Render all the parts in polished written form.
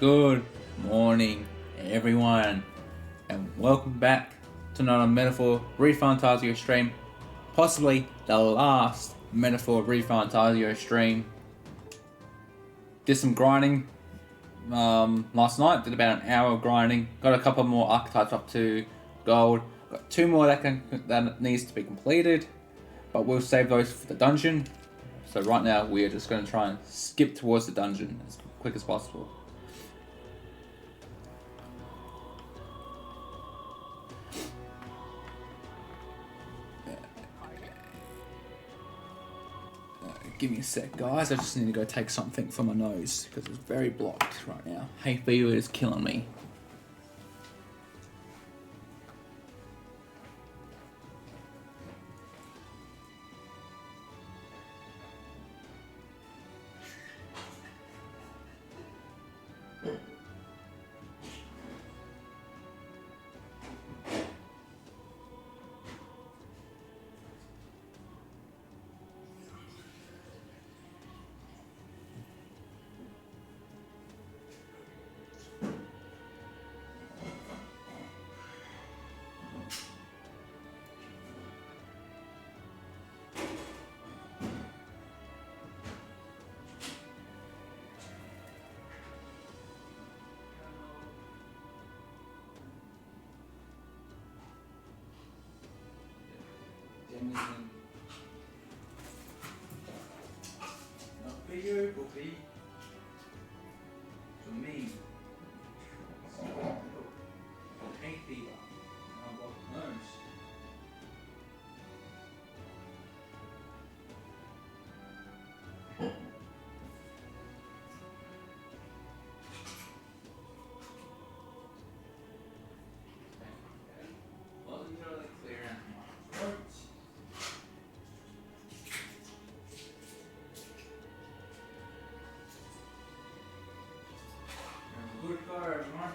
Good morning, everyone, and welcome back to another Metaphor ReFantazio stream. Possibly the last Metaphor ReFantazio stream. Did some grinding last night, did about an hour of grinding. Got a couple more archetypes up to gold. Got two more that needs to be completed, but we'll save those for the dungeon. So right now we are just going to try and skip towards the dungeon as quick as possible. Give me a sec, guys. I just need to go take something for my nose because it's very blocked right now. Hay fever is killing me. Not video, but be for me. Hay fever. I've got nose. Wasn't really clear out my throat. Good fire, everyone.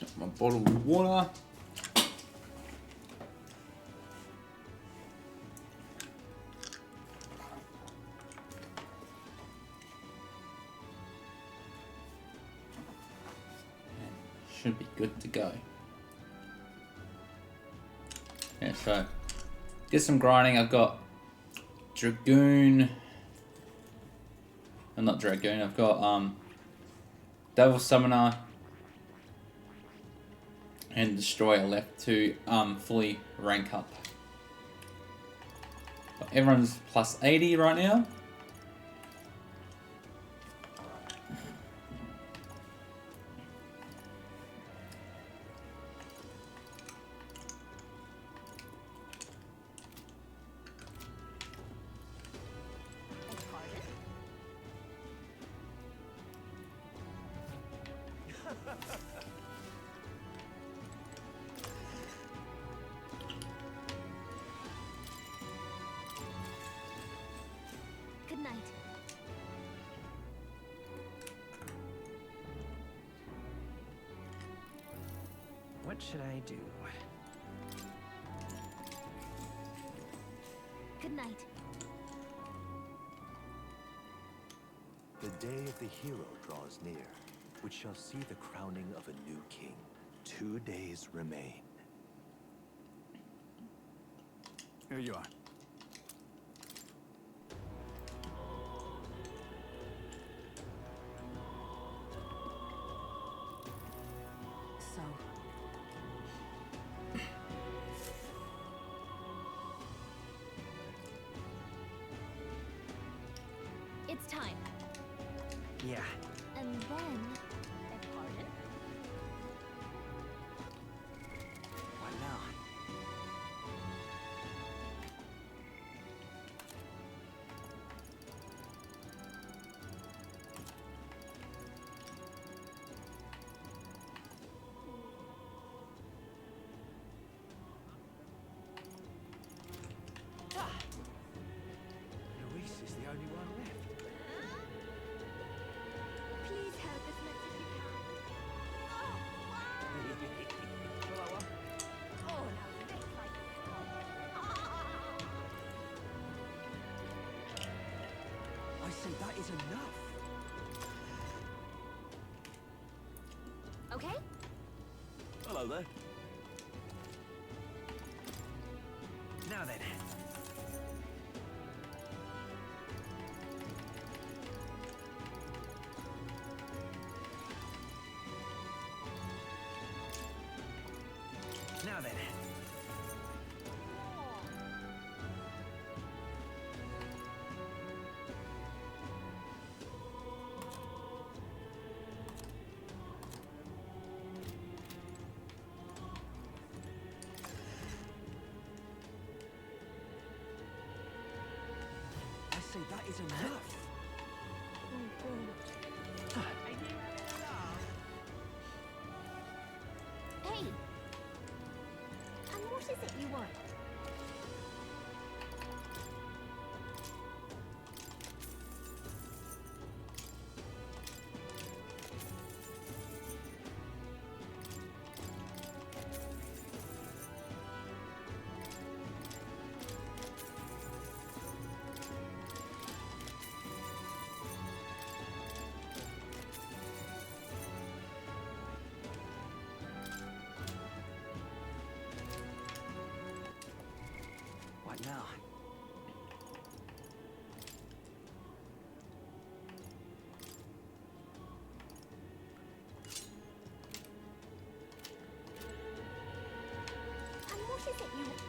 Got my bottle of water. Should be good to go. Yeah, so did some grinding. I've got Dragoon. I'm not Dragoon. I've got Devil Summoner and Destroyer left to fully rank up. But everyone's plus 80 right now. Good night. What should I do? Good night. The day of the hero draws near, which shall see the crowning of a new king. 2 days remain. Here you are. So, it's time. Yeah. And then, pardon? What now? Luis is the only one left. say that is enough. Okay? Hello there. Now then. Now then. I say that is enough. Hey! And what is it you want? What now? And what is it you want?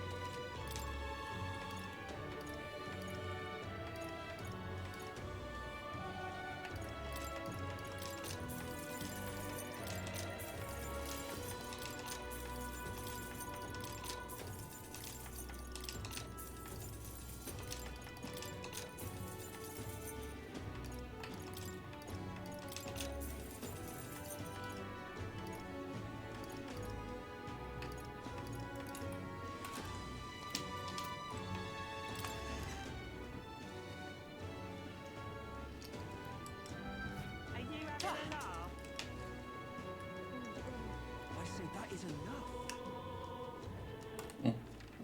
I say that is enough.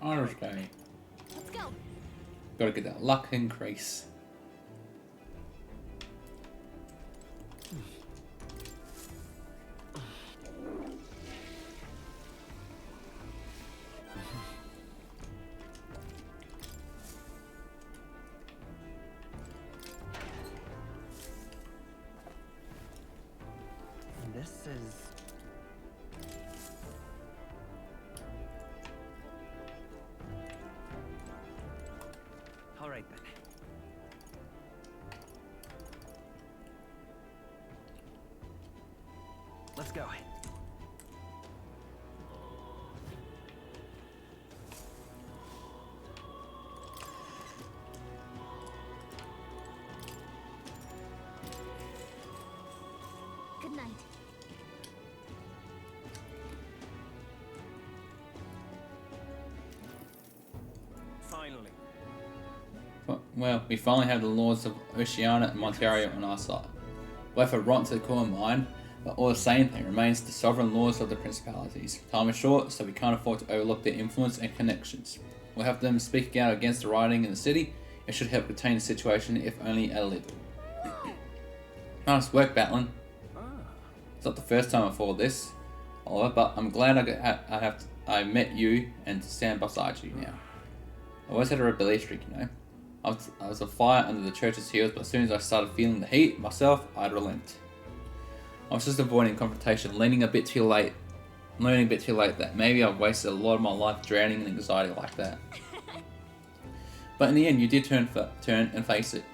Okay. Let's go! Gotta get that luck increase. This is... All right then. Let's go. Good night. Finally. Well, we finally have the lords of Oceania and Montario on our side. Both are rotten to the core mind, but all the same, they remains the sovereign lords of the principalities. Time is short, so we can't afford to overlook their influence and connections. We'll have them speaking out against the rioting in the city. It should help contain the situation, if only a little. Nice work, Batlin. It's not the first time I fought this, Oliver, but I'm glad I met you and stand beside you now. I always had a rebellion streak, you know. I was a fire under the church's heels, but as soon as I started feeling the heat myself, I'd relent. I was just avoiding confrontation, learning a bit too late that maybe I've wasted a lot of my life drowning in anxiety like that. But in the end, you did turn and face it.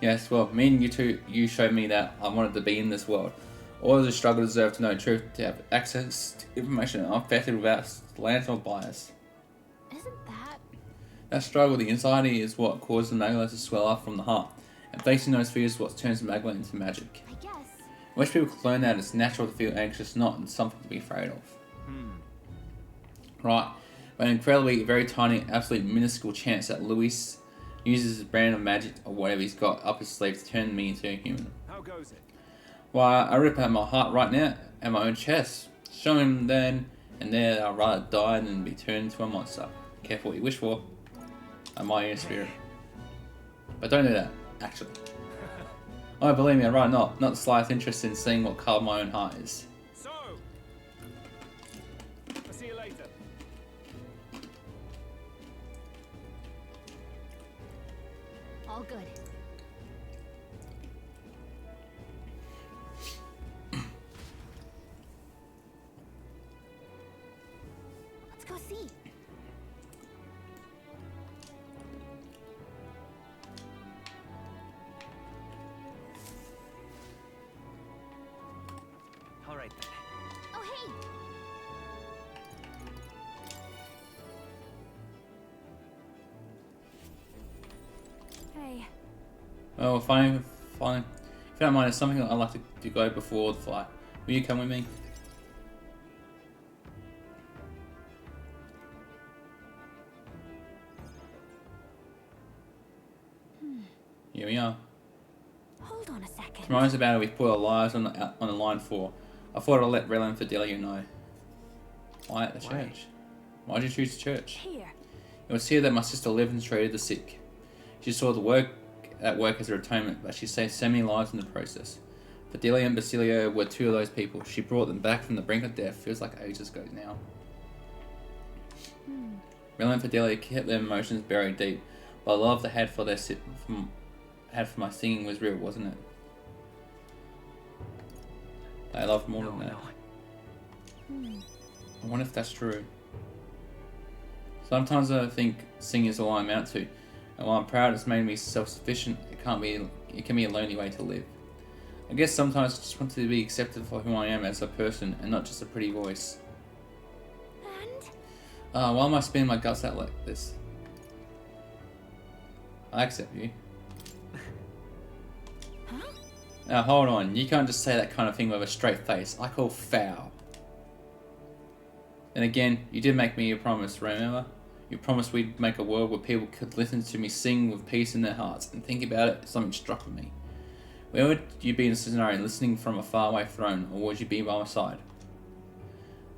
Yes, well, me and you two, you showed me that I wanted to be in this world. All of the struggle deserve to know the truth, to have access to information unfettered without slant or bias. Isn't that? That struggle, the anxiety, is what caused the Magma to swell up from the heart. And facing those fears is what turns Magma into magic. I guess. I wish people could learn that it's natural to feel anxious, not something to be afraid of. Right, but an incredibly, very tiny, absolutely minuscule chance that Luis uses his brand of magic or whatever he's got up his sleeve to turn me into a human. How goes it? Why, I rip out my heart right now and my own chest. Show him then and there I'd rather die than be turned into a monster. Careful what you wish for. I might in spirit. But don't do that. actually. Oh, believe me, I'd rather not the slightest interest in seeing what colour my own heart is. So, I'll see you later. All good. Let's go see. All right then. Oh, hey. Hey. Oh, fine. If you don't mind, there's something I'd like to go before the flight. Will you come with me? Here we are. Hold on a second. Tomorrow's about it. We've put our lives on the line for. I thought I'd let ReFantazio know. Why at the Why? church? Why did you choose the church? Here. It was here that my sister lived and treated the sick. She saw the work as her atonement, but she saved so many lives in the process. Fidelia and Basilio were two of those people. She brought them back from the brink of death. Feels like ages ago now. Rilla and Fidelia kept their emotions buried deep, but the love they had for my singing was real, wasn't it? They loved more than that. I wonder if that's true. Sometimes I think singing is all I amount to, and while I'm proud it's made me self-sufficient, it can be a lonely way to live. I guess sometimes I just want to be accepted for who I am as a person and not just a pretty voice. And? Why am I spinning my guts out like this? I accept you. Huh? Now hold on, you can't just say that kind of thing with a straight face. I call foul. And again, you did make me a promise, remember? You promised we'd make a world where people could listen to me sing with peace in their hearts, and think about it, something struck with me. Where would you be in a scenario listening from a faraway throne, or would you be by my side?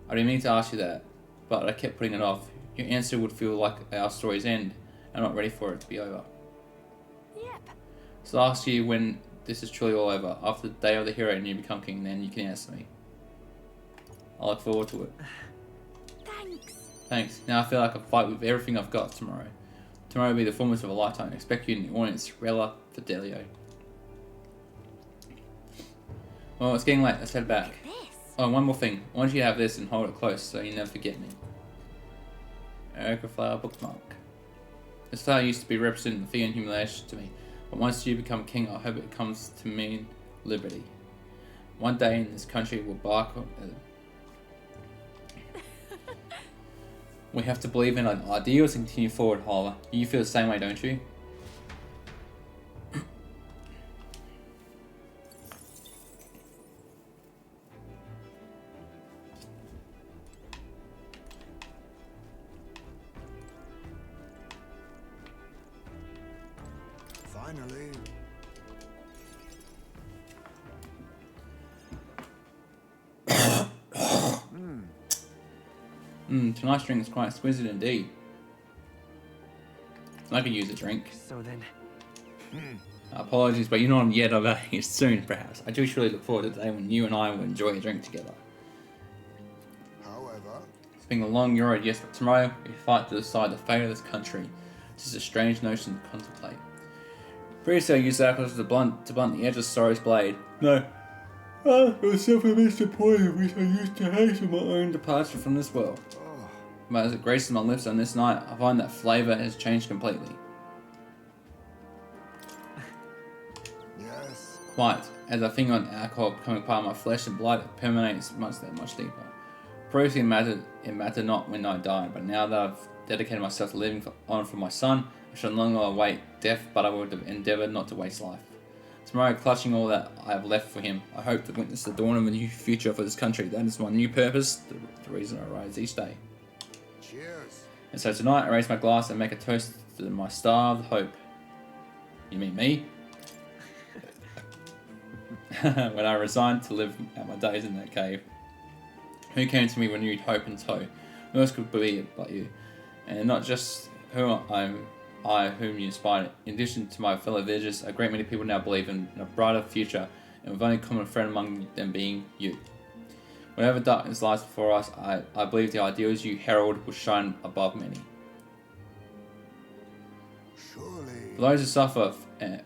I didn't mean to ask you that, but I kept putting it off. Your answer would feel like our story's end. I'm not ready for it to be over. Yep. So I'll ask you when this is truly all over, after the day of the hero and you become king, then you can answer me. I look forward to it. Thanks. Thanks. Now I feel like I can fight with everything I've got tomorrow. Tomorrow will be the performance of a lifetime. I expect you in the audience, ReFantazio. Well, it's getting late. Let's head back. Look at this. Oh, one more thing. I want you to have this and hold it close so you never forget me. Erica Flower bookmark. This flower used to be representing fear and humiliation to me, but once you become king, I hope it comes to mean liberty. One day in this country will bark on. We have to believe in our ideals and continue forward, Holla. You feel the same way, don't you? Finally. Tonight's drink is quite exquisite indeed. I could use a drink. So then, Apologies, but you're not yet of age. Soon, perhaps. I do truly look forward to the day when you and I will enjoy a drink together. However, It's been a long road, yes, but tomorrow we fight to decide the fate of this country. This is a strange notion to contemplate. Previously I used Atlus to blunt the edge of sorrow's blade. No. I was self-disappointed which I used to hasten my own departure from this world. But as it graces my lips on this night, I find that flavour has changed completely. yes. Quite, as I think on alcohol becoming part of my flesh and blood, it permeates much deeper. Previously it mattered not when I died, but now that I've dedicated myself to living on for my son, I shall no longer await death, but I will endeavour not to waste life. Tomorrow, clutching all that I have left for him, I hope to witness the dawn of a new future for this country. That is my new purpose, the reason I rise each day. Cheers. And so tonight, I raise my glass and make a toast to my starved hope. You mean me? When I resigned to live out my days in that cave. Who came to me renewed hope in tow? Who else could be it but you? And not just who I'm I whom you inspired. In addition to my fellow villagers, a great many people now believe in a brighter future, and with only common friend among them being you. Whatever darkness lies before us, I believe the ideals you herald will shine above many. Surely. For those who suffer,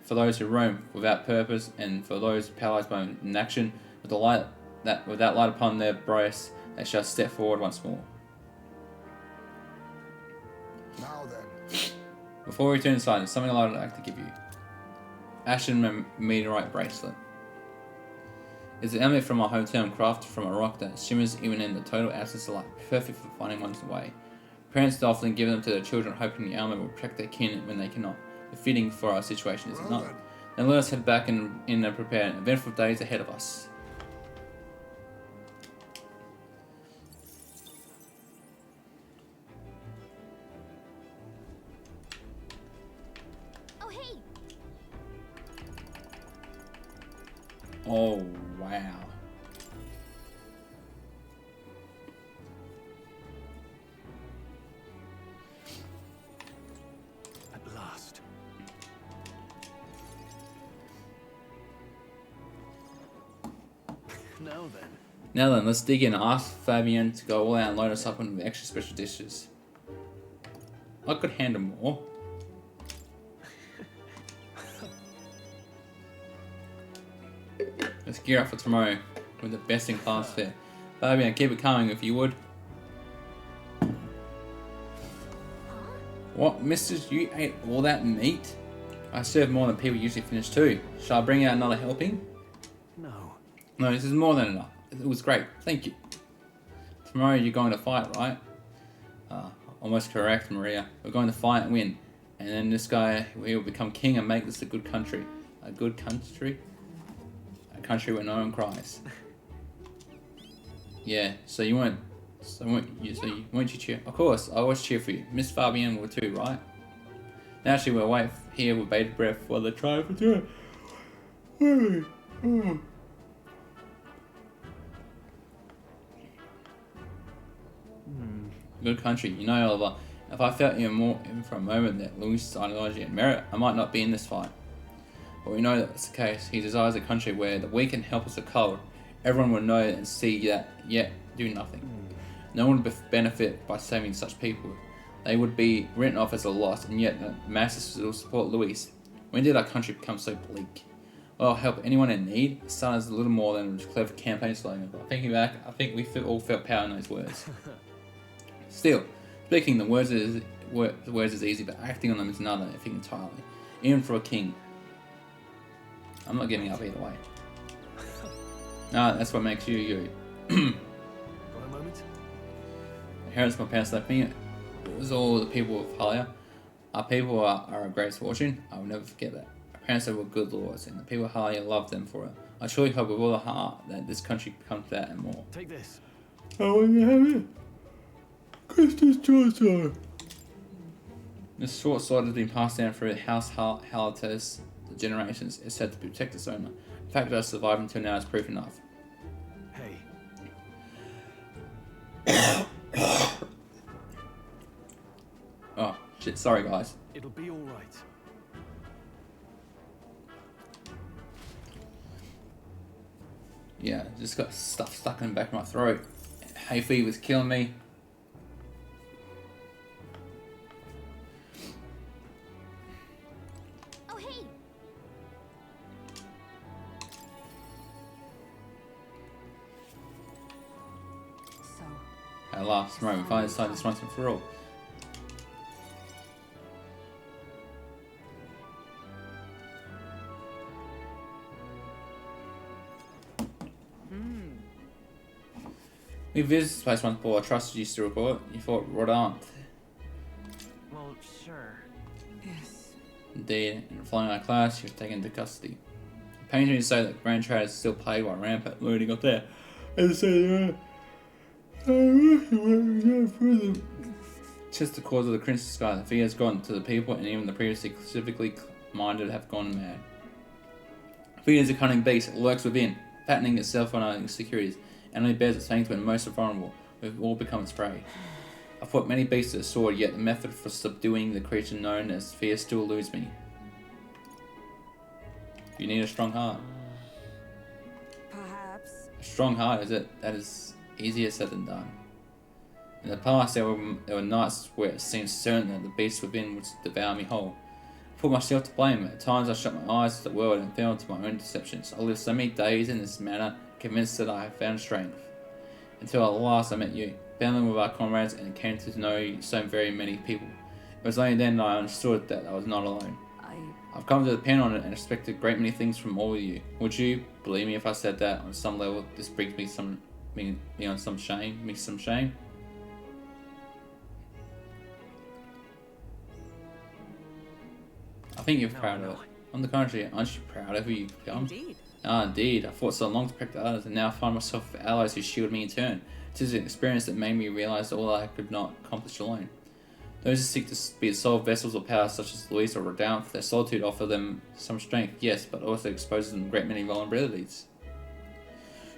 for those who roam without purpose, and for those paralyzed by inaction, with that light upon their brows, they shall step forward once more. Now then. Before we return inside, there's something I'd like to give you. Ashen meteorite bracelet. It's an amulet from our hometown, crafted from a rock that shimmers even in the total absence of light, perfect for finding one's way. Parents often give them to their children, hoping the amulet will protect their kin when they cannot. Fitting for our situation, is it not? Then let us head back and prepare eventful days ahead of us. Oh, hey! Oh, wow. At last. Now then, let's dig in and ask Fabian to go all out and load us up with extra special dishes. I could handle more. Let's gear up for tomorrow with the best in class fare. Fabian, keep it coming if you would. What, misters, you ate all that meat? I served more than people usually finish too. Shall I bring out another helping? No. No, this is more than enough. It was great, thank you. Tomorrow you're going to fight, right? Almost correct, Maria. We're going to fight and win. And then this guy, will become king and make this a good country. A good country? A country where no one cries. Yeah, so you won't cheer? Of course, I always cheer for you. Miss Fabian will too, right? Naturally, we'll wait here with bated breath for the triumph to Good country, you know, Oliver. If I felt even for a moment that Louis' ideology and merit, I might not be in this fight. But we know that's the case. He desires a country where the weak and helpless are cold. Everyone will know and see that, yet do nothing. No one would benefit by saving such people. They would be written off as a loss, and yet the masses will support Louis. When did our country become so bleak? Well, help anyone in need? It started as a little more than a clever campaign slogan, but thinking back, I think we all felt power in those words. Still, speaking the words is easy, but acting on them is another, I think, entirely. Even for a king. I'm not giving up either way. No, that's what makes you you. Got a moment? Inheritance my parents left me. It was all the people of Halia. Our people are a great fortune. I will never forget that. Our parents were good lords, and the people of Halia loved them for it. I truly hope with all the heart that this country becomes that and more. Take this. I want to have it. Christus Torso. This short sword has been passed down through House Halates the generations. It's said to protect its owner. The fact that I survived until now is proof enough. Hey. Oh, shit, sorry guys. It'll be all right. Yeah, just got stuff stuck in the back of my throat. Hay fever's killing me. Oh, hey! So, At last, right, we finally decided this once and for all. We visited this place once before. I trusted you to report. You thought Rodant. Well, sure. yes. Indeed, in following our class, she was taken into custody. It pains me to say that Grand Trade is still plagued by rampant looting up there. And to say just the cause of the crimson sky, the fear has gone to the people, and even the previously specifically minded have gone mad. Fear is a cunning beast. It lurks within, fattening itself on our insecurities, and only bears its fangs when most are vulnerable. We've all become its prey. I fought many beasts with a sword, yet the method for subduing the creature known as fear still eludes me. You need a strong heart. Perhaps. A strong heart, is it? That is easier said than done. In the past, there were nights where it seemed certain that the beast within would devour me whole. I put myself to blame. At times, I shut my eyes to the world and fell into my own deceptions. I lived so many days in this manner, convinced that I had found strength. Until at last I met you, battling with our comrades, and came to know so very many people. It was only then that I understood that I was not alone. I've come to depend on it and expected a great many things from all of you. Would you believe me if I said that on some level this brings me some shame? I think you're proud of it. On the contrary, aren't you proud of who you've become? Indeed. Ah, indeed. I fought so long to protect others, and now I find myself with allies who shield me in turn. It is an experience that made me realize all I could not accomplish alone. Those who seek to be the sole vessels of power, such as Luis or Redound, their solitude offer them some strength, yes, but also exposes them to a great many vulnerabilities.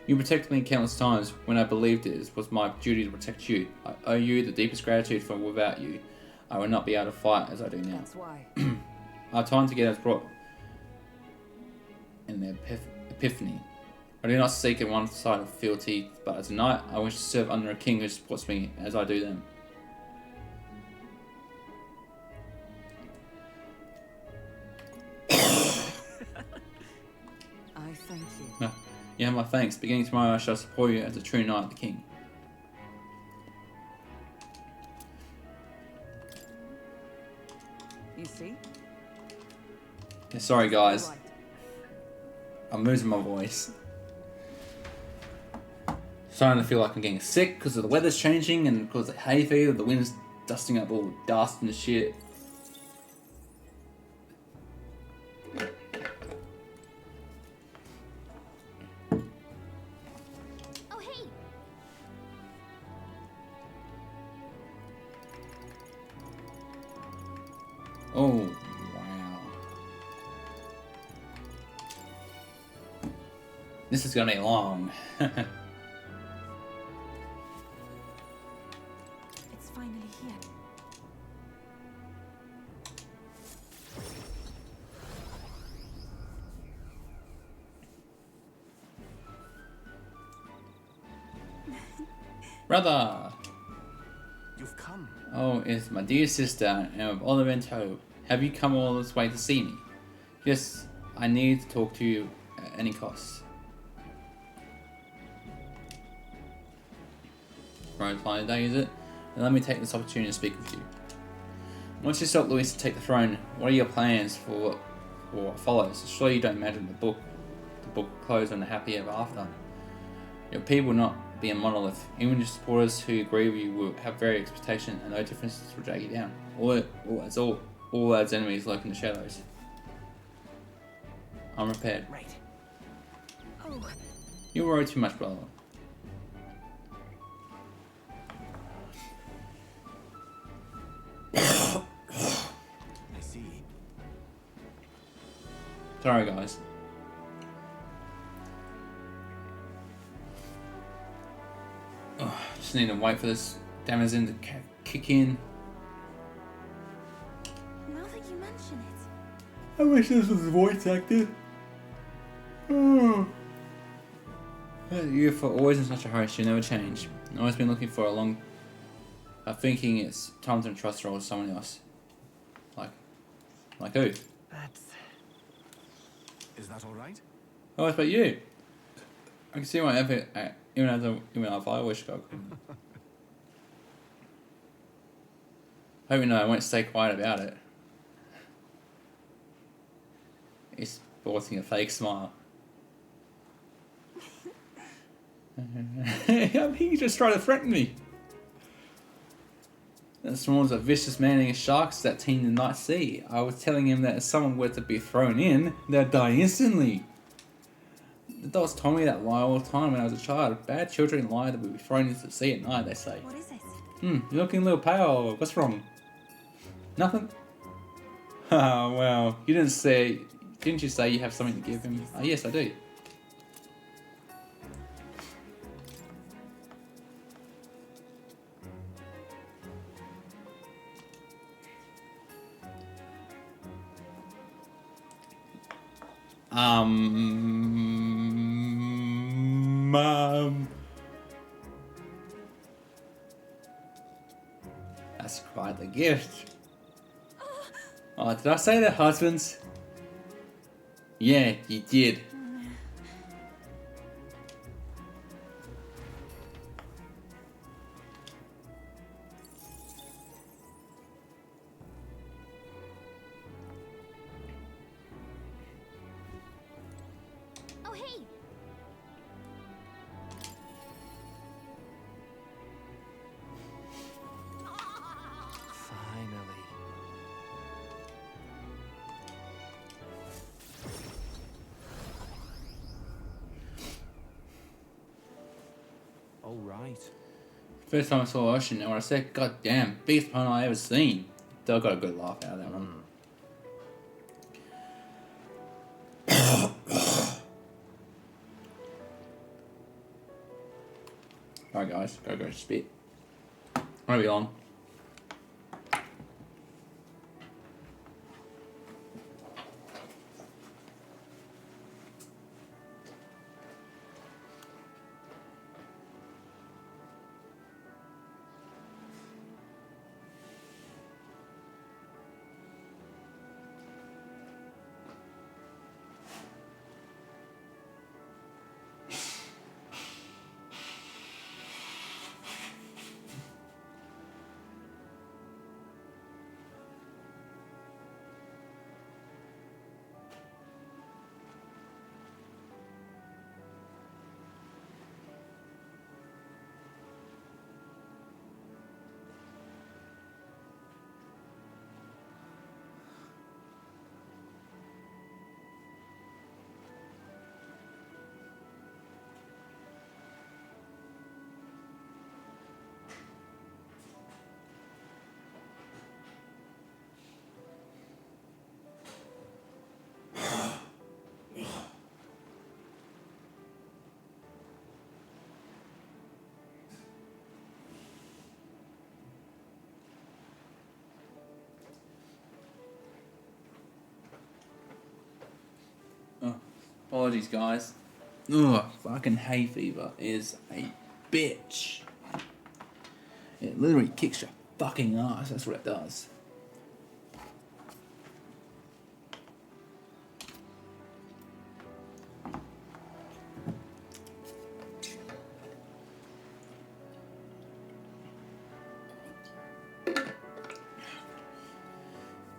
You protected me countless times when I believed it was my duty to protect you. I owe you the deepest gratitude, for without you, I would not be able to fight as I do now. That's why. Our time together has brought in the epiphany. I do not seek in one side of fealty, but tonight I wish to serve under a king who supports me as I do them. I thank you. You have my thanks. Beginning tomorrow I shall support you as a true knight of the king. You see? Yeah, sorry guys, Right. I'm losing my voice. Starting to feel like I'm getting sick because of the weather's changing and because of the hay fever, the wind's dusting up all the dust and shit. Oh, hey! Oh, wow. This is gonna be long. It's finally here. Brother! You've come. Oh, it's my dear sister, and with all of in tow. Have you come all this way to see me? Yes, I need to talk to you at any cost. Right, fine day, is it? Then let me take this opportunity to speak with you. Once you stop Luis to take the throne, what are your plans for what follows? Surely you don't imagine the book closed on a happy ever after. Your people will not be a monolith. Even your supporters who agree with you will have varied expectations, and no differences will drag you down. All adds enemies lurk in the shadows. I'm prepared. Right. Oh, You worry too much, brother. I see. Sorry, guys. Just need to wait for this Damazin to kick in. now that you mention it. I wish this was voice acted. You're for always in such a hurry, you never change. I've always been looking for a long... thinking it's time to entrust her with someone else. Like who? That's... Is that all right? Oh, what about you? I can see my effort, even if I wish I could. Hope you know I won't stay quiet about it. He's sporting a fake smile. I think he just tried to threaten me. That Swan's a vicious man eating sharks that teem the night sea. I was telling him that if someone were to be thrown in, they'd die instantly. The dogs told me that lie all the time when I was a child. Bad children lie that we'd be thrown into the sea at night, they say. What is it? You're looking a little pale. What's wrong? Nothing? Ah, well, didn't you say you have something to give him? Oh, yes, I do. That's quite the gift. Oh, did I say they're husbands? Yeah, you did. Oh, hey! Finally. All right. First time I saw Ocean, and when I said, "God damn, biggest pun I ever seen," I got a good laugh out of that one. Alright, guys, gotta go spit. Won't be long. Oh, apologies, guys. Ugh, fucking hay fever is a bitch. It literally kicks your fucking ass. That's what it does.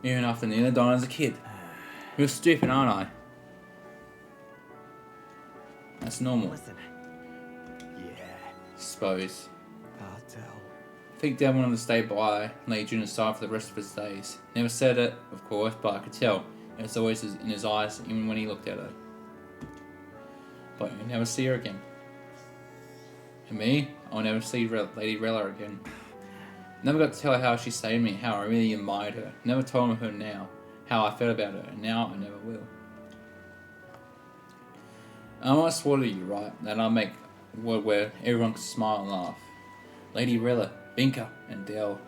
Even after nearly dying as a kid. You're stupid, aren't I? That's normal, Listen, Yeah. suppose. I'll tell. I think Dad wanted to stay by, lay June aside for the rest of his days. Never said it, of course, but I could tell. It was always in his eyes, even when he looked at her. But you'll never see her again. And me, I'll never see Lady Rella again. Never got to tell her how she saved me, how I really admired her. Never told her now how I felt about her, and now I never will. I almost swore to you, right, that I'll make a world where everyone can smile and laugh. Lady Rella, Binka, and Dell,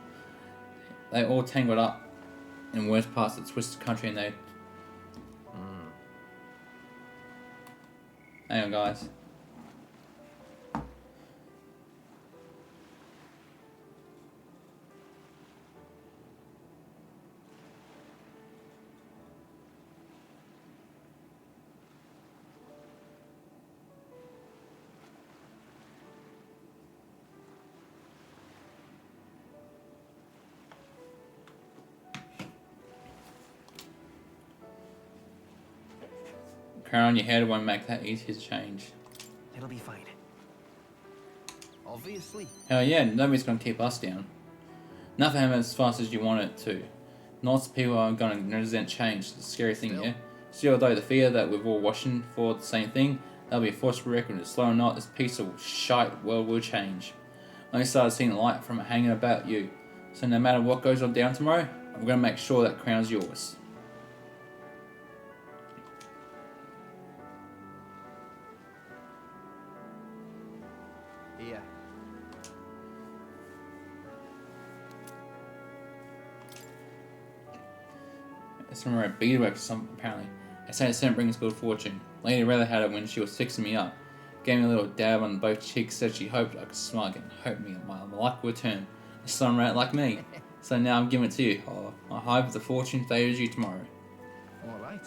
they all tangled up in worst parts of the twisted country, and they... Hang on, guys. Crown on your head won't make that easy to change. it'll be fine. Obviously. Hell yeah, nobody's gonna keep us down. Nothing happens as fast as you want it to. Lots of people are gonna resent change. The scary thing, yeah? Still, though, the fear that we're all watching for the same thing, that'll be a force for record. Slow or not, this piece of shite world will change. I only started seeing the light from it hanging about you. So no matter what goes on down tomorrow, I'm gonna make sure that crown's yours. Yeah. It's from a beadwork or something, apparently. They say scent brings good fortune. Lady Rather had it when she was fixing me up. Gave me a little dab on both cheeks, said she hoped I could smile again. Hoped me my luck would turn. A sun rat like me. So now I'm giving it to you. I hope the fortune favors you tomorrow. All right.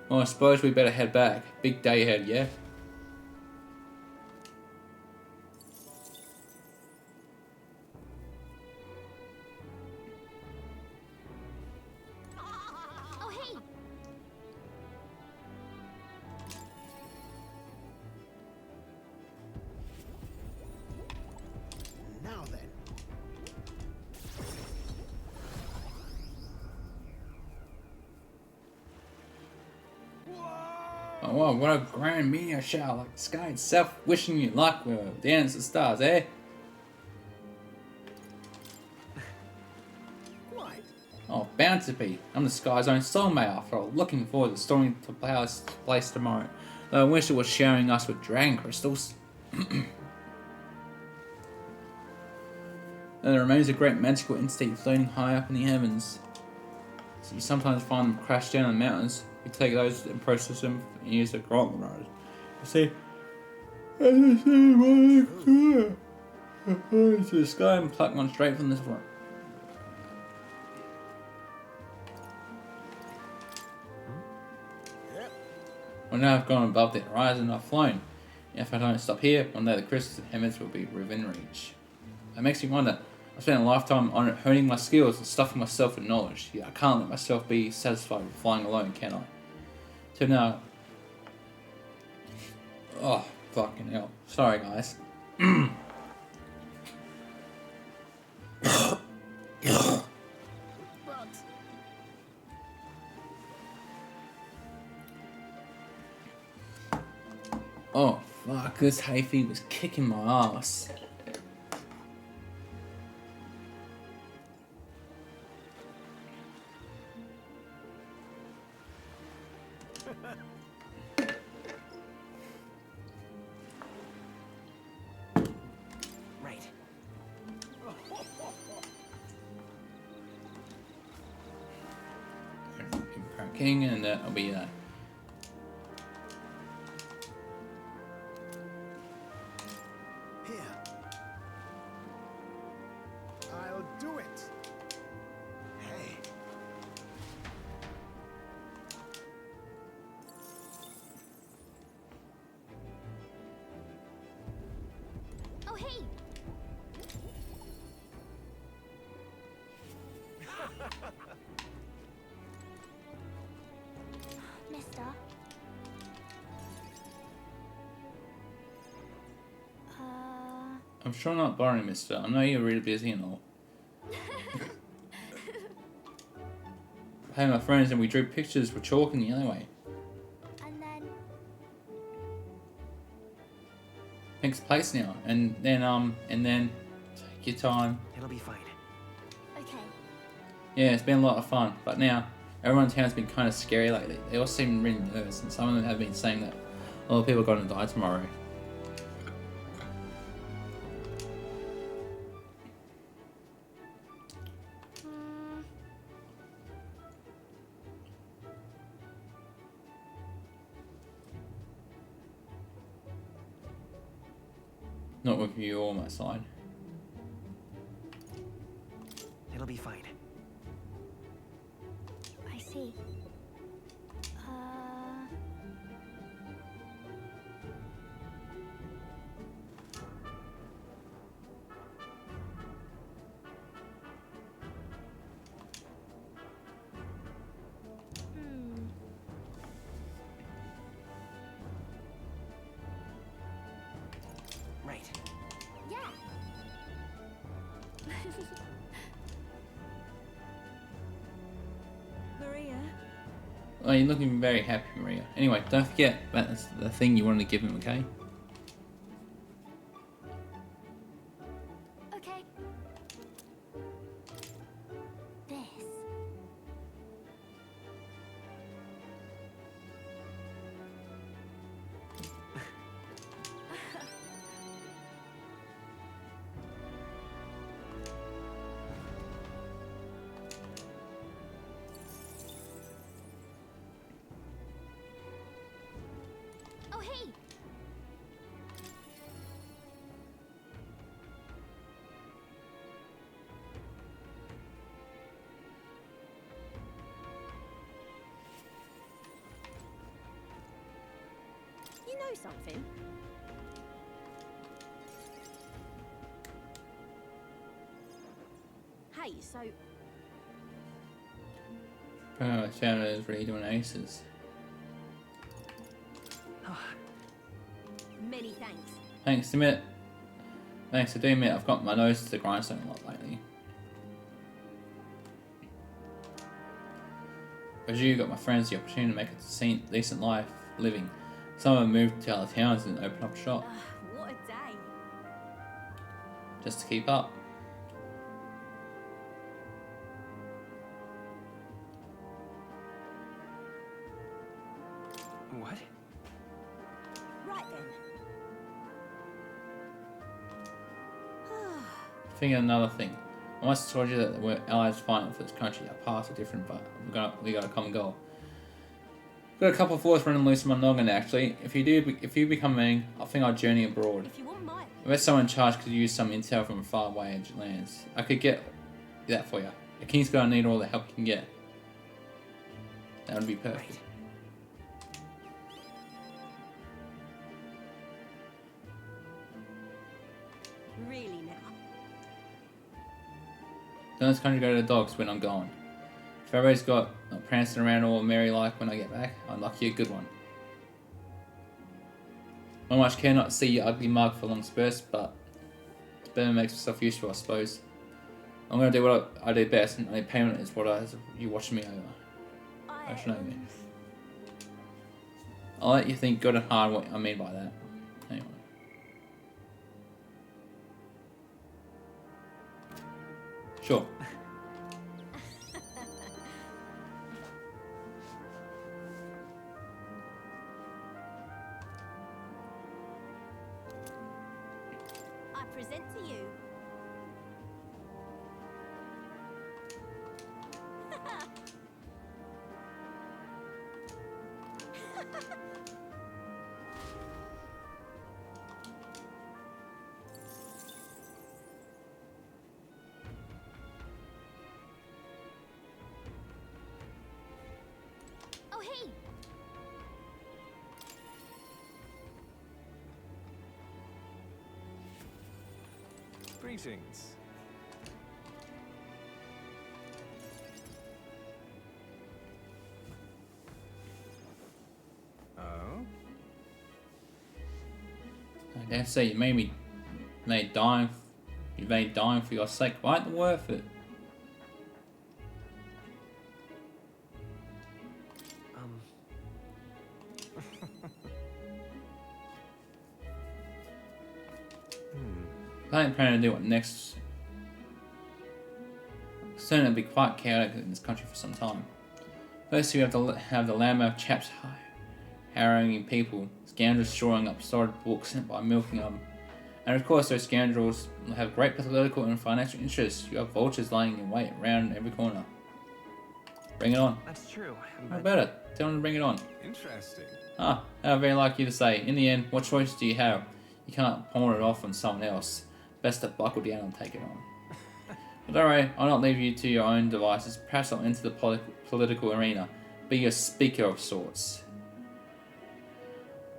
Well, I suppose we better head back. Big day ahead, yeah? Oh, hey! Now then. Oh, wow, what a grand meteor shower, like the sky itself, wishing you luck with the dance of stars, eh? Quite. Oh, bound to be. I'm the sky's own soulmate after all. Looking forward to storming to place tomorrow. Though I wish it was showering us with dragon crystals. There remains a great magical entity floating high up in the heavens. So you sometimes find them crash down in the mountains. We take those and process them and use the Grant road. You see, into the sky and pluck one straight from this front. Well, now I've gone above the horizon, I've flown. If I don't stop here, one day the crystals and heavens will be within reach. It makes me wonder. I've spent a lifetime on honing my skills and stuffing myself with knowledge. Yeah, I can't let myself be satisfied with flying alone, can I? So now... Oh, fucking hell. Sorry, guys. Oh, fuck. This hay fever was kicking my ass. Right. King, and that'll be Here. I'll do it. Hey. Oh, hey! Mister? I'm sure not boring, mister. I know you're really busy and all. Hey, my friends, and we drew pictures with chalk in the alleyway. And then... Pink's place now, and then take your time. It'll be fine. Okay. Yeah, it's been a lot of fun, but now everyone in town's been kind of scary lately. They all seem really nervous, and some of them have been saying that a lot of people are going to die tomorrow. Not with you on my side. It'll be fine. I see. Right. Yeah. Maria? Oh, you're looking very happy, Maria. Anyway, don't forget that's the thing you wanted to give him, okay? Okay. This. know something? Hey, so Oh, Shadow is really doing aces. many thanks. Thanks to admit. Thanks to do admit, I've got my nose to the grindstone a lot lately. As you got my friends the opportunity to make a decent life living. Some of them moved to other towns and opened up shop What a day. just to keep up. What? Right then. Thinking another thing. I once told you that we're allies fighting for this country. Our paths are different, but we got a common goal. Got a couple of thoughts running loose in my noggin actually. If you become me, I think I'll journey abroad. If you want my I bet someone in charge could use some intel from far away lands. I could get that for you. The king's gonna need all the help he can get. That would be perfect. really now. Don't this country go to the dogs when I'm gone. If everybody's got prancing around all merry like when I get back, I'm lucky a good one. I much care not to see your ugly mug for long spurts, but it's better to make myself useful, I suppose. I'm gonna do what I do best, and the payment is what you watching me over. I should know me. I'll let you think good and hard what I mean by that. Anyway. Sure. I present to you. Oh, hey! Greetings. Oh? I dare say you made dying for your sake quite worth it. I ain't planning to do what next. Soon it'll be quite chaotic in this country for some time. First, you have to have the landmouth chaps harrying people, scoundrels storing up stored books by milking them, and of course those scoundrels have great political and financial interests. You have vultures lying in wait around every corner. Bring it on. That's true. How about it? Tell them to bring it on. Interesting. Ah, how very like you to say. In the end, what choice do you have? You can't pawn it off on someone else. Best to buckle down and take it on. But alright, I'll not leave you to your own devices. Perhaps I'll enter the political arena. Be a speaker of sorts.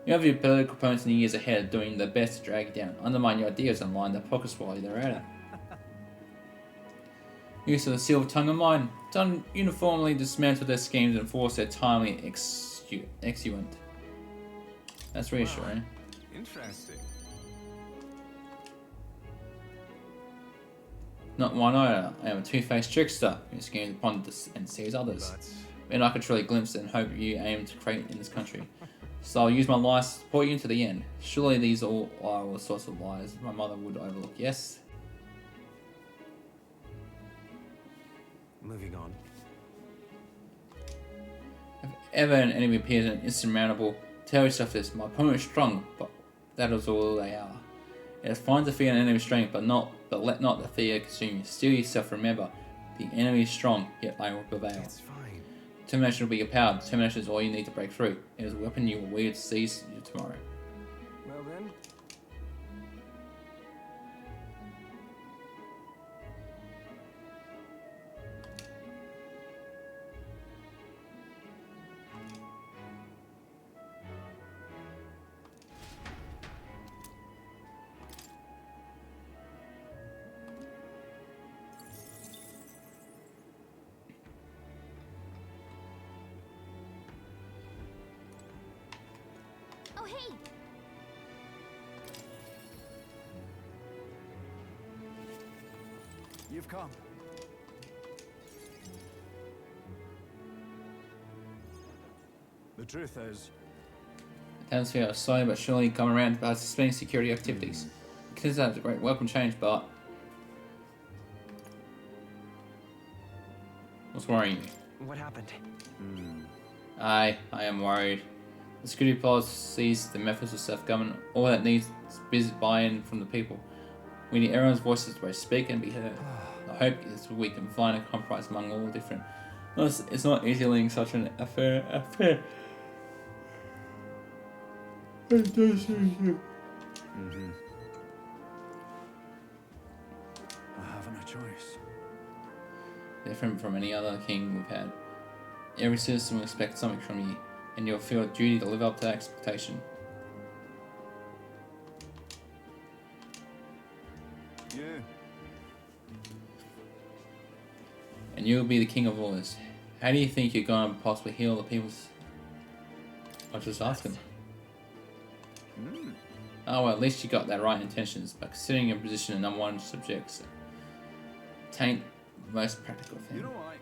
You have your political opponents in the years ahead doing their best to drag you down, undermine your ideas and line their pockets while they're at it. Use of the silver tongue of mine, done uniformly dismantle their schemes and force their timely exuent. That's reassuring. Interesting. Not one iota. I am a two-faced trickster who schemes upon and sees others. And I could truly glimpse and hope you aim to create in this country. So I'll use my lies to support you to the end. Surely these are all sorts of lies my mother would overlook, yes? Moving on. If ever an enemy appears insurmountable, tell yourself this: my opponent is strong, but that is all they are. It is fine to fear an enemy's strength, but let not the fear consume you. Still yourself remember, the enemy is strong, yet they will prevail. It's fine. Determination will be your power. Determination is all you need to break through. It is a weapon you will wield to seize you tomorrow. Well then. Oh, hey! You've come. The truth is, Atmosphere are slowly but surely coming around about suspending security activities. Consider that a great welcome change, but what's worrying you? What happened? I am worried. The security policies, the methods of self-government, all that needs is buy-in from the people. We need everyone's voices to speak and be heard. I hope is we can find a compromise among all different. It's not easy leading such an affair. I haven't a choice. Different from any other king we've had. Every citizen will expect something from you, and you'll feel a duty to live up to that expectation. You. And you'll be the king of all this. How do you think you're going to possibly heal the people's... I was just asking. Oh well, at least you got that right intentions, but considering your position in number one subjects, tain't the most practical thing. You know I.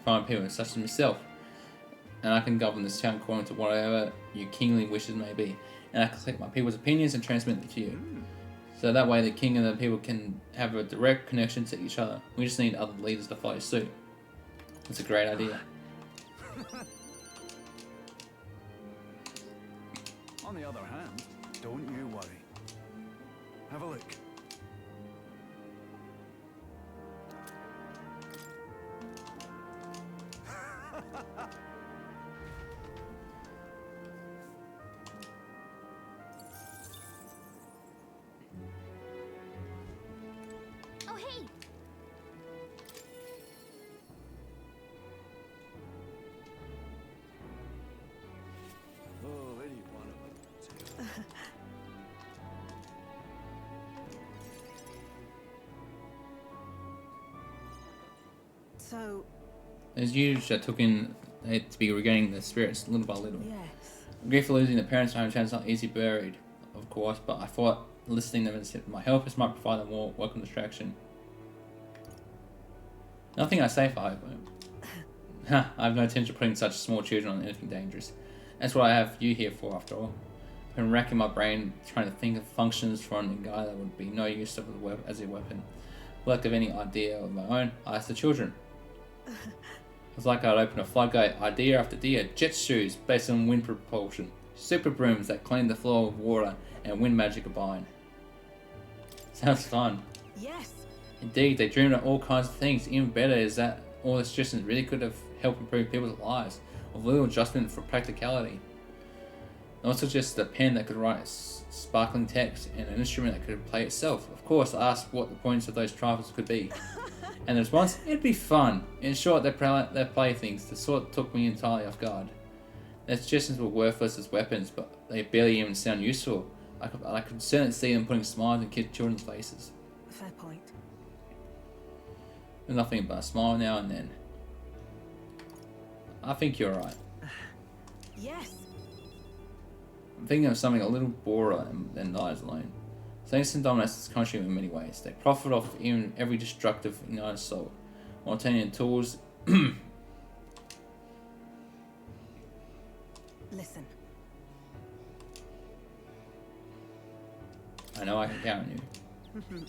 Find people such as myself, and I can govern this town according to whatever your kingly wishes may be, and I can collect my people's opinions and transmit them to you. So that way the king and the people can have a direct connection to each other. We just need other leaders to follow suit. That's a great idea. On the other hand, don't you worry. Have a look. Oh, hey! Oh, any one of them. So, As usual, I took in it to be regaining the spirits little by little. yes. I'm grateful losing the parents' hometown's not easy buried, of course, but I thought listening to them and my helpers might provide a more welcome distraction. Nothing I say for hope. I have no intention of putting such small children on anything dangerous. That's what I have you here for, after all. I've been racking my brain trying to think of functions for a guy that would be no use as a weapon. Lack of any idea of my own, I asked the children. It was like I'd open a floodgate, idea after idea. Jet shoes based on wind propulsion, super brooms that clean the floor with water, and wind magic combined. Sounds fun. Yes. Indeed, they dreamed of all kinds of things. Even better is that all the suggestions really could have helped improve people's lives, with little adjustment for practicality. They also suggested a pen that could write sparkling text, and an instrument that could play itself. Of course, I asked what the points of those trifles could be. And the response, it'd be fun. In short, their playthings, the sort that took me entirely off guard. Their suggestions were worthless as weapons, but they barely even sound useful. I could certainly see them putting smiles in children's faces. Fair point. With nothing but a smile now and then. I think you're right. Yes. I'm thinking of something a little broader than lives alone. Saints dominate this country in many ways. They profit off even every destructive united soul, while obtaining tools. Listen. I know I can count on you.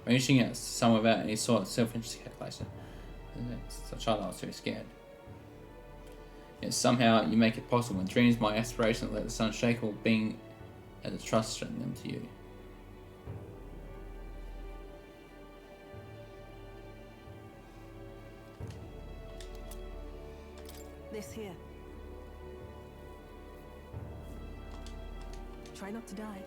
Reaching out to someone without any sort of self-interest calculation. As a child, I was too scared. Yet somehow you make it possible. In dreams, my aspiration let the sun shake all being as a trust showing them to you. This here. Try not to die.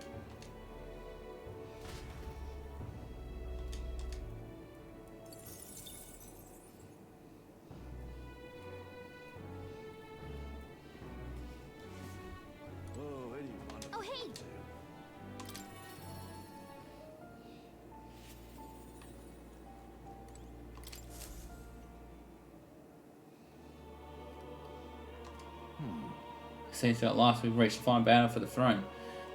Oh, any one of Oh, hey! seems at last we've reached the final battle for the throne.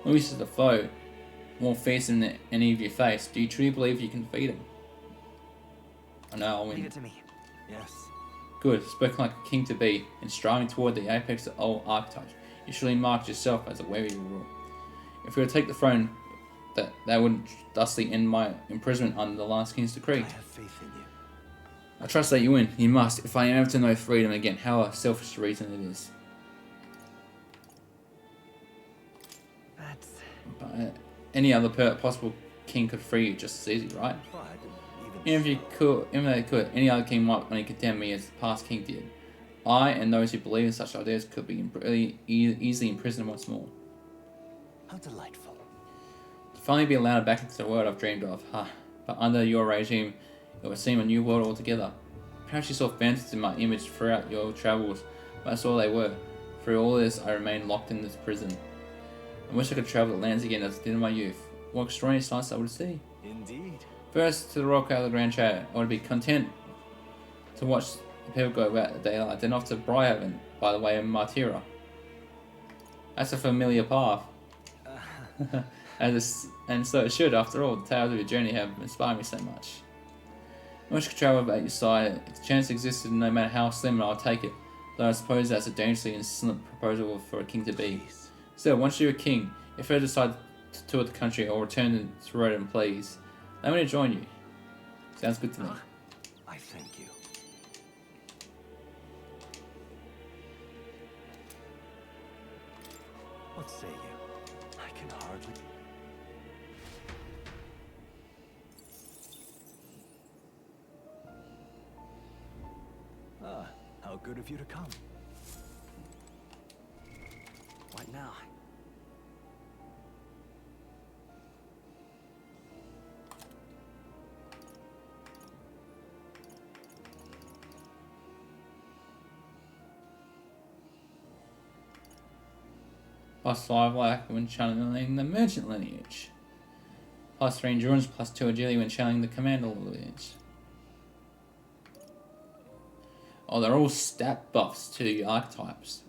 Luis is the foe, more fierce than any of you face. Do you truly believe you can defeat him? I know I'll Leave win. it to me. Yes. Good, spoken like a king to be, and striving toward the apex of all archetypes. You surely marked yourself as a worthy rule. If we were to take the throne, that would thusly end my imprisonment under the last king's decree. I have faith in you. I trust that you win. You must, if I am ever to know freedom again, how selfish a reason it is. That's... But any other possible king could free you just as easy, right? But Even if they could, any other king might only condemn me as the past king did. I and those who believe in such ideas could be really easily imprisoned once more. how delightful. To finally be allowed back into the world I've dreamed of, but under your regime, it would seem a new world altogether. Perhaps you saw phantoms in my image throughout your travels, but that's all they were. Through all this, I remained locked in this prison. I wish I could travel the lands again as I did in my youth. What extraordinary sights I would see. Indeed. First, to the rock out of the Grand Chariot, I would be content to watch the people go about the daylight, then off to Briarhaven by the way of Martira. That's a familiar path. And so it should, after all, the tales of your journey have inspired me so much. I wish I could travel at your side. If the chance existed, no matter how slim, I'll take it. Though I suppose that's a dangerously insolent proposal for a king to be. Still, once you're a king, if I decide to tour the country or return to Rodan, please, let me join you. Sounds good to me. I thank you. What say you? I can hardly... Ah, how good of you to come. What now? +5 like when channeling the merchant lineage. +3 endurance, +2 agility when channeling the commander lineage. Oh, they're all stat buffs to your archetypes.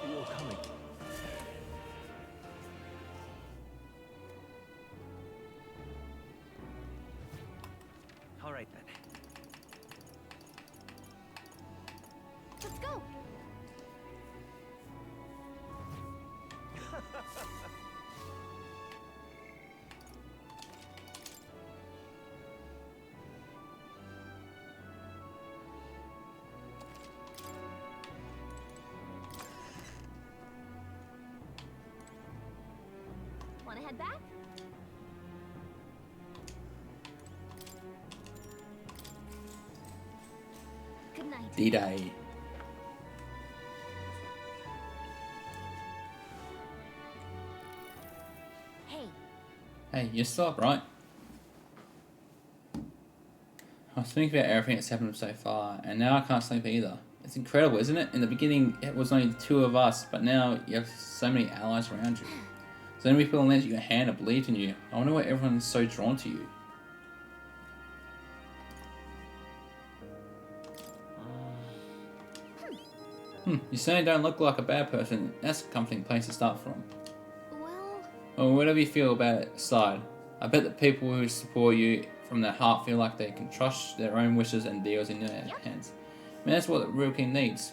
You're coming. All right then. Let's go. Want to head back? Good night. D-Day. Hey, Hey, you're still up, right? I was thinking about everything that's happened so far, and now I can't sleep either. It's incredible, isn't it? In the beginning, it was only 2 of us, but now you have so many allies around you. So many people lent you a hand and believed in you. I wonder why everyone's so drawn to you. You certainly don't look like a bad person. That's a comforting place to start from. well, Or whatever you feel about it aside, I bet that people who support you from their heart feel like they can trust their own wishes and deals in their hands. I mean, that's what the real king needs.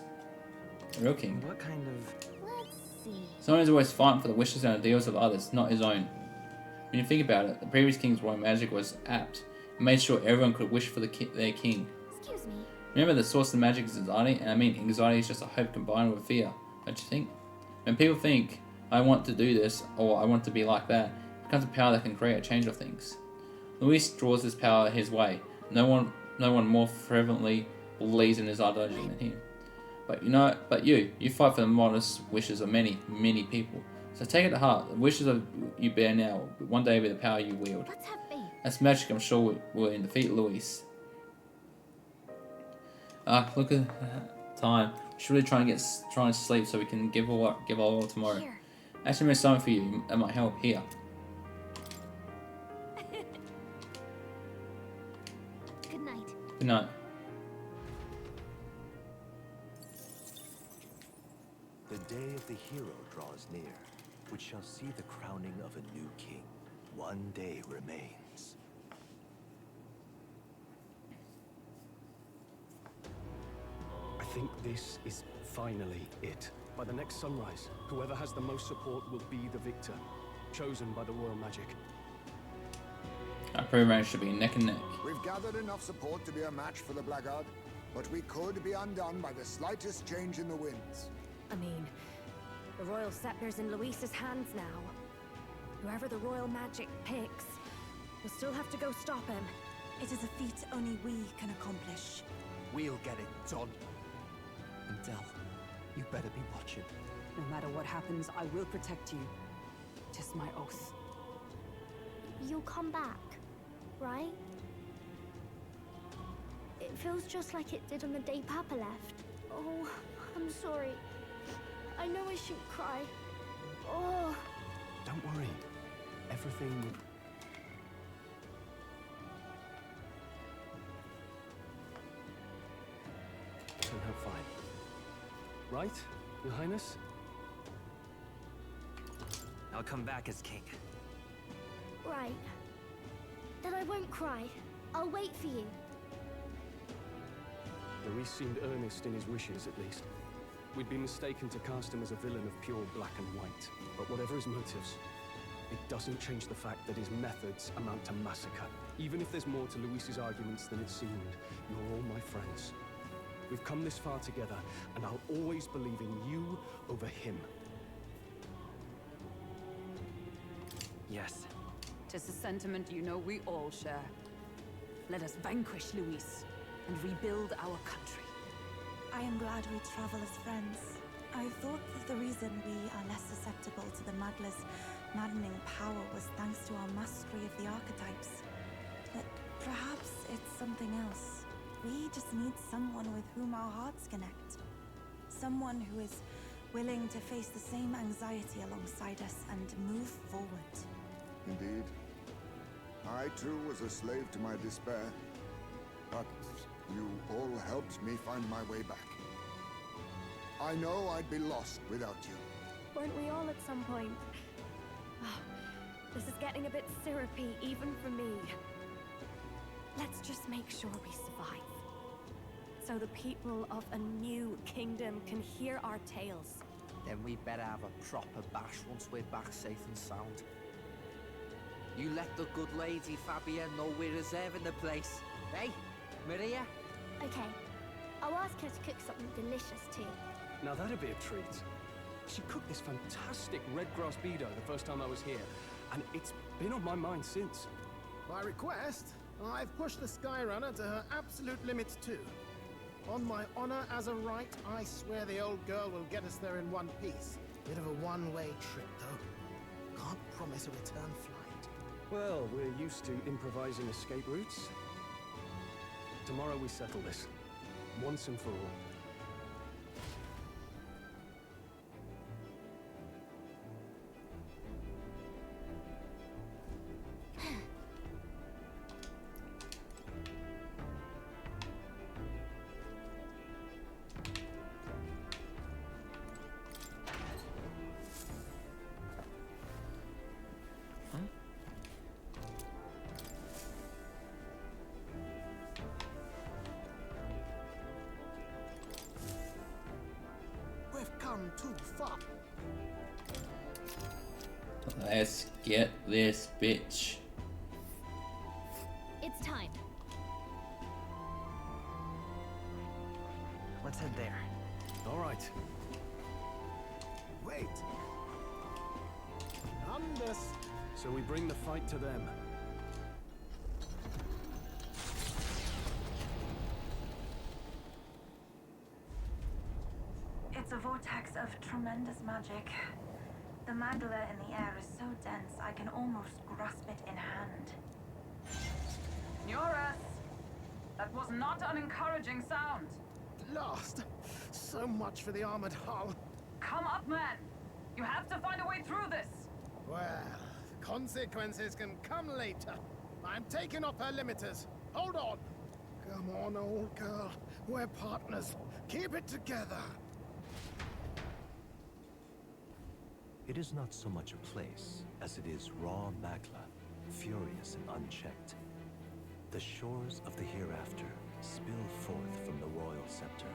The real king. What kind of... let's see. Someone who's always fighting for the wishes and ideals of others, not his own. When you think about it, the previous king's royal magic was apt. It made sure everyone could wish for their king. Excuse me. Remember, the source of magic is anxiety, and I mean anxiety is just a hope combined with fear, don't you think? When people think, I want to do this, or I want to be like that, it becomes a power that can create a change of things. Luis draws this power his way. No one more fervently believes in his ideology than him. But you fight for the modest wishes of many, many people. So take it to heart. The wishes of you bear now will one day be the power you wield. Let's have faith. That's magic. I'm sure we'll defeat Luis. Look at time. We should really try to sleep so we can give our all tomorrow. Here. Actually, there's something for you. That might help. Here. Good night. Good night. The day of the hero draws near, which shall see the crowning of a new king. One day remains. I think this is finally it. By the next sunrise, whoever has the most support will be the victor, chosen by the royal magic. Our pre-range should be neck and neck. We've gathered enough support to be a match for the Blackguard, but we could be undone by the slightest change in the winds. I mean, the royal scepter's in Luis's hands now. Whoever the royal magic picks, we'll still have to go stop him. It is a feat only we can accomplish. We'll get it done. And Del, you better be watching. No matter what happens, I will protect you. 'Tis my oath. You'll come back, right? It feels just like it did on the day Papa left. Oh, I'm sorry. I know I shouldn't cry. Oh. Don't worry. Everything will... turn out fine. Right, Your Highness? I'll come back as king. Right. Then I won't cry. I'll wait for you. Luis seemed earnest in his wishes, at least. We'd been mistaken to cast him as a villain of pure black and white. But whatever his motives, it doesn't change the fact that his methods amount to massacre. Even if there's more to Luis's arguments than it seemed, you're all my friends. We've come this far together, and I'll always believe in you over him. Yes. 'Tis a sentiment you know we all share. Let us vanquish Luis and rebuild our country. I am glad we travel as friends. I thought that the reason we are less susceptible to the Madler's maddening power was thanks to our mastery of the archetypes. But perhaps it's something else. We just need someone with whom our hearts connect. Someone who is willing to face the same anxiety alongside us and move forward. Indeed. I too was a slave to my despair, but you all helped me find my way back. I know I'd be lost without you. Weren't we all at some point? Oh, this is getting a bit syrupy, even for me. Let's just make sure we survive. So the people of a new kingdom can hear our tales. Then we better have a proper bash once we're back safe and sound. You let the good lady Fabia know we're reserving the place. Hey, Maria? Okay. I'll ask her to cook something delicious too. Now that'd be a treat. She cooked this fantastic red grass bedo the first time I was here, and it's been on my mind since. By request, I've pushed the Skyrunner to her absolute limits too. On my honor as a right, I swear the old girl will get us there in one piece. Bit of a one-way trip, though. Can't promise a return flight. Well, we're used to improvising escape routes. Tomorrow we settle this, once and for all. Too far. Let's get this bitch. It's time. Let's head there. All right. Wait. Anders. So we bring the fight to them. of tremendous magic. The magla in the air is so dense I can almost grasp it in hand. Eurus! That was not an encouraging sound. Blast! So much for the armored hull. Come up, man! You have to find a way through this! Well, consequences can come later. I'm taking off her limiters. Hold on. Come on, old girl. We're partners. Keep it together. It is not so much a place as it is raw magla, furious and unchecked. The shores of the hereafter spill forth from the royal scepter,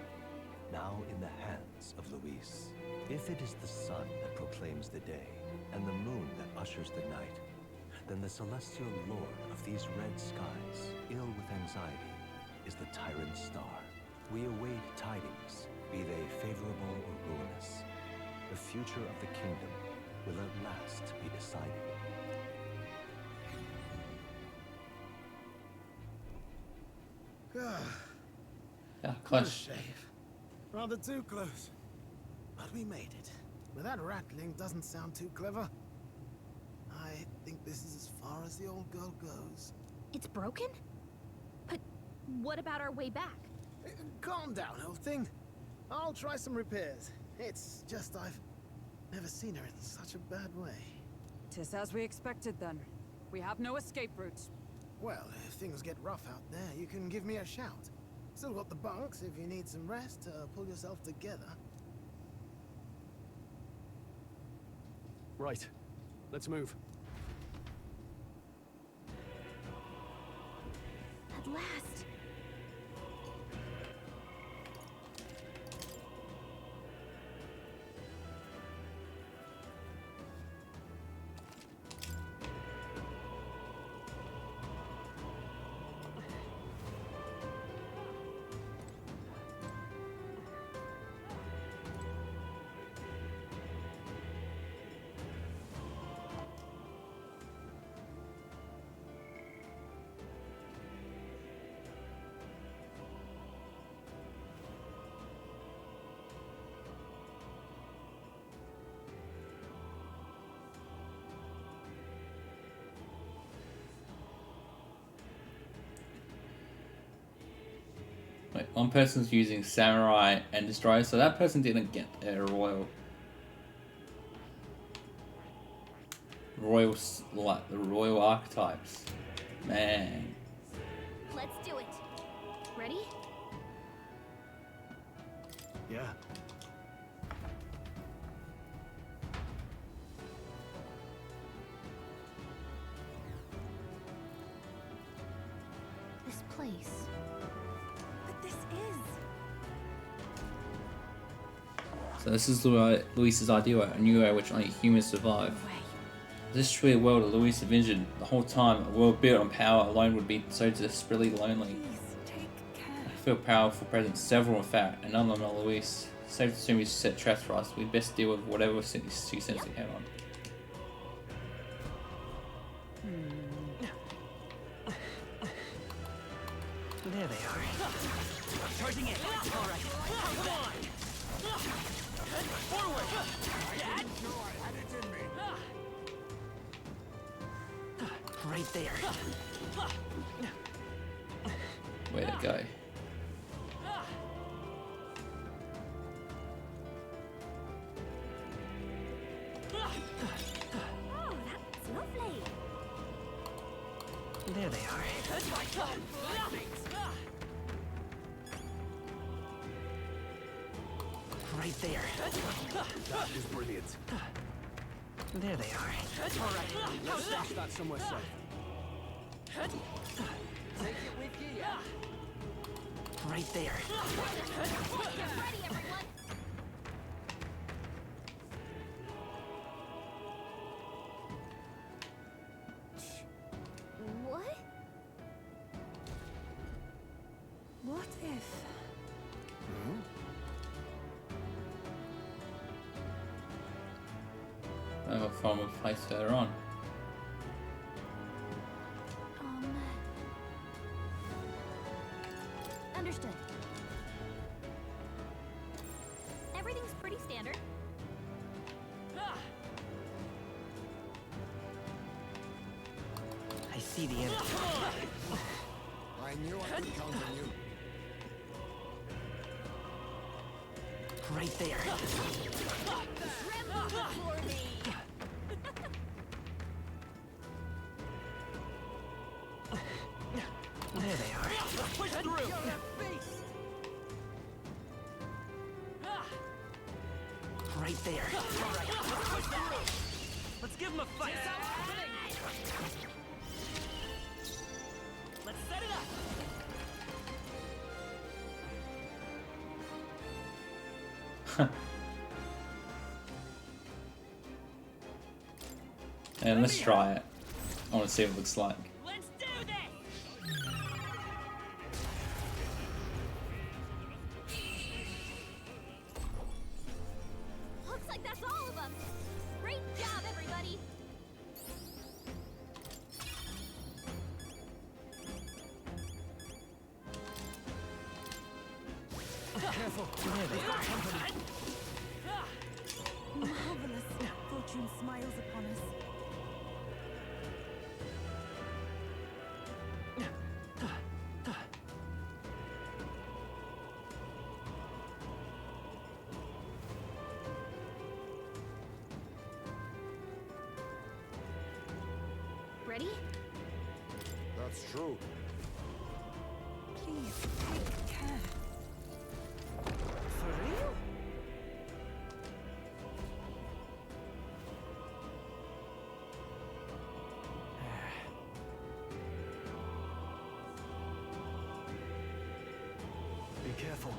now in the hands of Luis. If it is the sun that proclaims the day, and the moon that ushers the night, then the celestial lord of these red skies, ill with anxiety, is the tyrant star. We await tidings, be they favorable or ruinous. The future of the kingdom will at last be decided. Yeah, Close close. shave. Rather too close. But we made it. But that rattling doesn't sound too clever. I think this is as far as the old girl goes. It's broken? But what about our way back? Calm down, old thing. I'll try some repairs. It's just I've never seen her in such a bad way. 'Tis as we expected then. We have no escape routes. Well, if things get rough out there, you can give me a shout. Still got the bunks if you need some rest to pull yourself together. Right. Let's move. At last. Wait, one person's using samurai and destroyer, so that person didn't get a like the royal archetypes. Man. Let's do it. Ready? Yeah. This place. But this is... So this is Luis's idea, a new era which only humans survive. This is truly a world that Luis envisioned the whole time. A world built on power alone would be so desperately lonely. I feel powerful presence, several in fact, and none of them are Luis. Safe to assume he's set traps for us. We'd best deal with whatever she sends to head on. There they are. Charging in. All right. Come on. Forward. Dad. Right there. Way to go. Oh, that's lovely. There they are. Right there. That is brilliant. There they are. All right. Let's stash that somewhere safe. Take it with you, yeah? Right there. Get ready, everyone. What? What if... I will find a place further on. Understood. Everything's pretty standard. see the end. I knew I could count on you. Right there. Tremble before me! There they are. Push through! You're a beast! Right there. All right, let's push through. Let's give them a fight. Let's set it up. And let's try it. I want to see what it looks like. Let's do this! Looks like that's all of them. Great job, everybody. Careful. There they are. Marvelous. Fortune smiles upon us. Ready? That's true. Please, take care. For real? Be careful.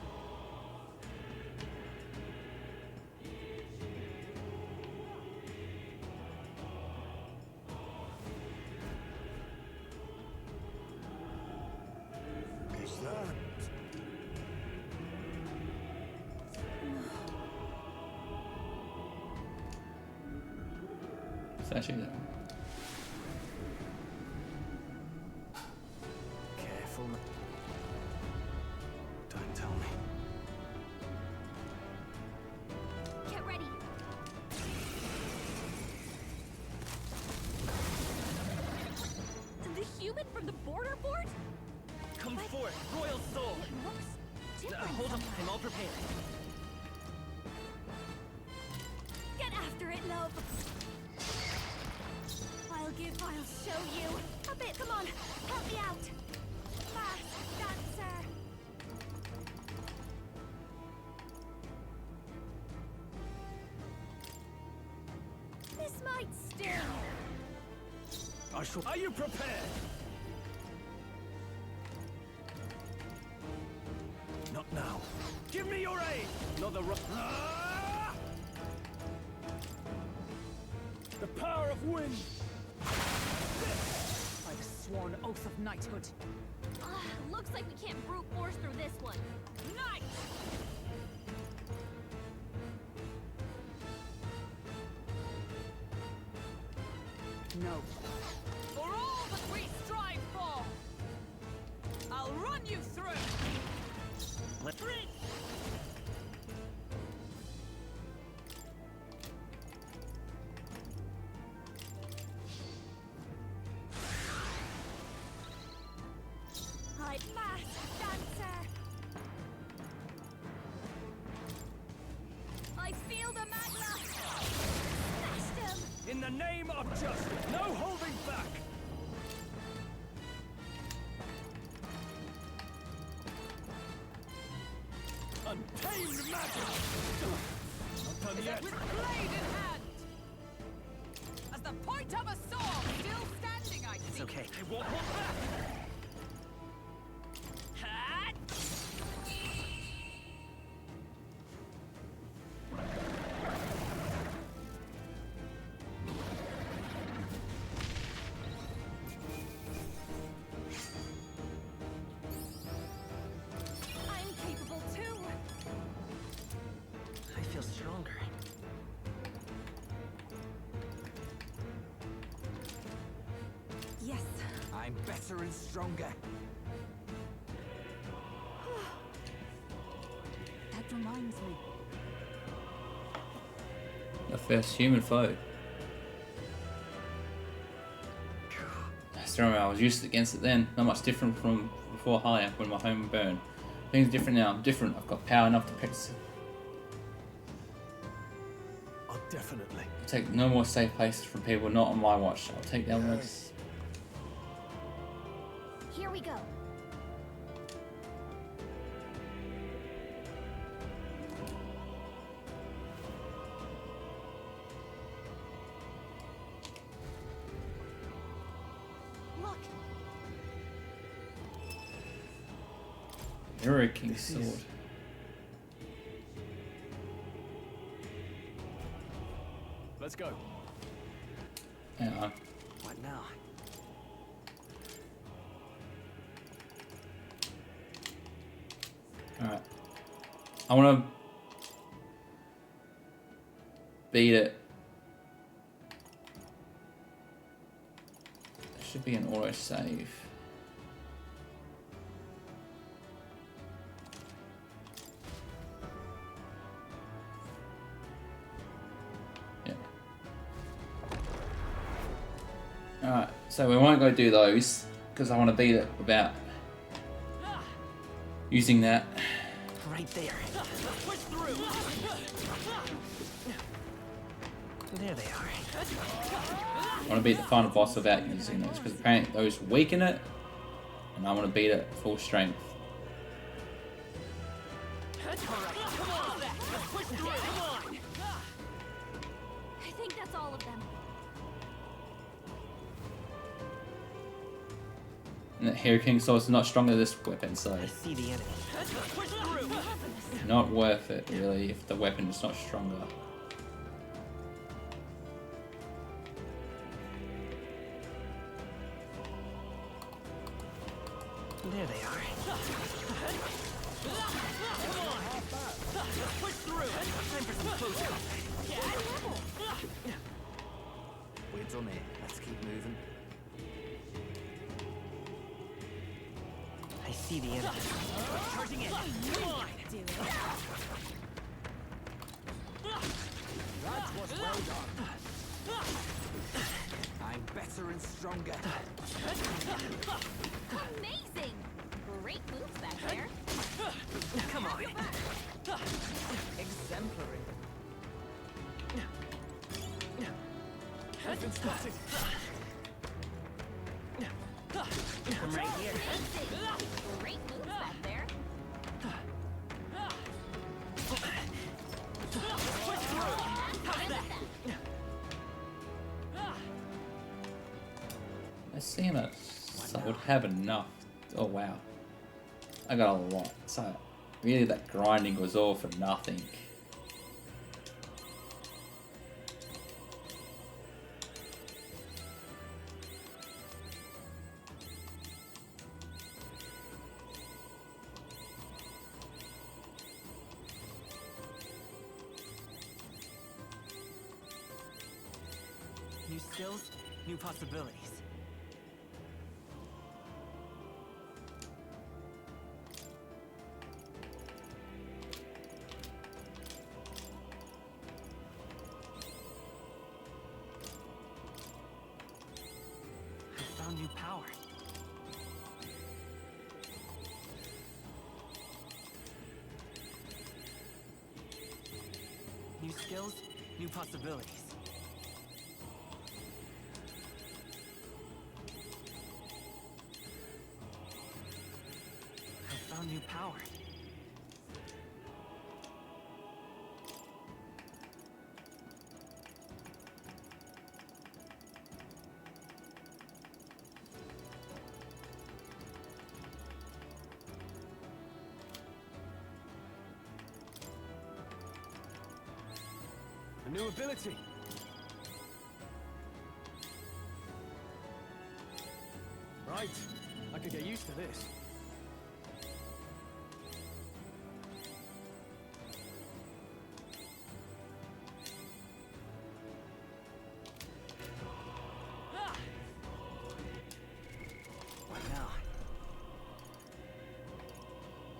Is that... It's actually there. Careful. Don't tell me. Get ready. The human from the border board? Come forth, royal soul. It looks different. Hold up, I'm all prepared. Get after it, love. I'll show you. A bit, come on. Help me out. Fast dancer. This might sting. I shall. Are you prepared? Not now. Give me your aid. Not the The power of wind. By the sworn oath of knighthood. Looks like we can't brute force through this one. Knight! No. For all that we strive for, I'll run you through. Let's I'm fast dancer. I feel the magna. Smashed him. In the name of justice, no holding back. Untamed magic. Not done yet. With blade in hand. As the point of a sword, still standing, I It's see. okay. I won't hold back. Hat. I'm capable too. I feel stronger. Yes. I'm better and stronger. That reminds me. The first human foe. That's throwing. I was used against it then. Not much different from before higher when my home burned. Things are different now. I'm different. I've got power enough to practice. Oh, definitely. I'll take no more safe places from people not on my watch. I'll take the elements. Here we go. Look. Hero King sword. Let's go. Hang on. What now? Alright. I want to beat it. There should be an auto save. Yeah. Alright, so we won't go do those because I want to beat it without using that. Right there. Push through. There they are. I want to beat the final boss without using those because apparently those weaken it, and I want to beat it at full strength. Come on. Let's push through. Come on. I think that's all of them. And the Hero King sword is not stronger than this weapon, so I see the enemy. Push through. not worth it really if the weapon is not stronger. There they are. Push through. Time for some close combat. We've done it. Let's keep moving. I see the enemy. Charging in. Come on. Do it. That was well done. I'm better and stronger. Amazing! Great moves back there. Come on. Exemplary. Hasn't spotted. I'm right here. Amazing! Great moves back there. I seem I would have enough. Oh wow. I got a lot. So really that grinding was all for nothing. New skills, new possibilities. I found new power. New skills, new possibilities. I found new power. A new ability. Right. I could get used to this. What now?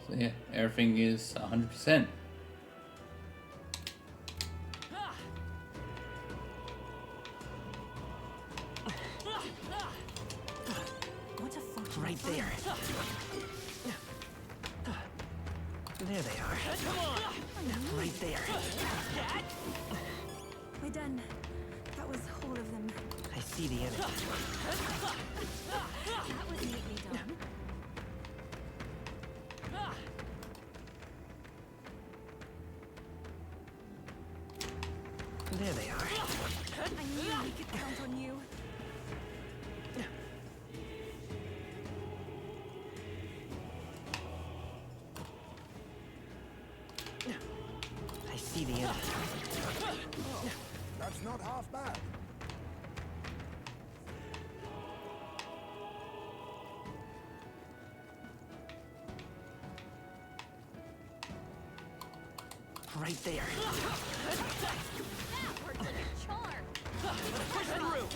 So yeah, everything is 100%. Right there. There they are. Right there. We're done. That was all of them. I see the enemy. That was neatly done. There they are. I knew we could count on you. I see the enemy. That's not half bad. Right there. That worked like a charm. Push through!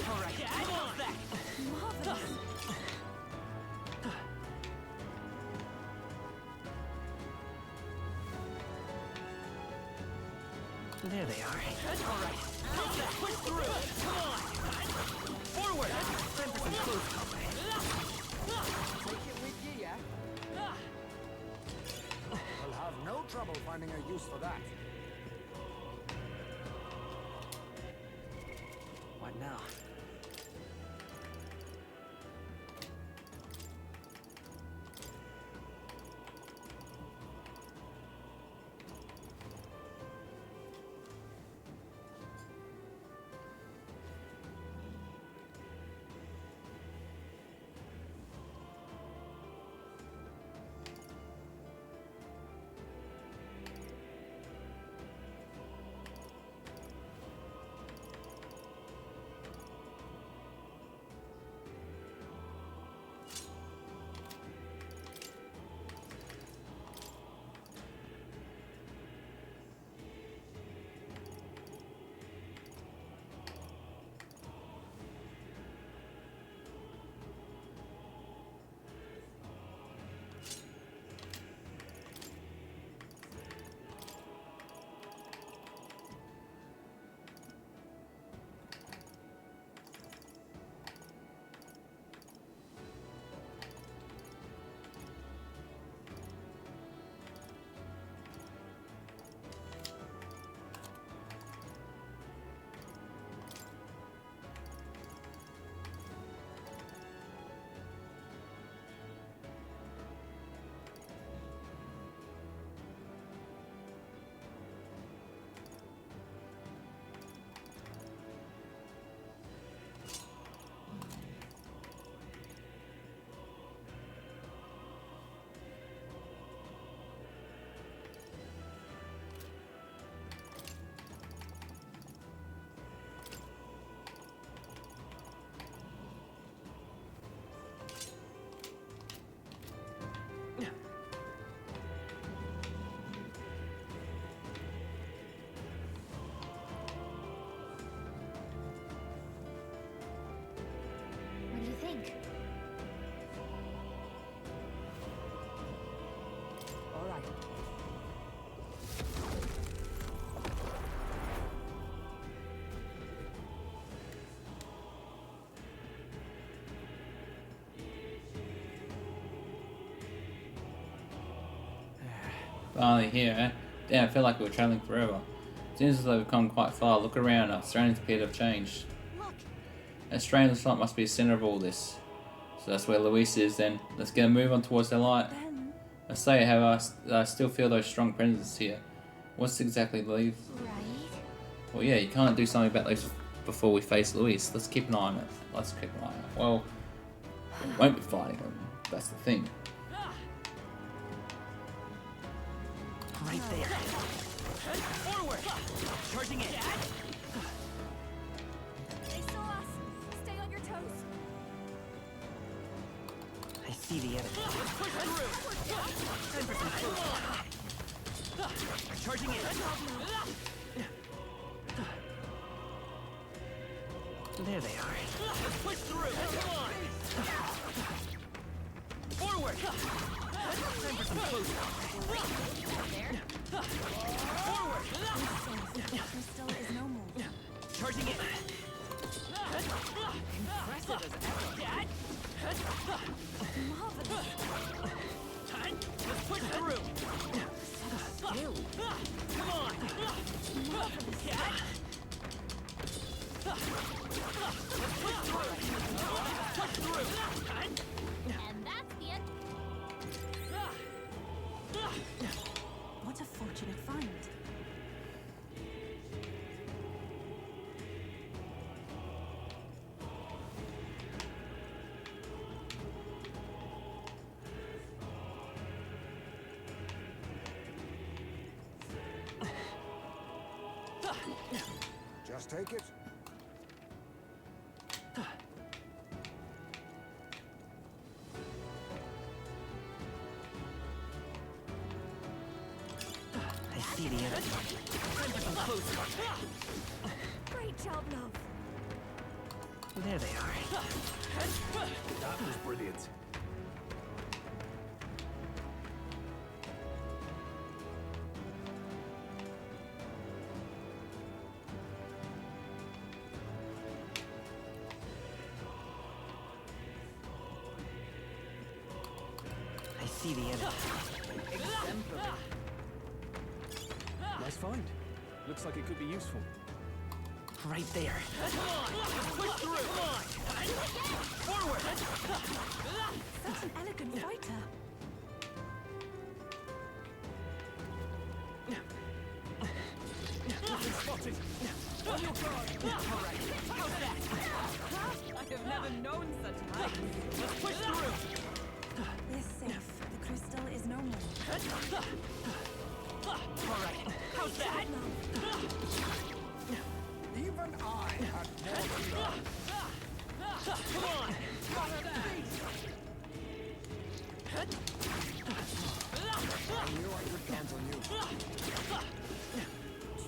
Alright, come on back! Marvelous. There they are. Alright, push through! Come on! Forward! Time for some close combat. Take it with you, yeah? I'll have no trouble finding a use for that. What now? What do you think? All right. Finally here, eh? Damn, I feel like we were traveling forever. Seems as though we've come quite far. Look around, our surroundings appear to have changed. Look, A strange light must be the center of all this. So that's where Luis is then. Let's get a move on towards the light. Ben, I say, however, I still feel those strong presences here. What's exactly leave? right? Well, yeah, you can't do something about those before we face Luis. Let's keep an eye on it. Let's keep an eye on it. Well, we won't be fighting him. That's the thing. Right there. Forward! Charging in! They saw us. Stay on your toes. I see the enemy. Push through! Time for some close combat. Charging in! There they are. Push through! Come on! Forward! Time for some close combat. Forward! there still is no move. Charging in! Impressive as ever. push through. Come on. Cat. Let's push through. Push through. And that's the end. What a fortunate find. Just take it. I see the enemy. Great job, love. There they are. That was brilliant. I see the enemy. Nice find. Looks like it could be useful. Right there. Push through. Forward. Such an elegant fighter. Spotted. On your guard. All right. How's that? I have never known such height. Let's push through. We're safe. The crystal is no more. All right. How's that? Even I had more than that. Come on. I knew I could count on you.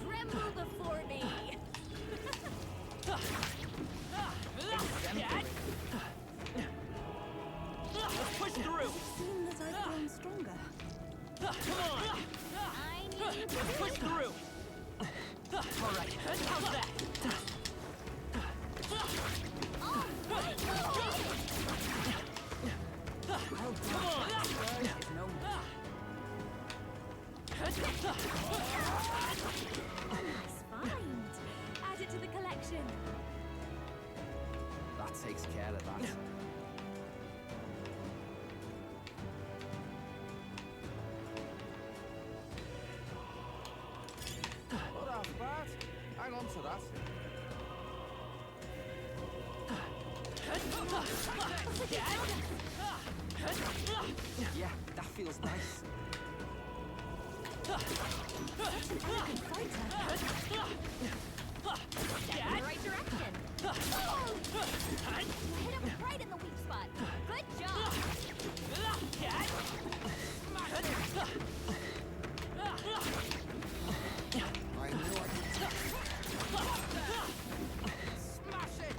Tremble before me. Cat. Let's push through. Seem that I've grown stronger. Come on. I need Let's push through. All right. How's that? Come on. Nice find. Add it to the collection. That takes care of that. Not half bad. Hang on to that. Yeah, that feels nice. Step in the right direction. You hit him right in the weak spot. Good job. I knew I could. Smash it.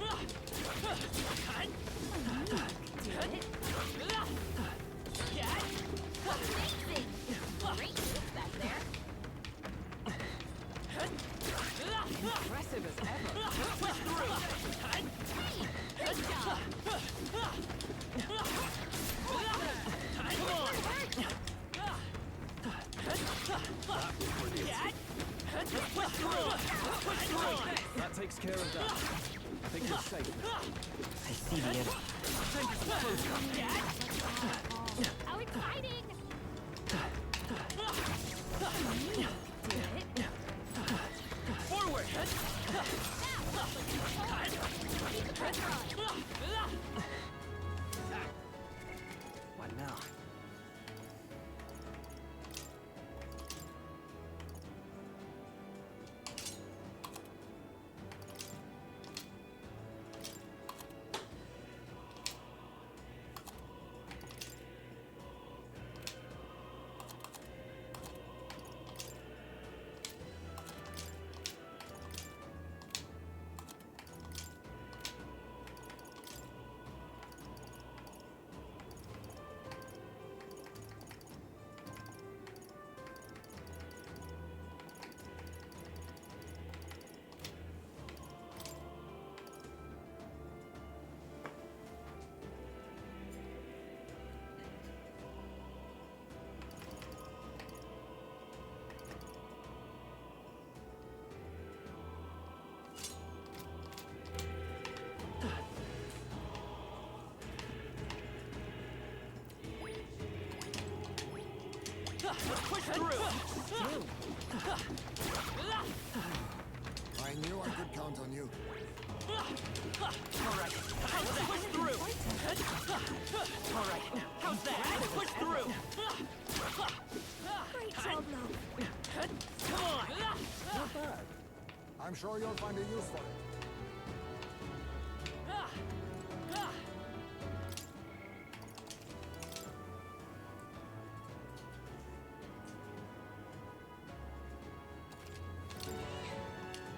Amazing. Great move back there. Impressive as ever. Hey, good job. That takes care of that. I think you're safe. I see the enemy. How exciting. Forward. Keep the pressure on. What now? I knew I could count on you. Alright, how's that? Push through! Alright, how's that? Push through! Great job, love. Come on! Not bad. I'm sure you'll find a use for it.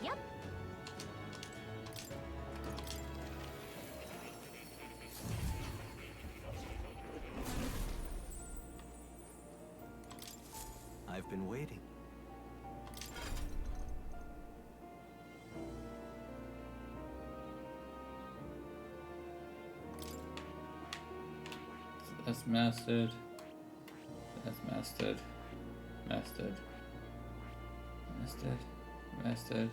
Yep. I've been waiting. That's mastered. That's mastered. Mastered. Mastered. Mastered.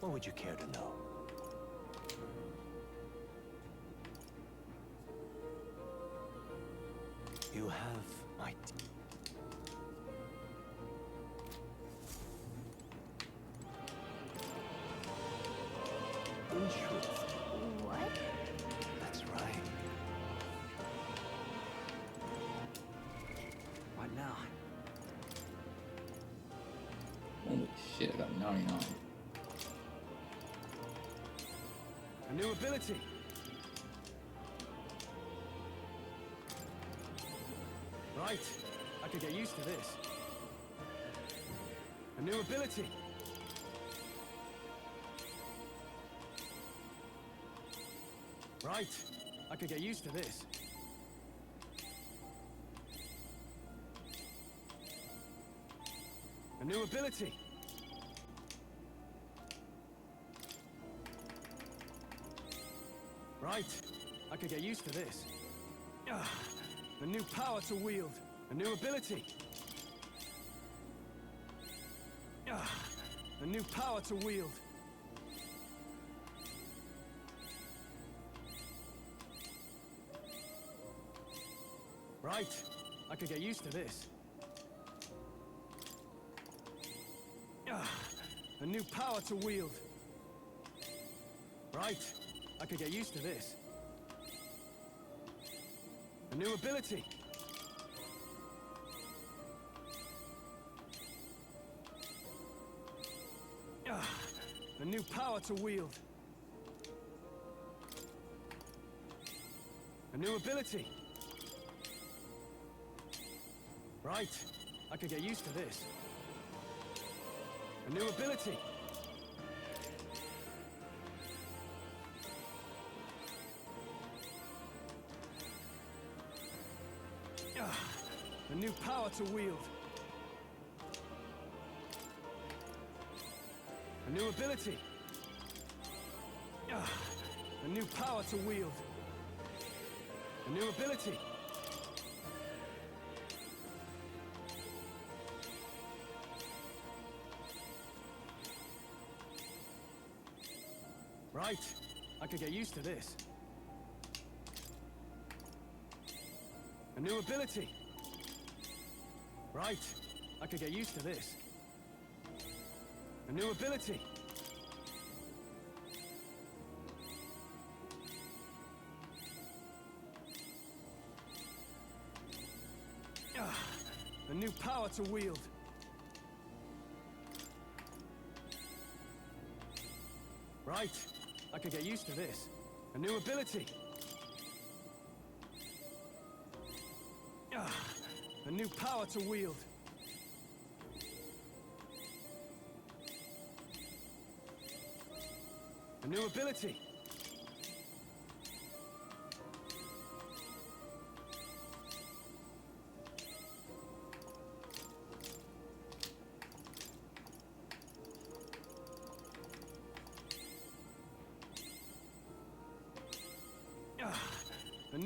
What would you care to know? You have my... In truth. What? That's right. What now? Holy shit, I got 99. A new ability. Right. I could get used to this. A new ability. Right. I could get used to this. A new ability. Right. I could get used to this. A new power to wield. A new ability. A new power to wield. Right. I could get used to this. A new power to wield. Right. I could get used to this. A new ability. A new power to wield. A new ability. Right. I could get used to this. A new ability. A new power to wield. A new ability. A new power to wield. A new ability. Right. I could get used to this. A new ability. Right. I could get used to this. A new ability. A new power to wield. Right. I could get used to this. A new ability. A new power to wield. A new ability.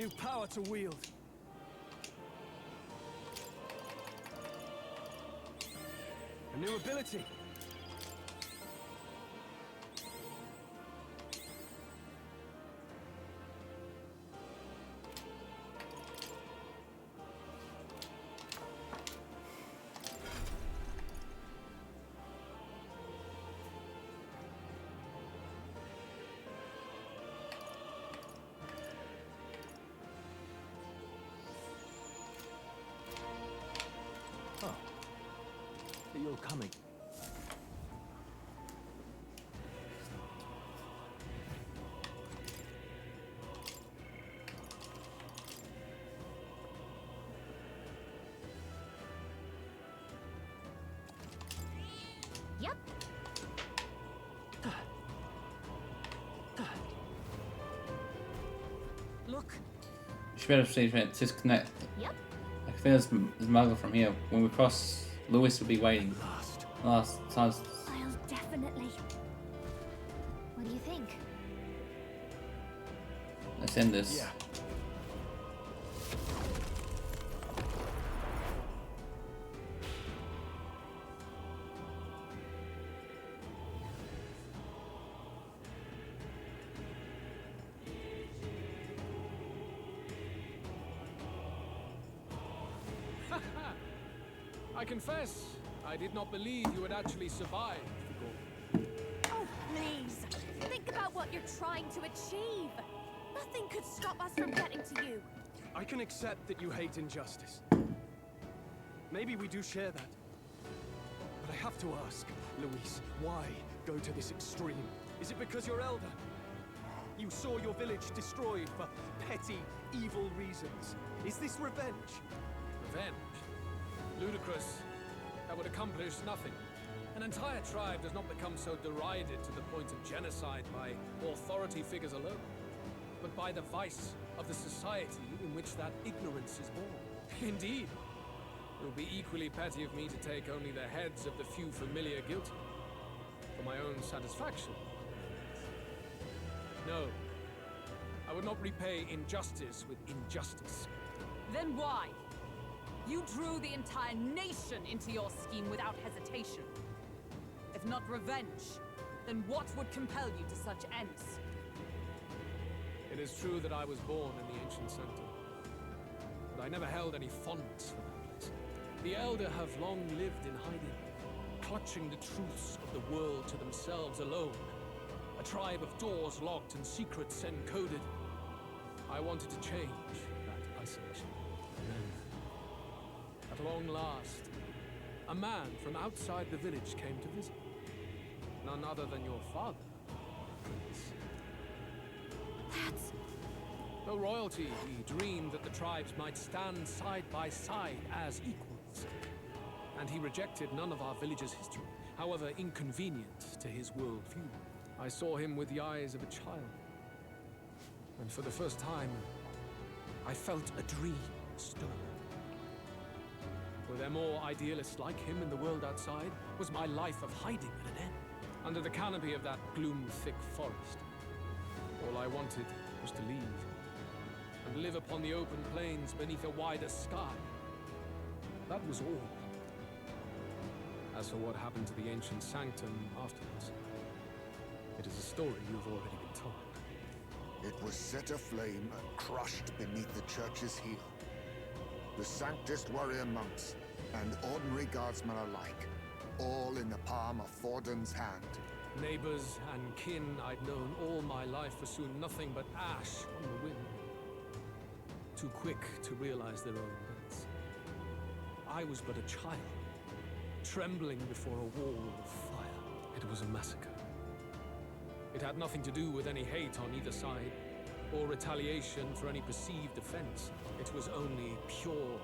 new power to wield. A new ability. Oh. You're coming. Yep. Look. You should be able to see it disconnect. Yep. I can feel there's Muggle from here. When we cross, Lewis will be waiting. Last time. I'll definitely. What do you think? Let's end this. Yeah. I confess, I did not believe you would actually survive. Oh, please. Think about what you're trying to achieve. Nothing could stop us from getting to you. I can accept that you hate injustice. Maybe we do share that. But I have to ask, Luis, why go to this extreme? Is it because you're elder? You saw your village destroyed for petty, evil reasons. Is this revenge? Revenge? Ludicrous. That would accomplish nothing. An entire tribe does not become so derided to the point of genocide by authority figures alone, but by the vice of the society in which that ignorance is born. Indeed. It would be equally petty of me to take only the heads of the few familiar guilty, for my own satisfaction. No. I would not repay injustice with injustice. Then why? You drew the entire nation into your scheme without hesitation. If not revenge, then what would compel you to such ends? It is true that I was born in the ancient sanctum, but I never held any fondness for that place. The Elder have long lived in hiding, clutching the truths of the world to themselves alone. A tribe of doors locked and secrets encoded. I wanted to change that isolation. And then, at long last, a man from outside the village came to visit. None other than your father, Prince. That's... Though royalty, he dreamed that the tribes might stand side by side as equals. And he rejected none of our village's history, however inconvenient to his worldview. I saw him with the eyes of a child. And for the first time, I felt a dream stir. Were there more idealists like him in the world outside? Was my life of hiding at an end? Under the canopy of that gloom-thick forest, all I wanted was to leave and live upon the open plains beneath a wider sky. That was all. As for what happened to the ancient sanctum afterwards, it is a story you've already been told. It was set aflame and crushed beneath the church's heel. The Sanctist warrior monks and ordinary guardsmen alike, all in the palm of Forden's hand. Neighbors and kin I'd known all my life were soon nothing but ash on the wind. Too quick to realize their own deaths. I was but a child, trembling before a wall of fire. It was a massacre. It had nothing to do with any hate on either side, or retaliation for any perceived offense. It was only pure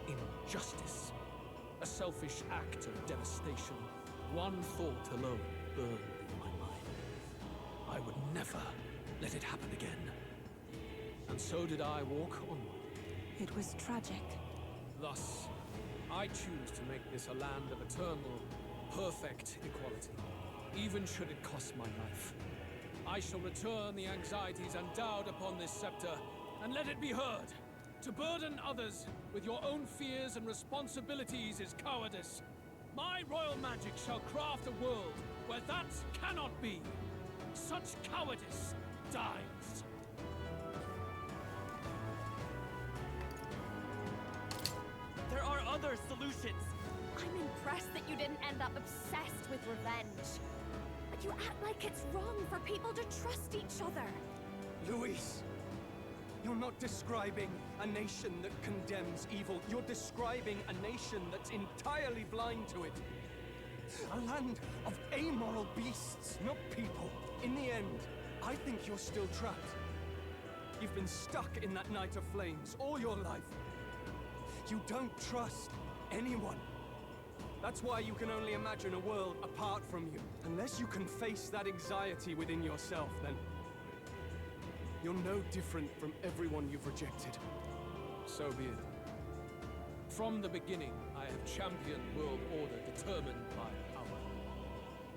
injustice. A selfish act of devastation. One thought alone burned in my mind. I would never let it happen again. And so did I walk onward. It was tragic. Thus, I choose to make this a land of eternal, perfect equality, even should it cost my life. I shall return the anxieties endowed upon this scepter and let it be heard. To burden others with your own fears and responsibilities is cowardice. My royal magic shall craft a world where that cannot be. Such cowardice dies. There are other solutions. I'm impressed that you didn't end up obsessed with revenge. But you act like it's wrong for people to trust each other. Luis, you're not describing a nation that condemns evil. You're describing a nation that's entirely blind to it. A land of amoral beasts, not people. In the end, I think you're still trapped. You've been stuck in that night of flames all your life. You don't trust anyone. That's why you can only imagine a world apart from you. Unless you can face that anxiety within yourself, then you're no different from everyone you've rejected. So be it. From the beginning, I have championed world order determined by power.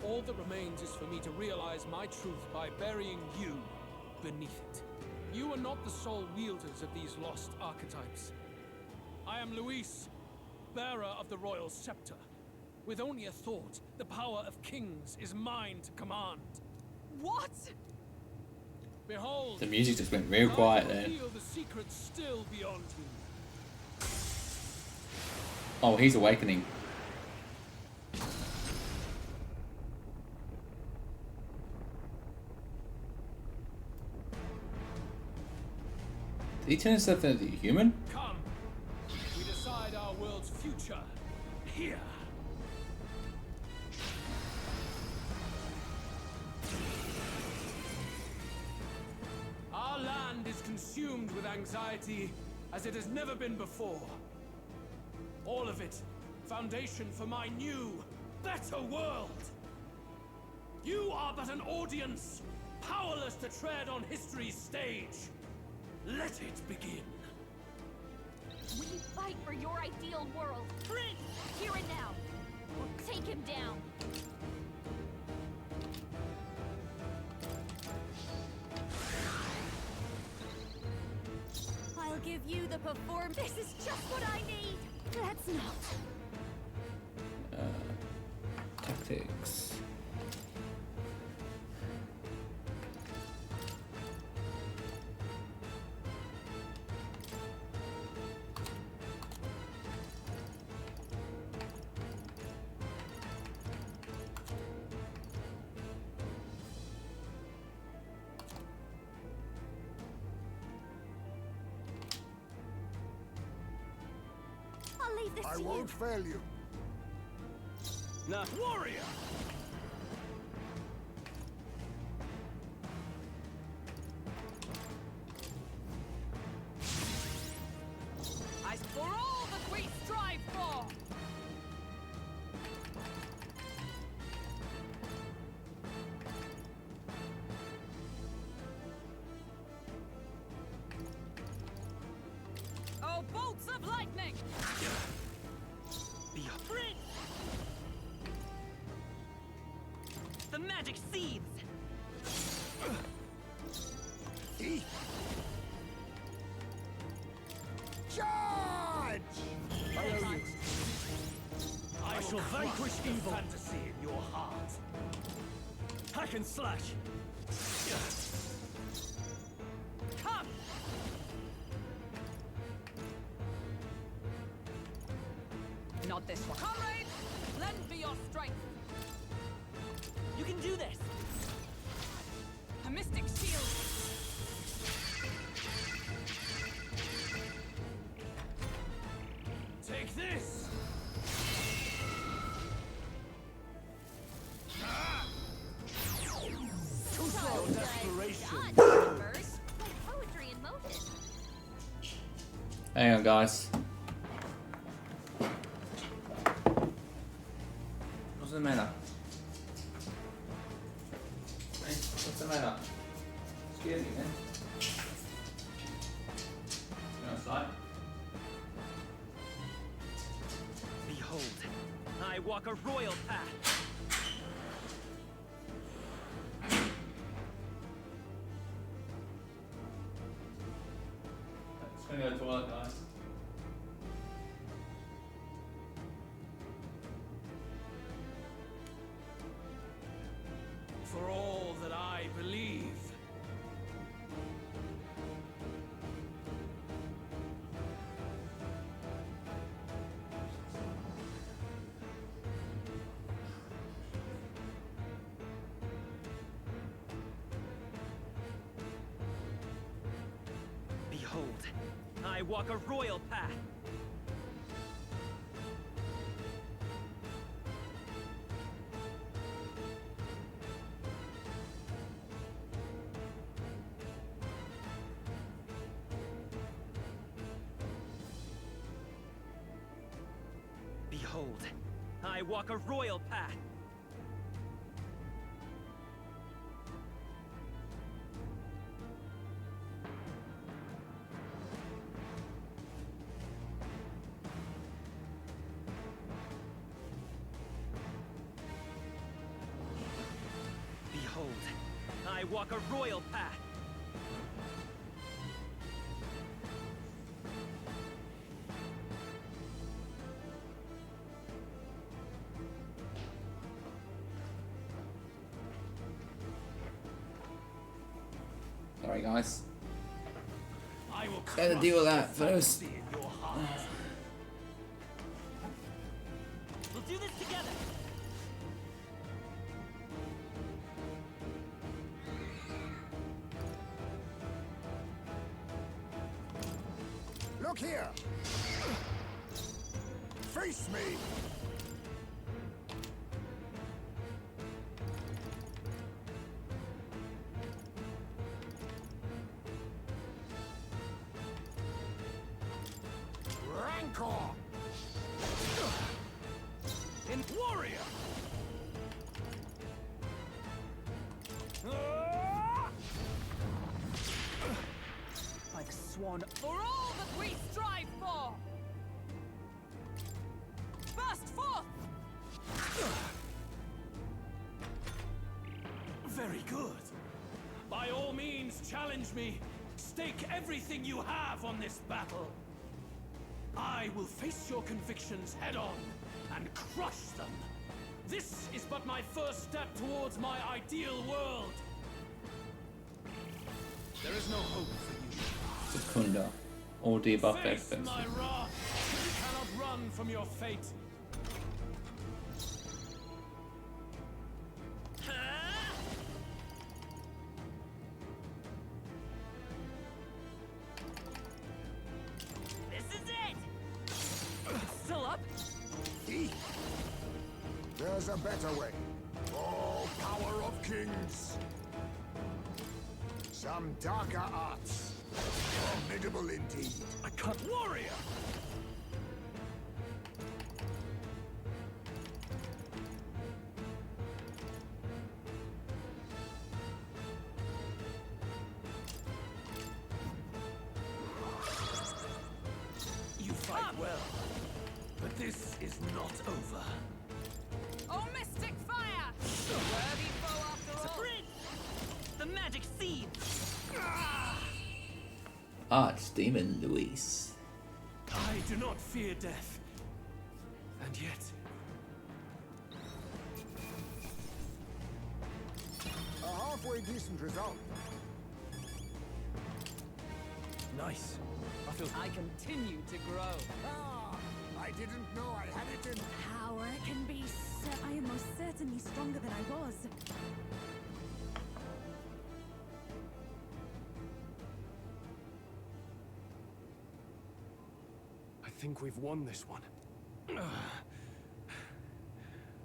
All that remains is for me to realize my truth by burying you beneath it. You are not the sole wielders of these lost archetypes. I am Luis, bearer of the royal scepter. With only a thought, the power of kings is mine to command. What? Behold, The music just went real quiet I there. feel the secret still beyond you. Oh, he's awakening. Did he turn himself into a human? Come, we decide our world's future here. Our land is consumed with anxiety as it has never been before. All of it, foundation for my new, better world. You are but an audience, powerless to tread on history's stage. Let it begin. We fight for your ideal world. Prince, here and now. Or take him down. I'll give you the performance. This is just what I need. Let's not. Tactics. I'll leave this I to you. won't fail you. Nah. Warrior! As for all that we strive for! Oh, bolts of lightning! Be a prince! The magic seeds! Charge! I shall vanquish evil. Fantasy in your heart. Hack and slash. Come! Not this one. Comrades, lend me your strength. You can do this. A mystic shield. Take this! Your desperation. First, like poetry in motion. Hang on, guys. What's the matter? Hey, what's the matter? Scared me, man. You outside? Behold, I walk a royal path. Behold, I walk a royal path. Behold, I walk a royal path. Behold, I walk a royal path. Sorry, guys. I will Gotta deal with that first. in your heart. We'll do this together. Look here! Face me! Rancor! In warrior! Like swan For all that we strive for! Burst forth! Very good. By all means, challenge me. Stake everything you have on this battle. I will face your convictions head on and crush them. This is but my first step towards my ideal world. There is no hope for you. Secunda. All debuff Face defense. my wrath. You cannot run from your fate. This is it! It's still up? There's a better way. Oh, power of kings! Some darker arts. Formidable indeed. I cut warrior! You fight well, but this is not over. Oh, mystic fire! Worthy foe after all. The magic seed! Archdemon Luis. I do not fear death. And yet... A halfway decent result. Nice. I continue to grow. Ah! I didn't know I had it in... Power can be I am most certainly stronger than I was. I think we've won this one.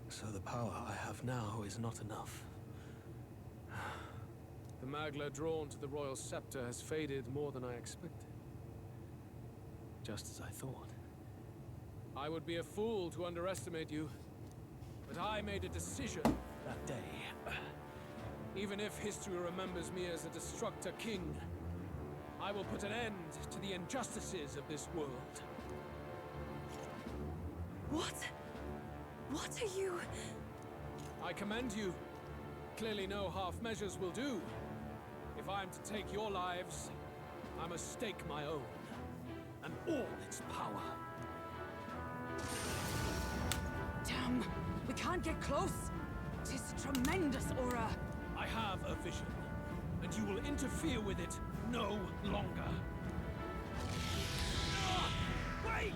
So the power I have now is not enough. The Magla drawn to the royal scepter has faded more than I expected. Just as I thought. I would be a fool to underestimate you, but I made a decision that day. Even if history remembers me as a destructor king, I will put an end to the injustices of this world. What? What are you? I commend you. Clearly no half measures will do. If I am to take your lives, I must stake my own, and all its power. Damn, we can't get close. Tis a tremendous aura. I have a vision, and you will interfere with it no longer. Wait!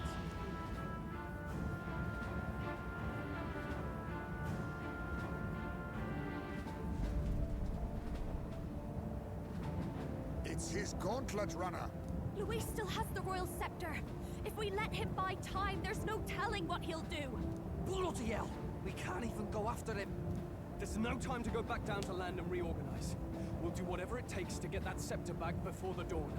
It's his gauntlet runner. Louis still has the royal scepter. If we let him buy time, there's no telling what he'll do. Bloody hell! We can't even go after him. There's no time to go back down to land and reorganize. We'll do whatever it takes to get that scepter back before the dawn.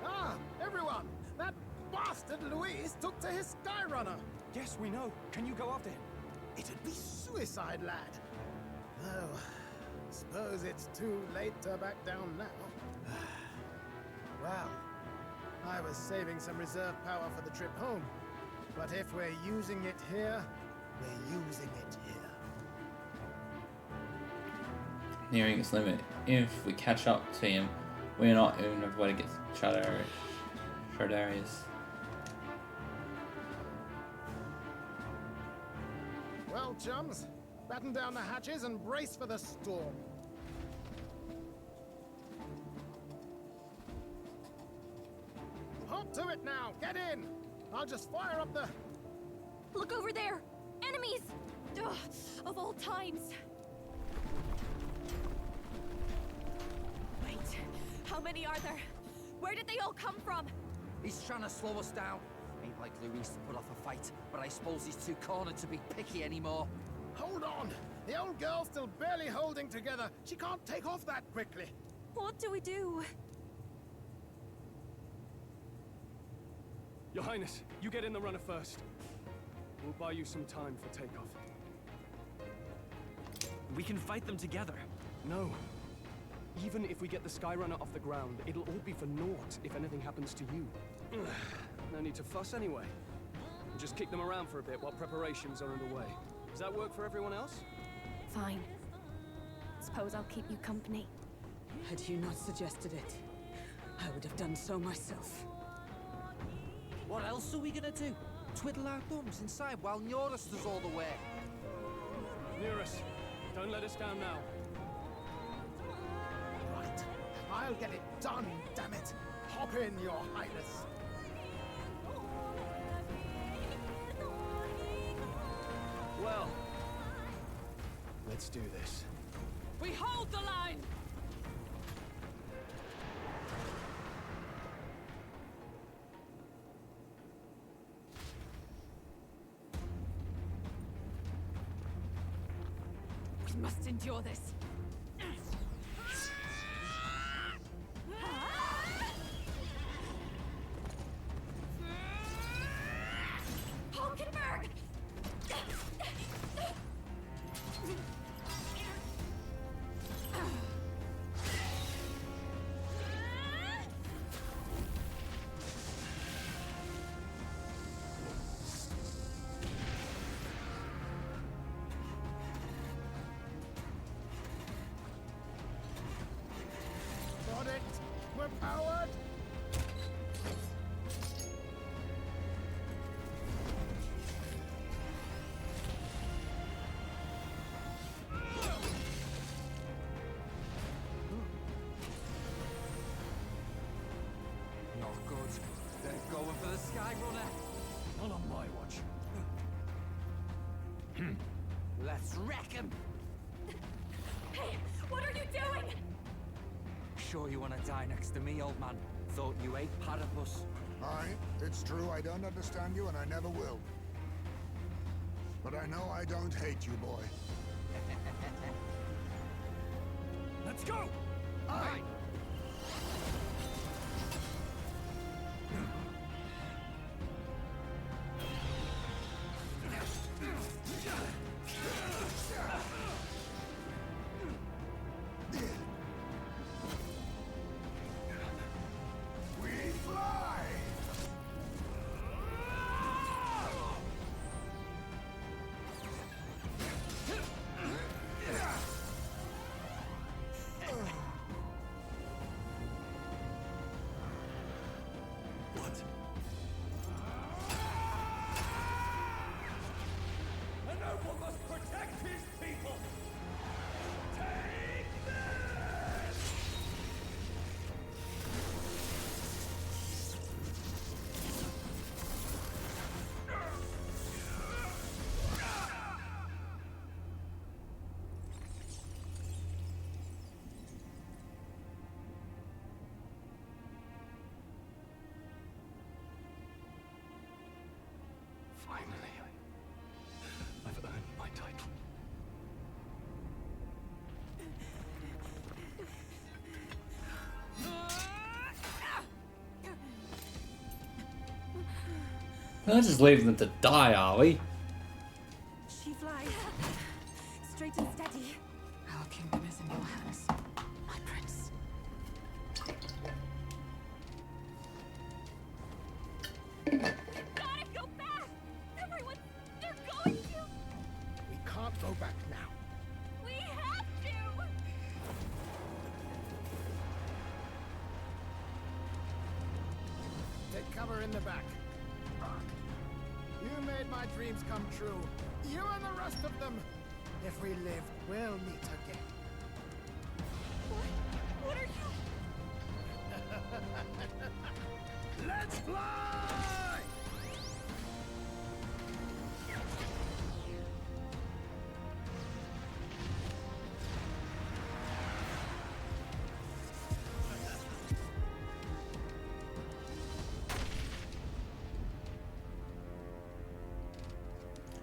Ah, everyone! That bastard Louise took to his Skyrunner! Yes, we know. Can you go after him? It'd be suicide, lad. Oh, suppose it's too late to back down now. Well, I was saving some reserve power for the trip home. But if we're using it here, we're using it here. Nearing its limit. If we catch up to him, we're not even able to get Shardarius. Well, chums, batten down the hatches and brace for the storm. Hop to it now! Get in! I'll just fire up the... Look over there! Enemies! Ugh, of all times! Wait, how many are there? Where did they all come from? He's trying to slow us down. Ain't like Louis to put off a fight, but I suppose he's too cornered to be picky anymore. Hold on! The old girl's still barely holding together. She can't take off that quickly. What do we do? Your Highness, you get in the runner first. We'll buy you some time for takeoff. We can fight them together. No. Even if we get the Skyrunner off the ground, it'll all be for naught if anything happens to you. No need to fuss anyway. We'll just kick them around for a bit while preparations are underway. Does that work for everyone else? Fine. Suppose I'll keep you company. Had you not suggested it, I would have done so myself. What else are we gonna do? Twiddle our thumbs inside while Norris does all the work? Nearest, don't let us down now. Right. I'll get it done, damn it. Hop in, Your Highness. Well, let's do this. We hold the line! We must endure this. Hulkenberg! Got it. We're powered. Not good. They're going for the Skyrunner. Not on my watch. Let's wreck him. Hey, what are you doing? Sure you want to die next to me, old man? Thought you ate platypus. Aye, it's true I don't understand you and I never will. But I know I don't hate you, boy. Let's go! Aye! We fly! What? A noble must protect his people! Take this! We're not just leaving them to die, are we? She flies. Straight and steady. Our kingdom is in your hands, my prince. Gotta go back! Everyone, they're going to! We can't go back now. We have to! Take cover in the back. You made my dreams come true. You and the rest of them. If we live, we'll meet again. What are you? Let's fly!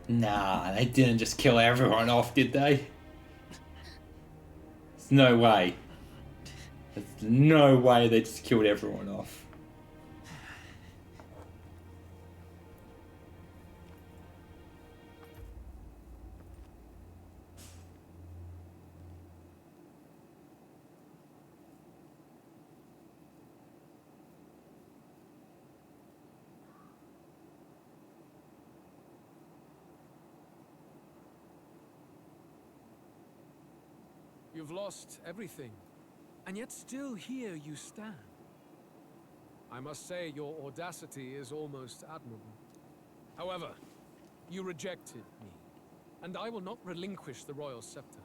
Nah, they didn't just kill everyone off, did they? There's no way. There's no way they just killed everyone off. You've lost everything, and yet still here you stand. I must say your audacity is almost admirable. However, you rejected me, and I will not relinquish the royal scepter.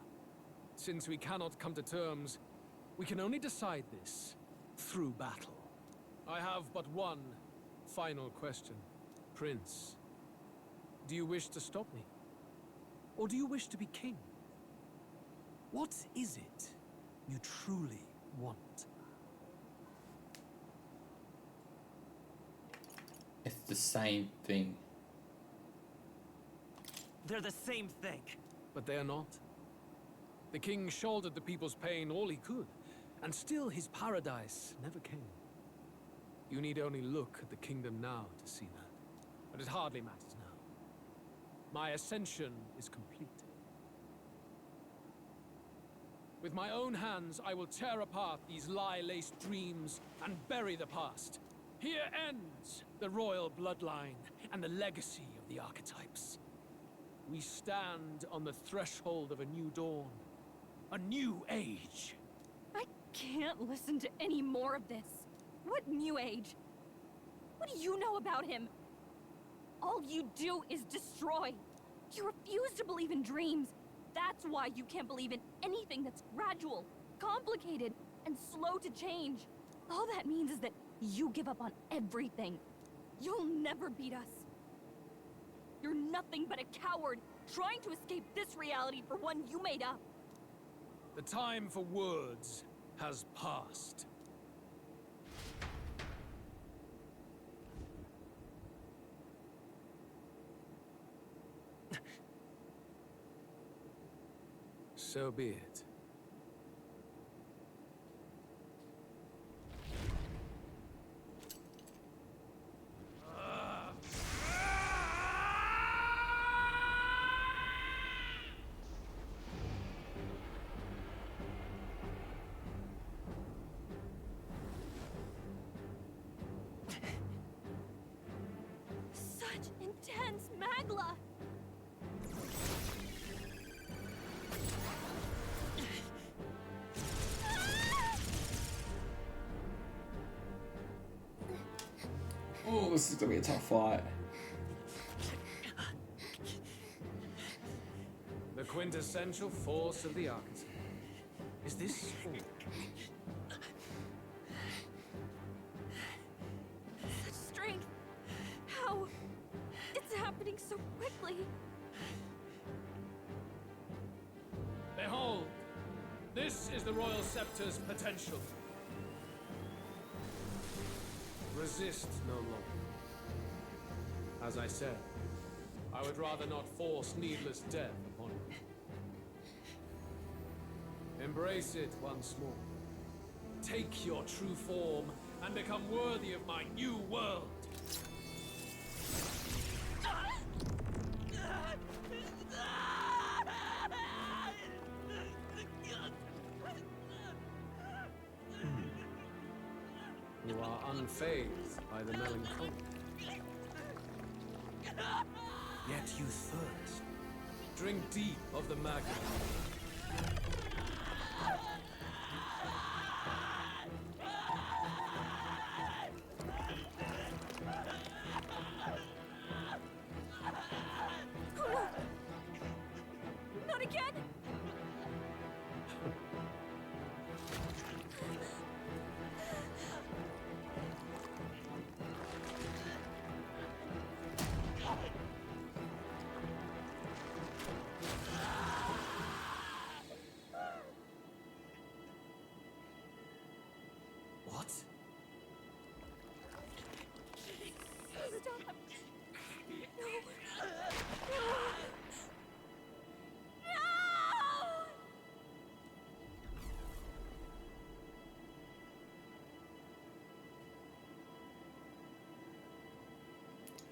Since we cannot come to terms, we can only decide this through battle. I have but one final question. Prince, do you wish to stop me? Or do you wish to be king? What is it you truly want? It's the same thing. They're the same thing. But they are not. The king shouldered the people's pain all he could, and still his paradise never came. You need only look at the kingdom now to see that. But it hardly matters now. My ascension is complete. With my own hands, I will tear apart these lie-laced dreams and bury the past. Here ends the royal bloodline and the legacy of the archetypes. We stand on the threshold of a new dawn, a new age. I can't listen to any more of this. What new age? What do you know about him? All you do is destroy. You refuse to believe in dreams. That's why you can't believe in anything that's gradual, complicated, and slow to change. All that means is that you give up on everything. You'll never beat us. You're nothing but a coward, trying to escape this reality for one you made up. The time for words has passed. So be it. Such intense magla! Oh, this is gonna be a tough fight. The quintessential force of the archetype. Is this all? Such strength! How? It's happening so quickly. Behold! This is the Royal Scepter's potential. Resist no longer. As I said, I would rather not force needless death upon you. Embrace it once more. Take your true form and become worthy of my new world. You are unfazed by the melancholy. Yet you thirst. Drink deep of the magma. Not again! What? Stop! No!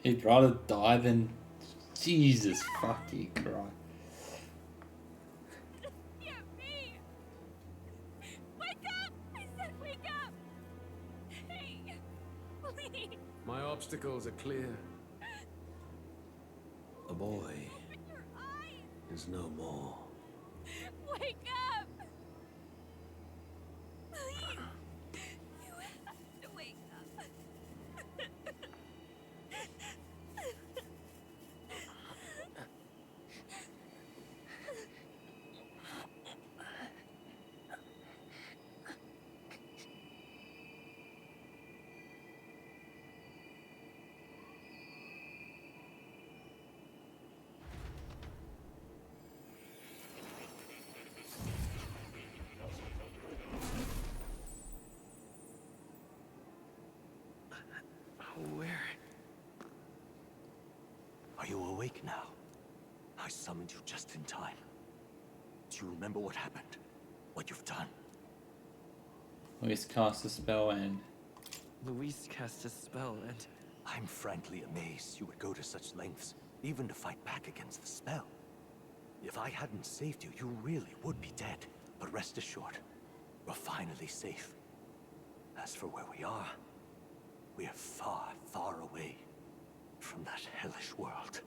He'd rather die than... Jesus fucking Christ. Wake up! I said wake up! Hey! Please! My obstacles are clear. The boy is no more. Wake up! Please! You have to wake up. Where? Are you awake now? I summoned you just in time. Do you remember what happened? What you've done? Luis cast a spell and... Luis cast a spell and... I'm frankly amazed you would go to such lengths, even to fight back against the spell. If I hadn't saved you, you really would be dead. But rest assured, we're finally safe. As for where we are far, far away from that hellish world.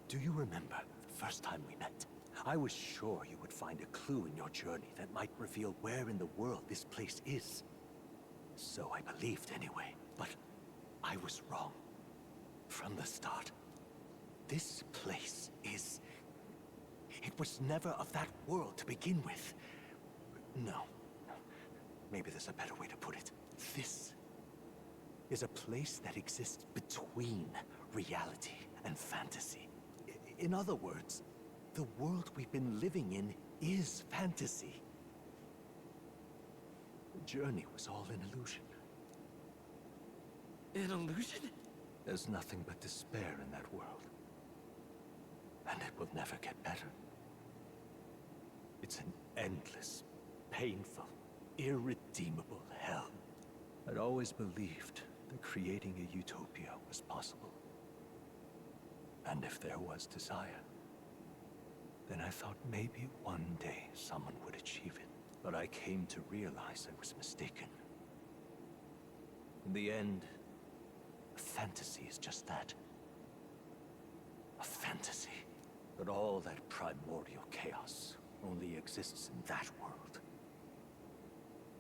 Do you remember the first time we met? I was sure you would find a clue in your journey that might reveal where in the world this place is. So I believed anyway, but I was wrong. From the start. This place is... It was never of that world to begin with. No. Maybe there's a better way to put it. This is a place that exists between reality and fantasy. In other words, the world we've been living in is fantasy. The journey was all an illusion. An illusion? There's nothing but despair in that world. And it will never get better. It's an endless, painful, irredeemable hell. I'd always believed that creating a utopia was possible. And if there was desire, then I thought maybe one day someone would achieve it. But I came to realize I was mistaken. In the end, a fantasy is just that. A fantasy. But all that primordial chaos only exists in that world.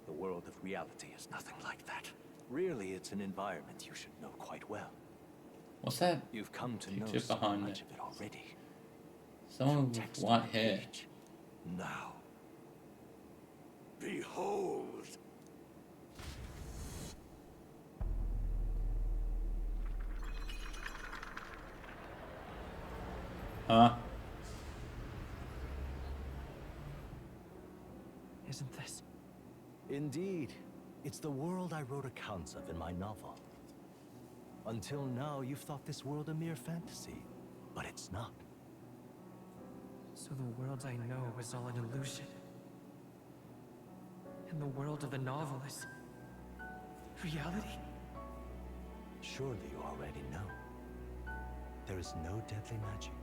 The world of reality is nothing like that. Really, it's an environment you should know quite well. What's that? You've come to know Picture so behind much it. of it already. Someone with white hair. Now, behold! Huh? Isn't this? Indeed. It's the world I wrote accounts of in my novel. Until now, you've thought this world a mere fantasy. But it's not. So the world I know is all an illusion. And the world of the novel is... reality? Surely you already know. There is no deadly magic,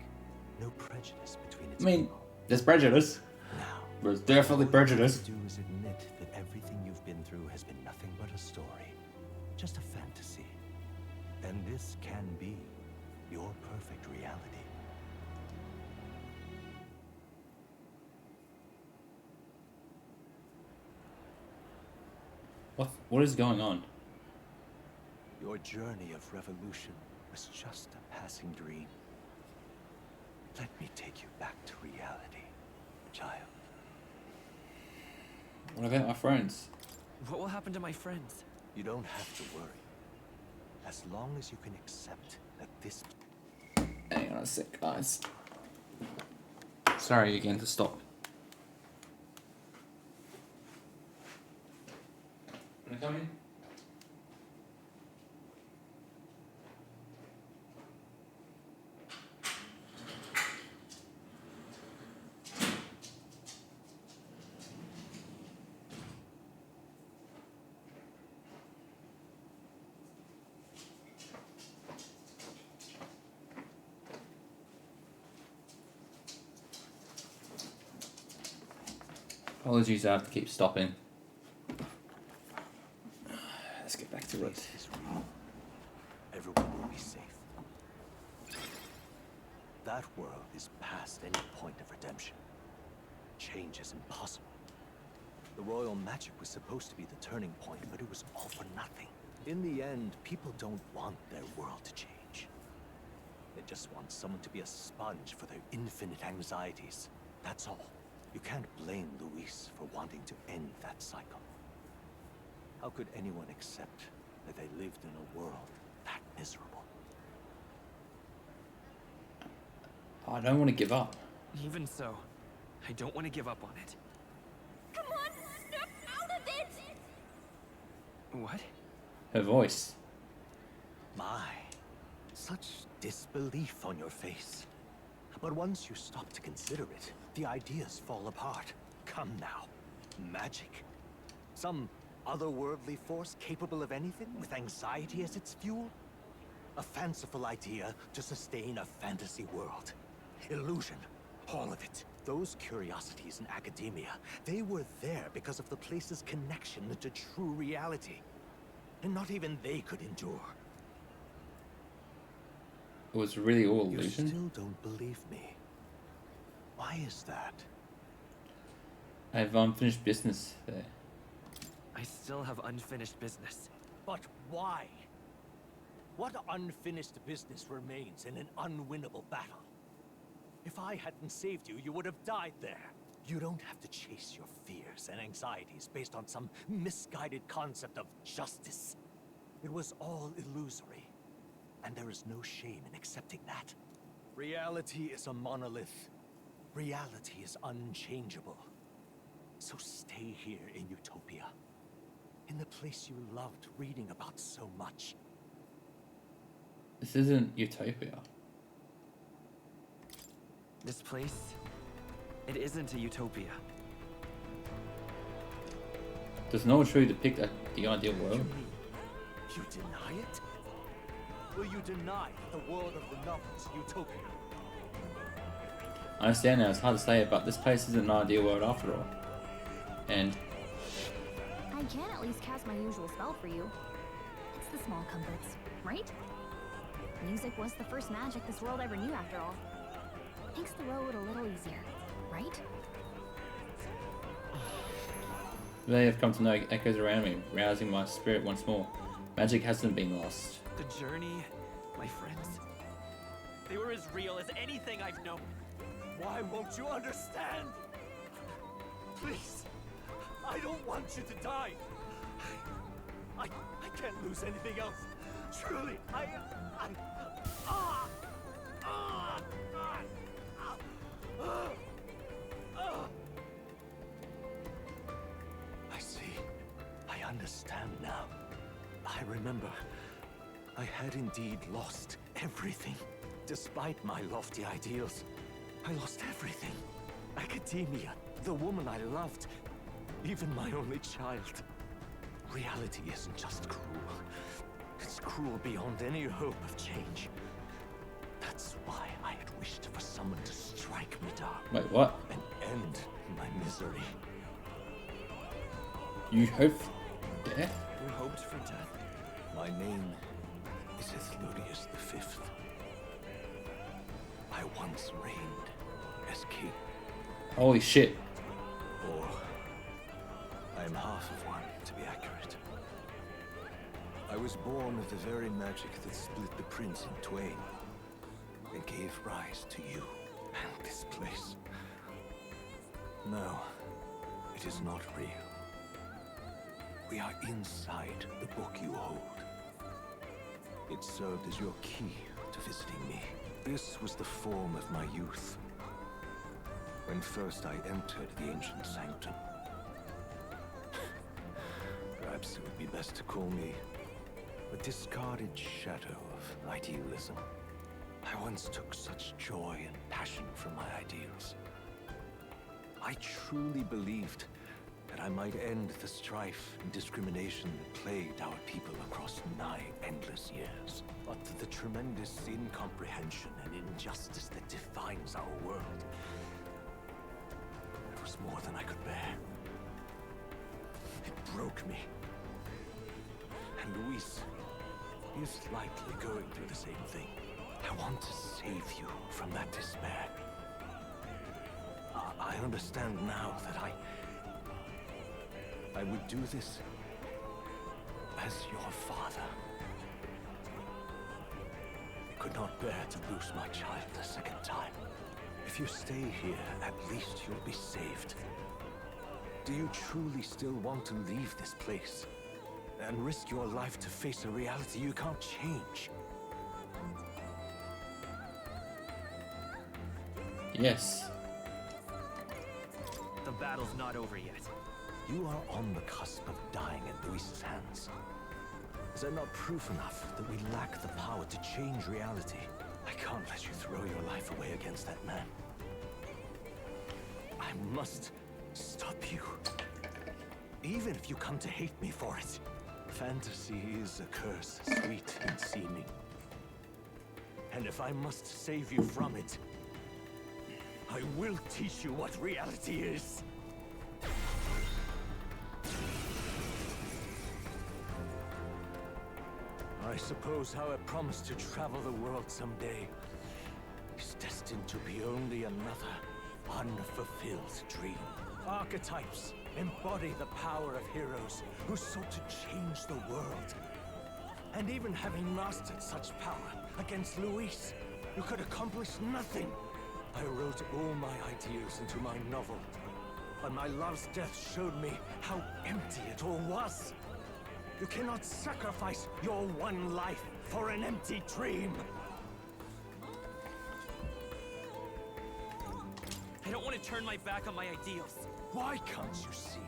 no prejudice between its people. There's prejudice. Now, there's definitely prejudice. All you have to do is admit that everything you've been through has been nothing but a story, just a fantasy. And this can be your perfect reality. What is going on? Your journey of revolution was just a passing dream. Let me take you back to reality, child. What about my friends? What will happen to my friends? You don't have to worry. As long as you can accept that this... Hang on a sec, guys. Sorry again to stop. Can I come in? Apologies, I have to keep stopping. Let's get back to it. Everyone will be safe. That world is past any point of redemption. Change is impossible. The royal magic was supposed to be the turning point, but it was all for nothing. In the end, people don't want their world to change. They just want someone to be a sponge for their infinite anxieties. That's all. You can't blame Luis for wanting to end that cycle. How could anyone accept that they lived in a world that miserable? I don't want to give up. Even so, I don't want to give up on it. Come on, snap out of it! What? Her voice. My, such disbelief on your face. But once you stop to consider it, the ideas fall apart. Come now. Magic? Some otherworldly force capable of anything with anxiety as its fuel? A fanciful idea to sustain a fantasy world. Illusion. All of it. Those curiosities in academia, they were there because of the place's connection to true reality. And not even they could endure. It was really all illusion. You still don't believe me. Why is that? I have unfinished business there. I still have unfinished business. But why? What unfinished business remains in an unwinnable battle? If I hadn't saved you, you would have died there. You don't have to chase your fears and anxieties based on some misguided concept of justice. It was all illusory. And there is no shame in accepting that. Reality is a monolith. Reality is unchangeable. So stay here in Utopia. In the place you loved reading about so much. This isn't Utopia. This place, it isn't a utopia. Does no one truly depict the ideal world? You deny it? Will you deny that the world of the novels Utopia? I understand now, it's hard to say, but this place isn't an ideal world after all. And I can at least cast my usual spell for you. It's the small comforts, right? Music was the first magic this world ever knew after all. Makes the road a little easier, right? they have come to know echoes around me, rousing my spirit once more. Magic hasn't been lost. The journey, my friends, they were as real as anything I've known. Why won't you understand? Please, I don't want you to die. I can't lose anything else. Truly, I see. I understand now. I remember. I had indeed lost everything. Despite my lofty ideals, I lost everything. Academia, the woman I loved, even my only child. Reality isn't just cruel. It's was cruel beyond any hope of change. That's why I had wished for someone to strike me down. Wait, what? And end my misery. You hope for death? You hoped for death? My name is Atlus V. I once reigned as king. Holy shit. Or I'm half of one, to be accurate. I was born of the very magic that split the prince in twain and gave rise to you and this place. No, it is not real. We are inside the book you hold. It served as your key to visiting me. This was the form of my youth, when first I entered the ancient sanctum. Perhaps it would be best to call me a discarded shadow of idealism. I once took such joy and passion from my ideals. I truly believed that I might end the strife and discrimination that plagued our people across nigh endless years. But the tremendous incomprehension and injustice that defines our world, it was more than I could bear. It broke me. And Luis is likely going through the same thing. I want to save you from that despair. I understand now that I would do this as your father. I could not bear to lose my child a second time. If you stay here, at least you'll be saved. Do you truly still want to leave this place and risk your life to face a reality you can't change? Yes. The battle's not over yet. You are on the cusp of dying at Luis's hands. Is that not proof enough that we lack the power to change reality? I can't let you throw your life away against that man. I must stop you. Even if you come to hate me for it. Fantasy is a curse, sweet in seeming. And if I must save you from it, I will teach you what reality is. I suppose how I promised to travel the world someday is destined to be only another unfulfilled dream. Archetypes embody the power of heroes who sought to change the world. And even having mastered such power against Luis, you could accomplish nothing. I wrote all my ideals into my novel, but my love's death showed me how empty it all was. You cannot sacrifice your one life for an empty dream. I don't want to turn my back on my ideals. Why can't you see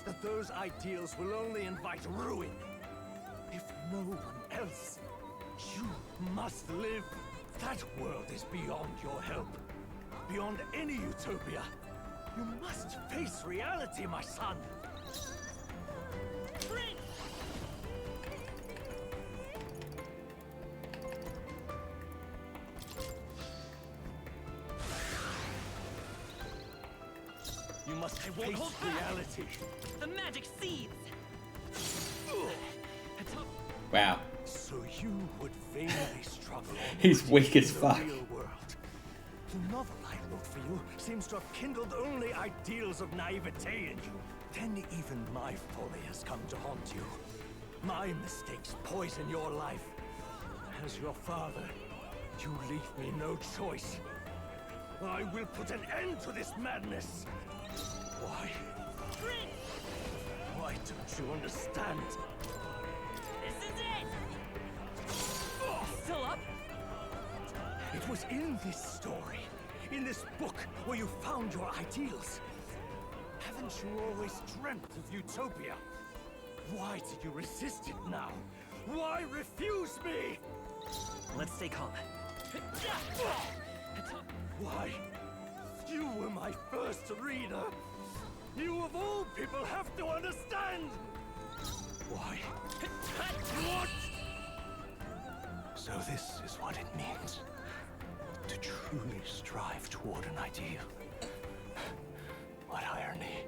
that those ideals will only invite ruin? If no one else, you must live. That world is beyond your help. Beyond any utopia. You must face reality, my son. You must face reality. The magic seeds. Wow. So you would vainly struggle. He's weak as fuck. The real world. The novel I wrote for you seems to have kindled only ideals of naivete in you. Then even my folly has come to haunt you. My mistakes poison your life. As your father, you leave me no choice. I will put an end to this madness. Why? Why don't you understand? This is it! Still up? It was in this story, in this book, where you found your ideals. Haven't you always dreamt of utopia? Why did you resist it now? Why refuse me? Let's stay calm. Why? You were my first reader. You of all people have to understand. Why? What? So this is what it means to truly strive toward an ideal. What irony.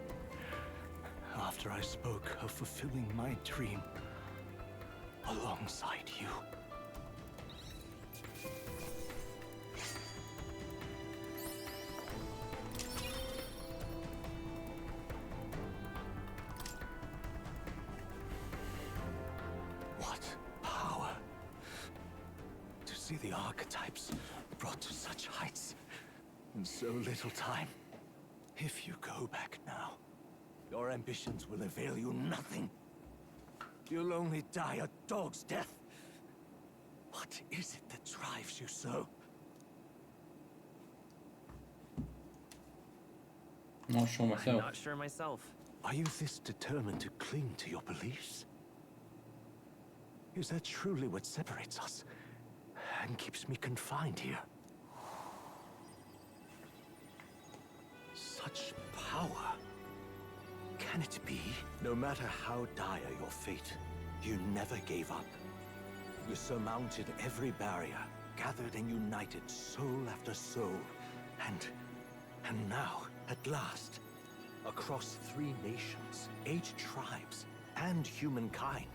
After I spoke of fulfilling my dream alongside you. What power to see the archetypes brought to such heights in so little time. If you go back now, your ambitions will avail you nothing. You'll only die a dog's death. What is it that drives you so? I'm not sure myself. I'm not sure myself. Are you this determined to cling to your beliefs? Is that truly what separates us and keeps me confined here? Such power. Can it be? No matter how dire your fate, you never gave up. You surmounted every barrier, gathered and united soul after soul, and now, at last, across 3 nations, 8 tribes, and humankind.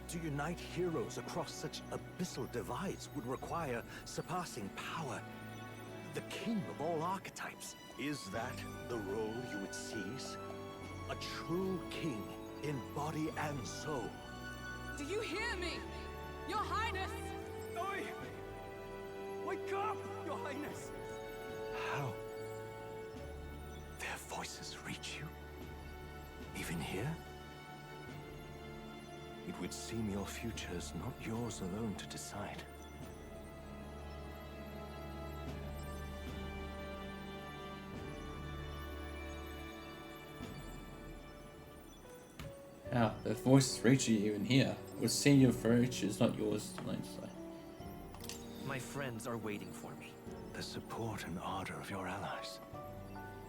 To unite heroes across such abyssal divides would require surpassing power. The king of all archetypes. Is that the role you would seize? A true king in body and soul. Do you hear me? Your Highness! Oi! Wake up, Your Highness! How? Their voices reach you? Even here? It would seem your future is not yours alone to decide. How? The voices reach you even here. It would seem your future is not yours alone to say. My friends are waiting for me. The support and ardor of your allies.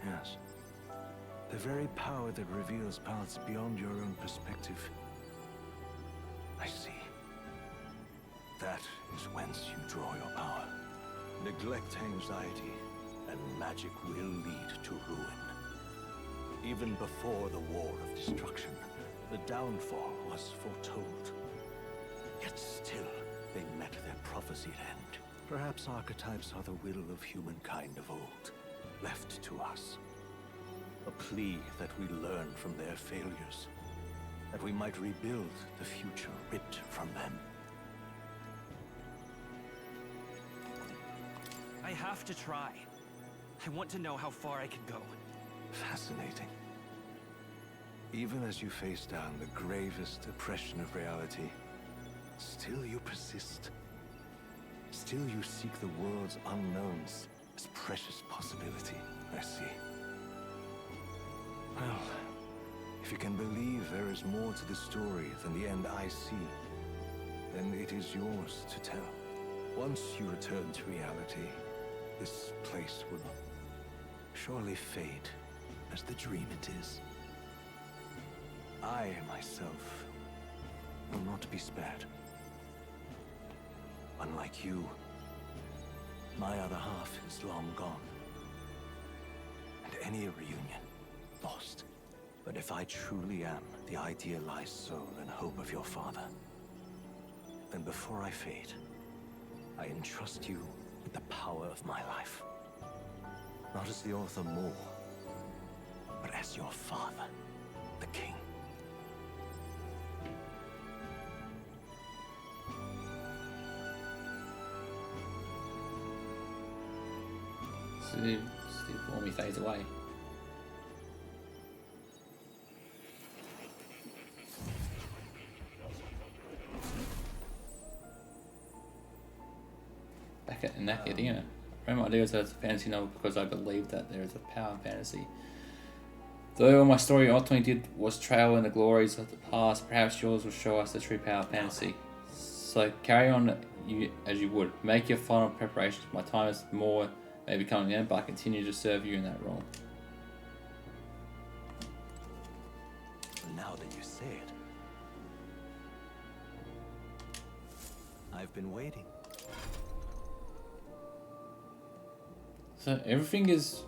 Yes. The very power that reveals paths beyond your own perspective. I see. That is whence you draw your power. Neglect anxiety, and magic will lead to ruin. Even before the war of destruction, the downfall was foretold. Yet still, they met their prophesied end. Perhaps archetypes are the will of humankind of old, left to us. A plea that we learn from their failures, that we might rebuild the future ripped from them. I have to try. I want to know how far I can go. Fascinating. Even as you face down the gravest oppression of reality, still you persist. Still you seek the world's unknowns as precious possibility. I see. Well, if you can believe there is more to the story than the end I see, then it is yours to tell. Once you return to reality, this place will surely fade as the dream it is. I, myself, will not be spared. Unlike you, my other half is long gone. And any reunion, lost. But if I truly am the idealized soul and hope of your father, then before I fade, I entrust you with the power of my life. Not as the author Moore, but as your father, the king. Steve Warmy fades away. Back at the academia. I frame my ideas as a fantasy novel because I believe that there is a power in fantasy. Though my story ultimately did was trail in the glories of the past, perhaps yours will show us the true power of fantasy. So carry on as you would. Make your final preparations. My time is more may be coming in, but I continue to serve you in that role. Now that you say it, I've been waiting. So everything is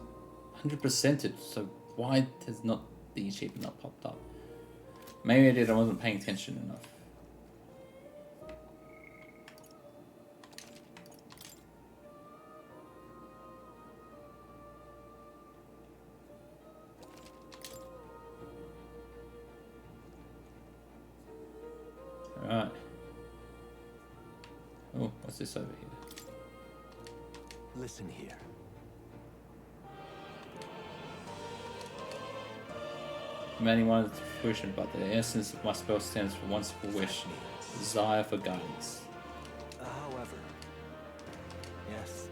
100%ed, so why has not the achievement not popped up? Maybe I wasn't paying attention enough. Alright. Oh, what's this over here? Listen here. Many wanted to fruition, but the essence of my spell stands for one simple wish: desire for guidance. However, yes.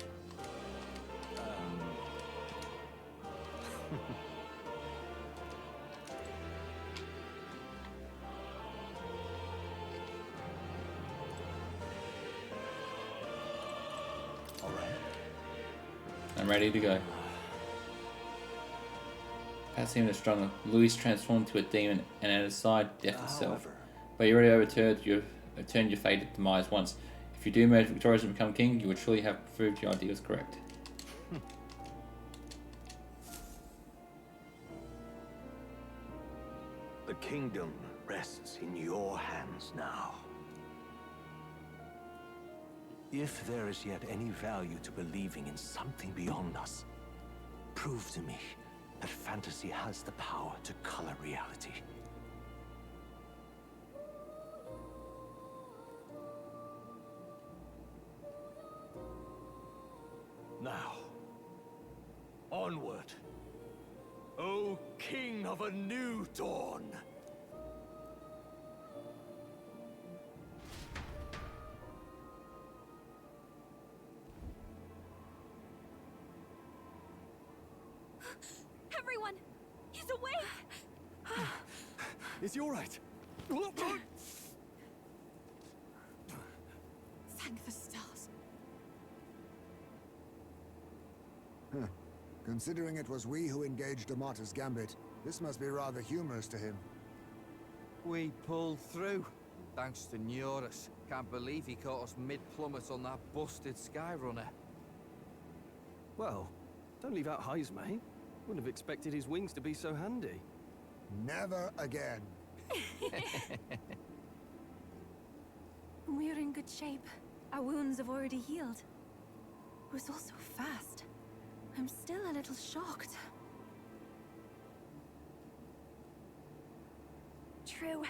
All right. I'm ready to go. Pat seemed stronger. Louis transformed to a demon, and at his side, death itself. But you already overturned your fated demise once. If you do emerge victorious and become king, you would truly have proved your idea was correct. The kingdom rests in your hands now. If there is yet any value to believing in something beyond us, prove to me that fantasy has the power to color reality. Now, onward, O King of a new dawn! Everyone! He's awake! Is he all right? Thank the stars. Considering it was we who engaged Amata's gambit, this must be rather humorous to him. We pulled through, thanks to Neurus. Can't believe he caught us mid-plummet on that busted Skyrunner. Well, don't leave out highs, mate. Wouldn't have expected his wings to be so handy. Never again. We're in good shape. Our wounds have already healed. It was all so fast. I'm still a little shocked. True.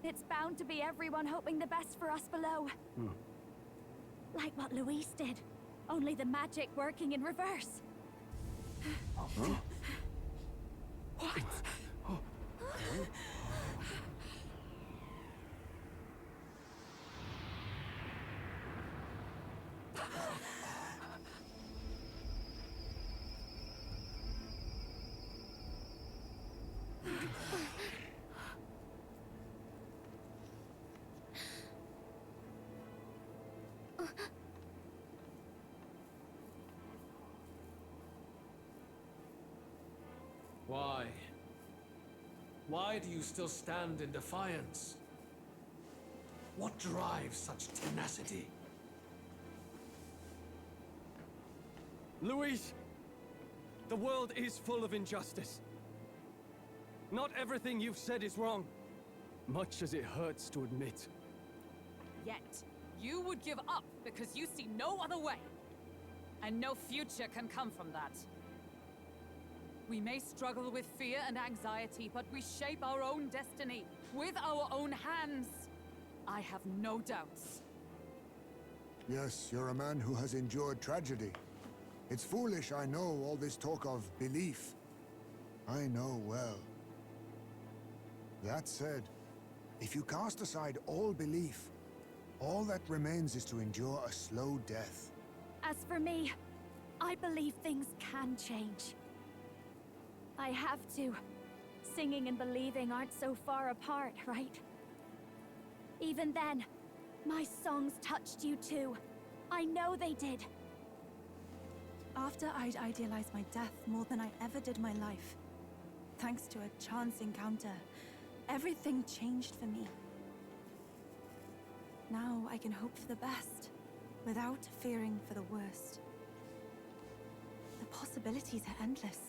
It's bound to be everyone hoping the best for us below. Like what Luis did. Only the magic working in reverse. What? Why? Why do you still stand in defiance? What drives such tenacity? Luis! The world is full of injustice. Not everything you've said is wrong, much as it hurts to admit. Yet, you would give up because you see no other way. And no future can come from that. We may struggle with fear and anxiety, but we shape our own destiny with our own hands. I have no doubts. Yes, you're a man who has endured tragedy. It's foolish, I know, all this talk of belief. I know well. That said, if you cast aside all belief, all that remains is to endure a slow death. As for me, I believe things can change. I have to. Singing and believing aren't so far apart, right? Even then, my songs touched you too. I know they did. After I'd idealized my death more than I ever did my life, thanks to a chance encounter, everything changed for me. now I can hope for the best, without fearing for the worst. The possibilities are endless.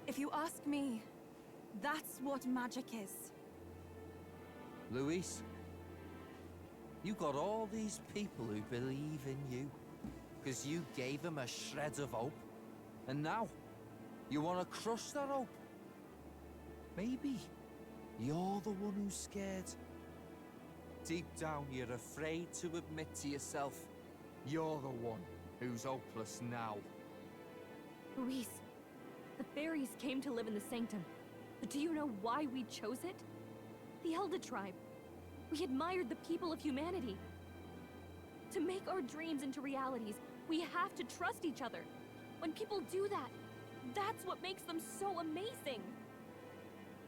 If you ask me, that's what magic is. Luis, you got all these people who believe in you, because you gave them a shred of hope. And now, you want to crush that hope. Maybe you're the one who's scared. Deep down, you're afraid to admit to yourself, you're the one who's hopeless now. Luis, the fairies came to live in the Sanctum. But do you know why we chose it? The Elder Tribe. We admired the people of humanity. To make our dreams into realities, we have to trust each other. When people do that, that's what makes them so amazing.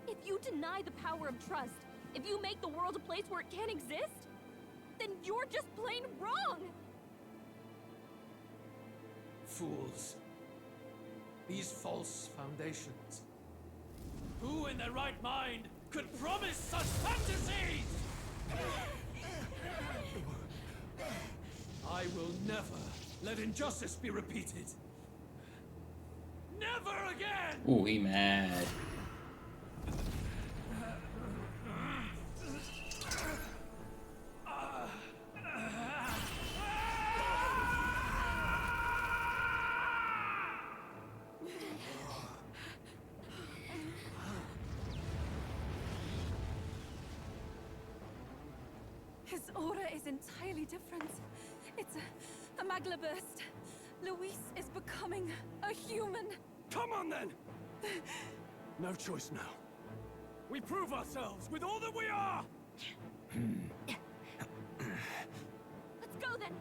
If you deny the power of trust, if you make the world a place where it can't exist, then you're just plain wrong! Fools. These false foundations. Who in their right mind could promise such fantasies? I will never let injustice be repeated. Never again! Ooh, he mad. His aura is entirely different. It's a magla burst. Luis is becoming a human. Come on then! No choice now. We prove ourselves with all that we are! Let's go then!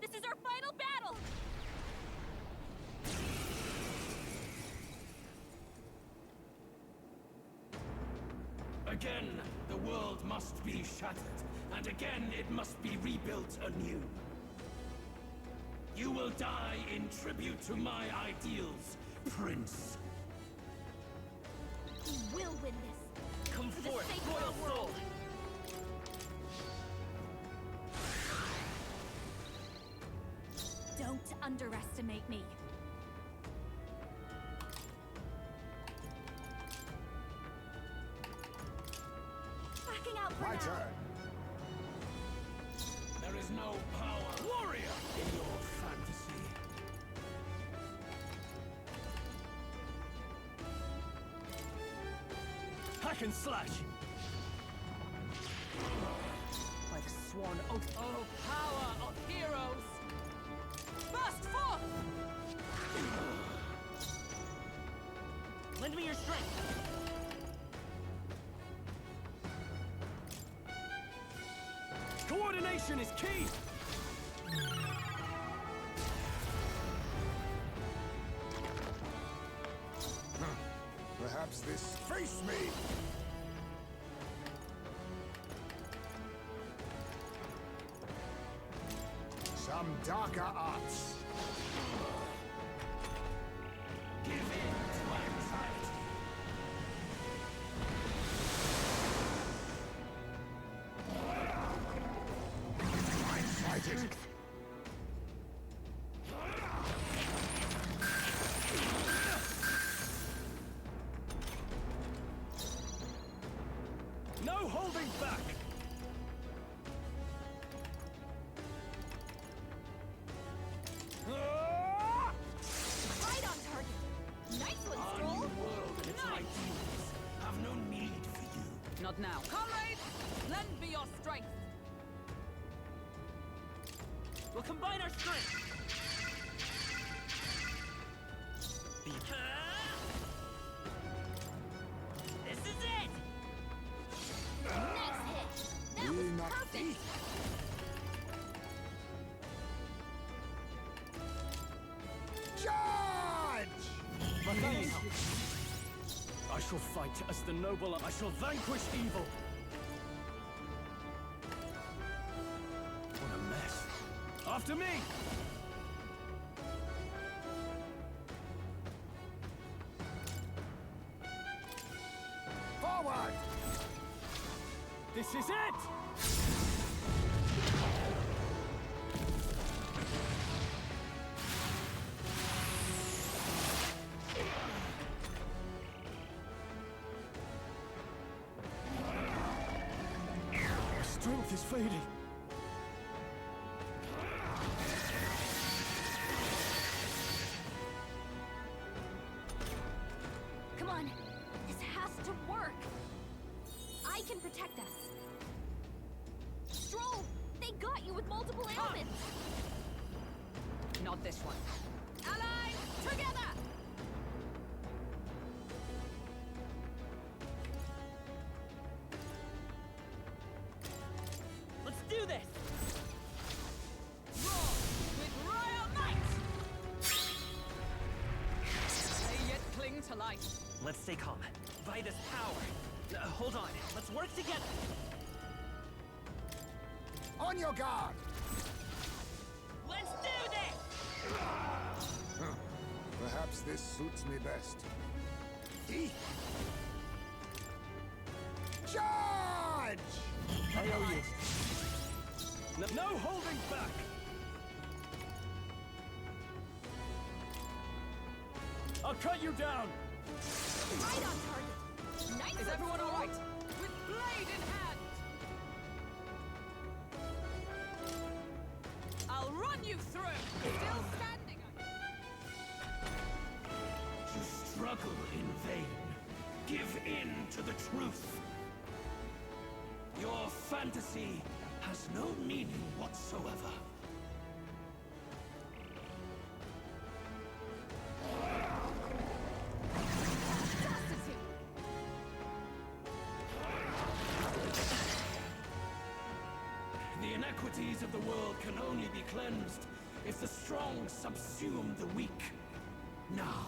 This is our final battle! Again, the world must be shattered, and again it must be rebuilt anew. You will die in tribute to my ideals, Prince. We will win this! Come For the forth, sake of royal our world! soul! Don't underestimate me. Backing out for My now. turn. There is no power warrior in your fantasy. Hack and slash! By the sworn oath. Oh, power of heroes! Burst forth! Lend me your strength! Coordination is key! Perhaps this face me. Some darker arts. Give in to anxiety. I'm fighting. No holding back! Right on target! Nice one, Our Stroll! new world and its ideals have no need for you. Not now. Comrades, lend me your strength! We'll combine our strength! This is it! Nice hit! That Be was not perfect! Charge! I shall fight as the noble. I shall vanquish evil. What a mess. After me! Forward! This This is it! My strength is fading. Come on, this has to work. I can protect us. Stroll, they got you with multiple ailments. Not this one. Allies, together! Let's do this! Roar with royal might! They yet cling to life. Let's stay calm. Vida's power. Hold on. Let's work together. On your guard! Let's do this! Huh. Perhaps this suits me best. E. Charge! I owe you. No holding back! I'll cut you down! Right on target. Nice. Is everyone all right? With blade in hand! I'll run you through! Still standing! You struggle in vain. Give in to the truth. Your fantasy has no meaning whatsoever. The inequities of the world can only be cleansed if the strong subsume the weak. Now,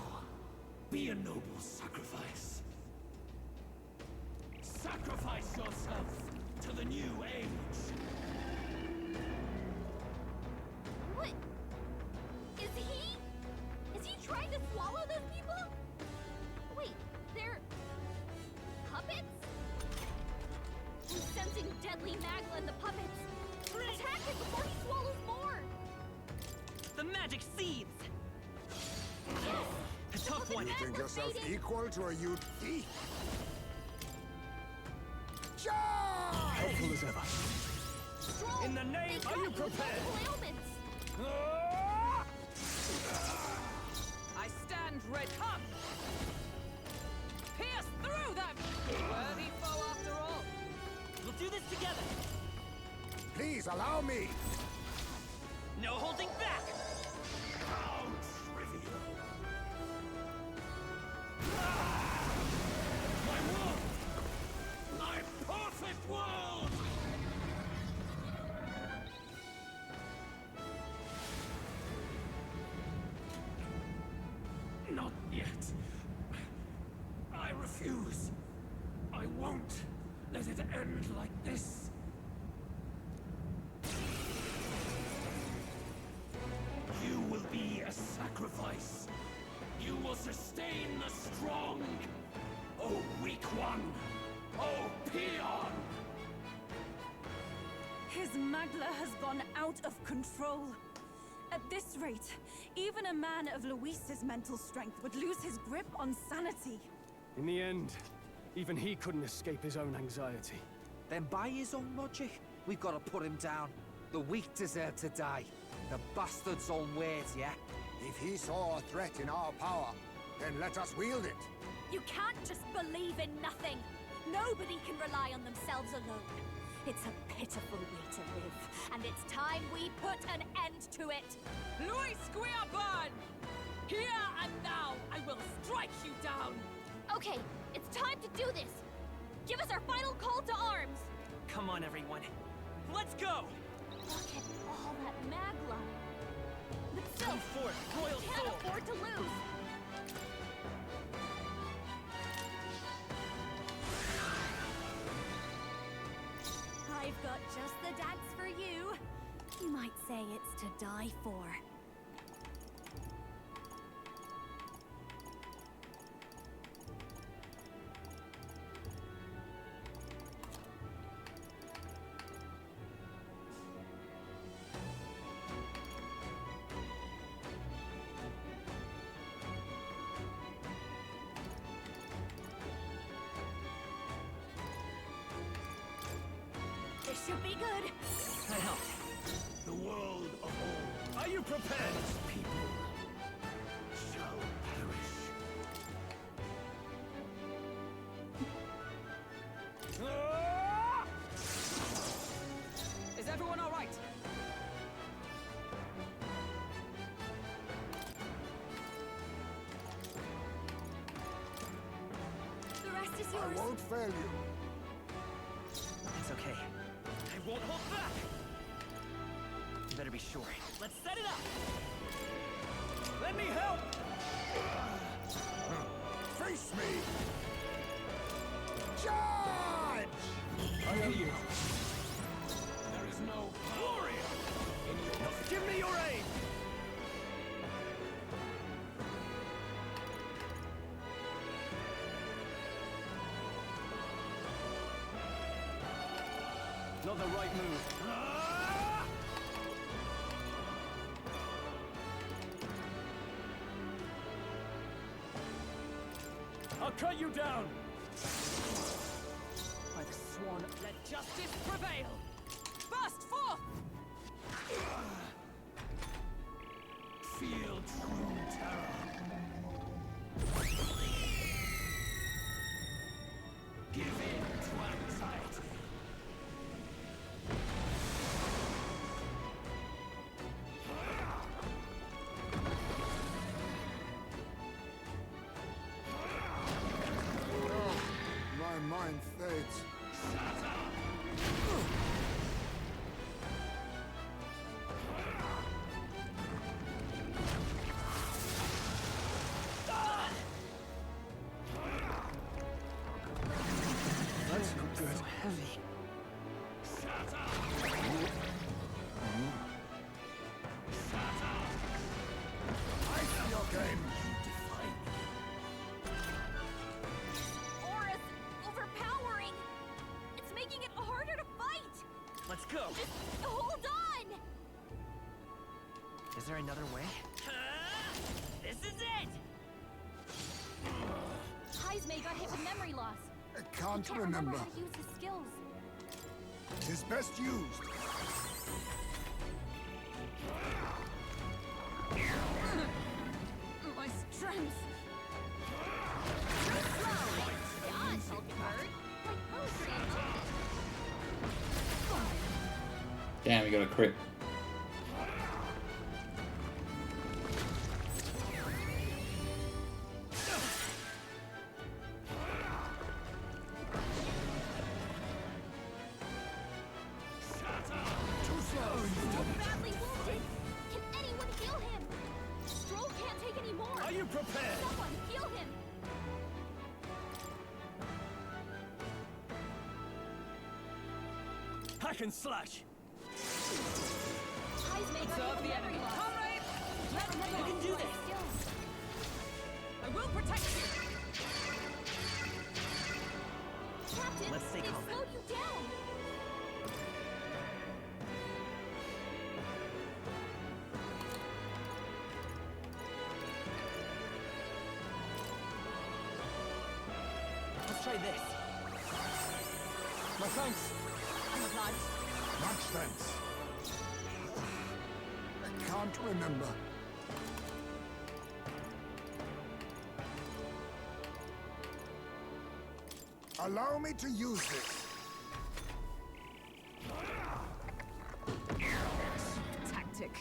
be a noble sacrifice. Sacrifice yourself to the new age. What? Is he trying to swallow those people? Wait, they're puppets? I'm sensing deadly Magla in the puppets. Attack him before he swallows more. The magic seeds! A tough one. You think yourself equal to a youth thief? Charge! Helpful as ever. Stroll, In the name, they are got you with prepared? multiple ailments. I stand ready. Come! Pierce through them! Worthy foe after all. We'll do this together. Please allow me. No holding back! How trivial. My world! My perfect world! Not yet. I refuse. I won't let it end like this. You will be a sacrifice. You will sustain the strong. Oh, weak one. Oh, peon. His Magla has gone out of control. At this rate, even a man of Luis's mental strength would lose his grip on sanity. In the end, even he couldn't escape his own anxiety. Then by his own logic, we've got to put him down. The weak deserve to die. The bastard's own words, yeah? If he saw a threat in our power, then let us wield it. You can't just believe in nothing. Nobody can rely on themselves alone. It's a pitiful way to live, and it's time we put an end to it. Luis Guiaban! Here and now, I will strike you down! Okay, it's time to do this. Give us our final call to arms. Come on, everyone. Let's go! Look at all that Magla. But still, Come forth, royal we can't soul! afford to lose. I've got just the dance for you. You might say it's to die for. This should be good. I helped. The world of all. Are you prepared? These people shall perish. Is everyone all right? The rest is I yours. won't fail you. It's okay. I won't hold back. You better be sure. Let's set it up. Let me help. Face me! Charge! I owe you. There is no warrior in your... Give me your aid. Not the right move. I'll cut you down. By the swan, let justice prevail. Burst forth! Feel true terror. Give in to anxiety. My mind fades. That's not good. So heavy. I see your game. Aura's overpowering. It's making it harder to fight. Let's go. Just hold on. Is there another way? This is it. Heismay got hit with memory loss. I He can't can't remember. how to use his skills. Tis best used. My strength. Too slow. God, Hulkenberg. Like poetry. Damn, you got a crit. Badly wounded. Can anyone heal him? Stroll can't take any more. Are you prepared? Someone heal him. Hack and slash. Heismay got Serve hit with the memory enemy. loss. Comrade! Let him You can do use this. his skills. I will protect you. Captain, Let's stay they've calm. slowed you down. Let's try this. My thanks. I'm obliged. Much thanks. I can't remember. Allow me to use this. Tactic.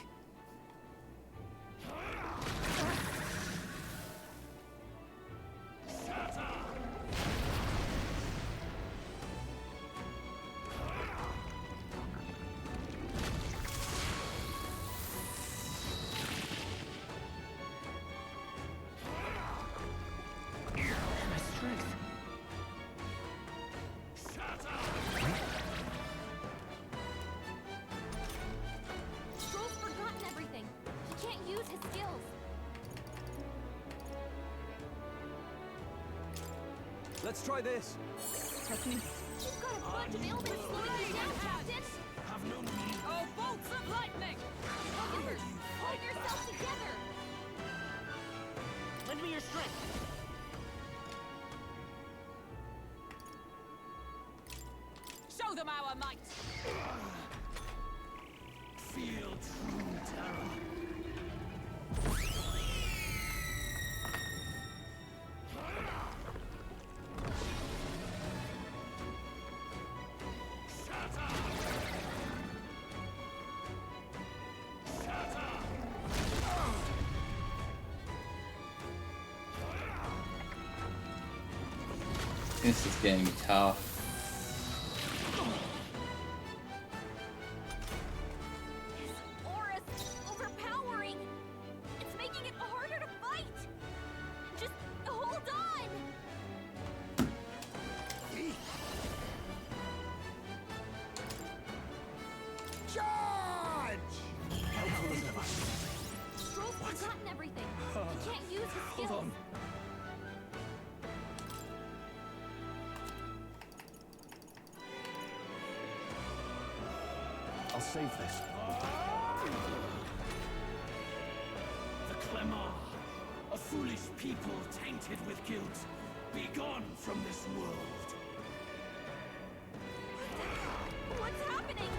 My strength. Stroll's forgotten everything. He can't use his skills. Let's try this. Trust me. You've got a bunch of ailments slowing you down, Captain. Have no need. Oh, bolts of lightning! Hulkenberg, hold yourself together. Lend me your strength. Show them our might! Feel true terror. This is getting tough. This aura's overpowering. It's making it harder to fight. Just hold on. Charge! Stroll's forgotten everything. He can't use his skills. Hold on. I'll save this. The Clemar, a foolish people tainted with guilt. Be gone from this world. What's happening?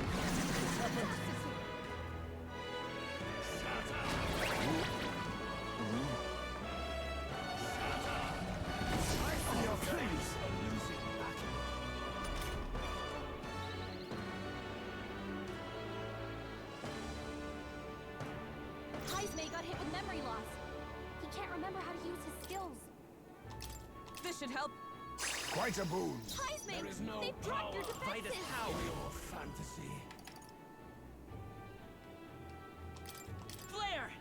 Please, a losing battle. Heismay got hit with memory loss. He can't remember how to use his skills. This should help. Quite a boon. Heismay, There is no they've dropped your power defenses. for your fantasy. Flare!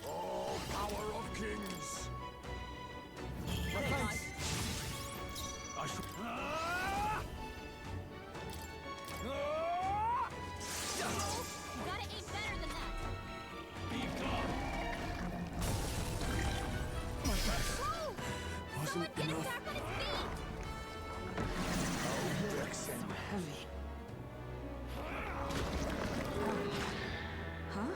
All power of kings. Defense. I should... You gotta aim better than that. Be gone. Whoa! Wasn't Someone get him enough. back on his feet. So heavy. Huh?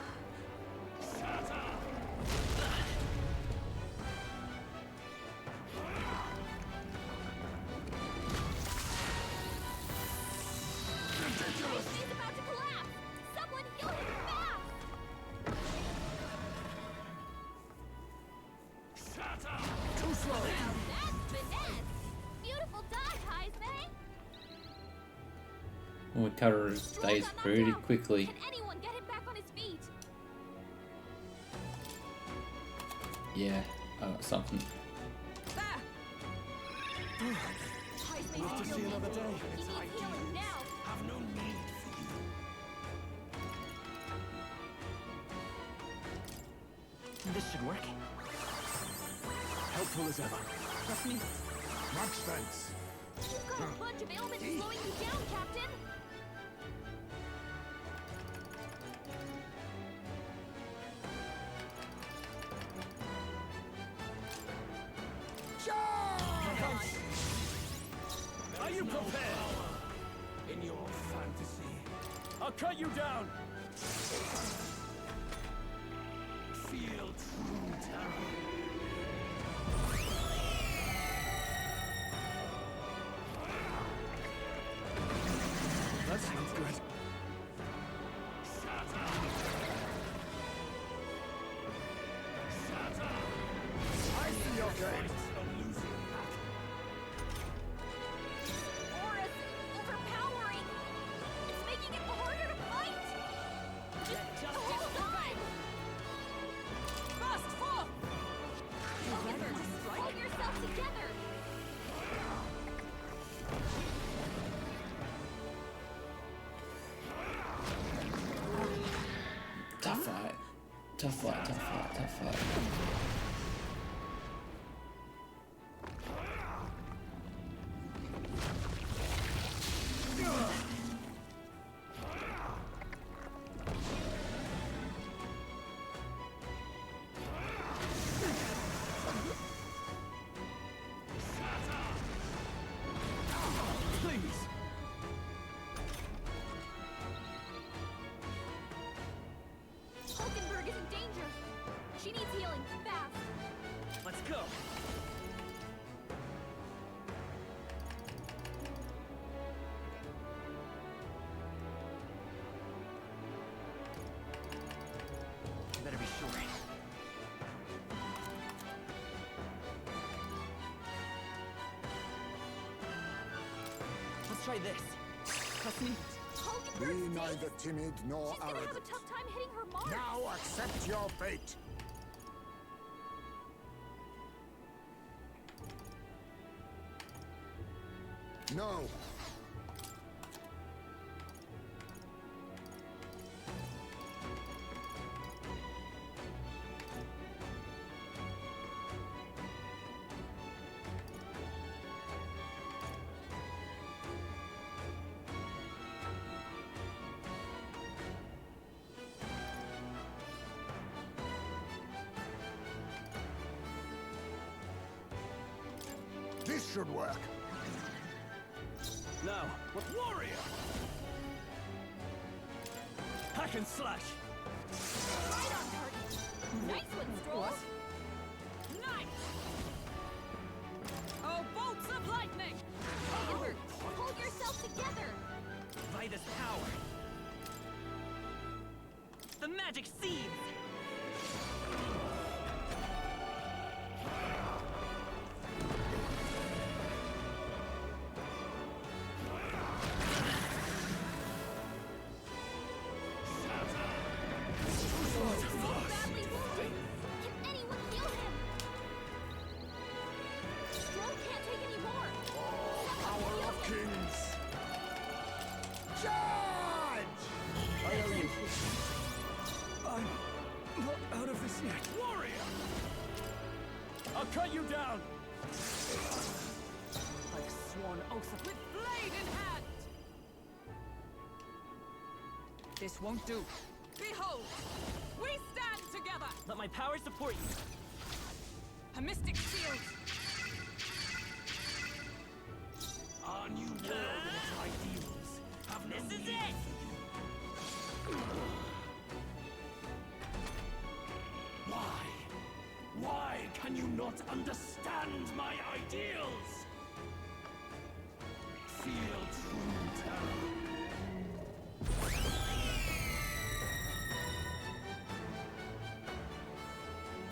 Heismay's about to collapse. Someone heal him fast. Too slow. Now that's finesse. Beautiful dodge, Heismay. We cover his days pretty quickly. Can anyone get him back on his feet? Yeah, I got something. Heismay's Live to still see another injured. day. He needs healing now. Have no need for you. This should work. Helpful as ever. Trust me. Much thanks. You've got a bunch of ailments slowing you down, Captain. Are you prepared? In your fantasy. I'll cut you down. Feel true terror. That sounds good. I see your game. Aura's overpowering. It's making it harder to fight. Just hold on. Fast forth! Hold yourself together. Tough fight. Tough fight, tough fight, tough fight. Please. Hulkenberg is in danger. She needs healing fast. Let's go. try this. Trust me. Be neither timid nor She's gonna have a arrogant. tough time hitting her mark. Now accept your fate. No. This should work. Now, what warrior? Hack and slash. Right on target. Nice one, Stroll. Nice! Oh, bolts of lightning! Hindenburg, hold yourself together. By this power. The magic seeds! Badly wounded. Can anyone heal him? Stroll can't take any more. Power of kings. Charge! I owe you. I'm not out of this yet. Warrior! I'll cut you down! I've sworn oath with blade in hand! This won't do. Behold! We stand together! Let my power support you. A mystic shield! Our new world and its ideals have no This is need it! for you. Why? Why can you not understand my ideals? Feel true terror.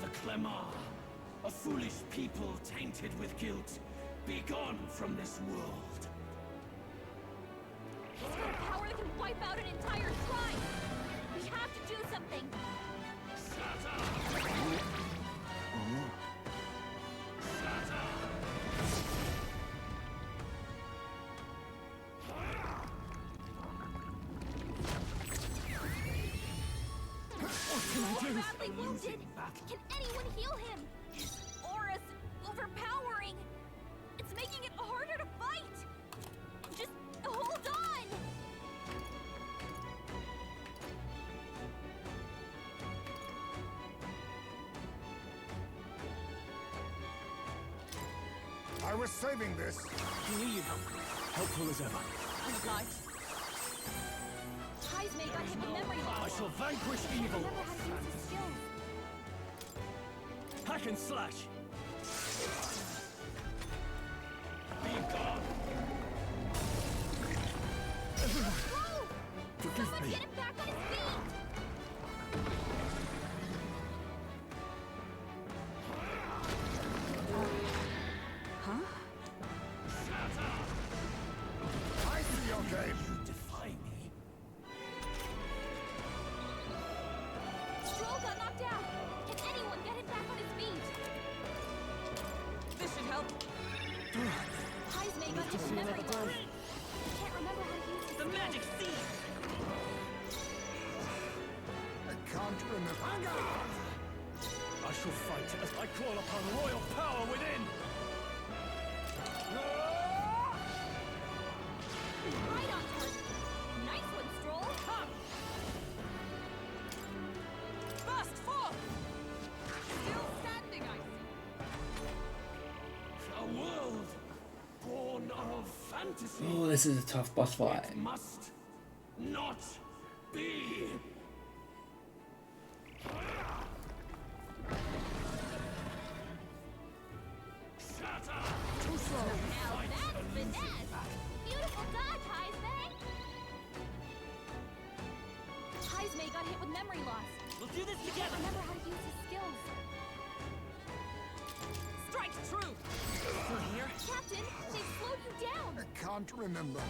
The Clemar, a foolish people tainted with guilt, be gone from this world. He's got a power that can wipe out an entire tribe. We have to do something. Stroll badly wounded. Can anyone heal him? His aura's overpowering. It's making it harder to fight. Just hold on. I was saving this. You need helpful as ever. Unlike. Heismay got hit with memory I loss. shall vanquish Can't evil. remember how to use his skills. Hack and slash. Be gone. Whoa! Forgive Someone me. get him back on his feet. Huh? I see your game. You defy me. Stroll got knocked out. Can anyone get him back on his feet? This should help. Heismay got hit with memory loss. He can't remember how to use his The skills. magic seeds! I can't remember. I shall fight as I call upon royal power within. Right on target. Nice one, Stroll. Burst forth! Still standing, I see. A world born of fantasy. Oh, this is a tough boss fight. It must not be. Shatter! Too slow. Now that's finesse. Beautiful dodge, Heismay. Heismay got hit with memory loss. We'll do this He can't together! remember how to use his skills. Strike true! Still here? Captain, they slowed you down! I can't remember.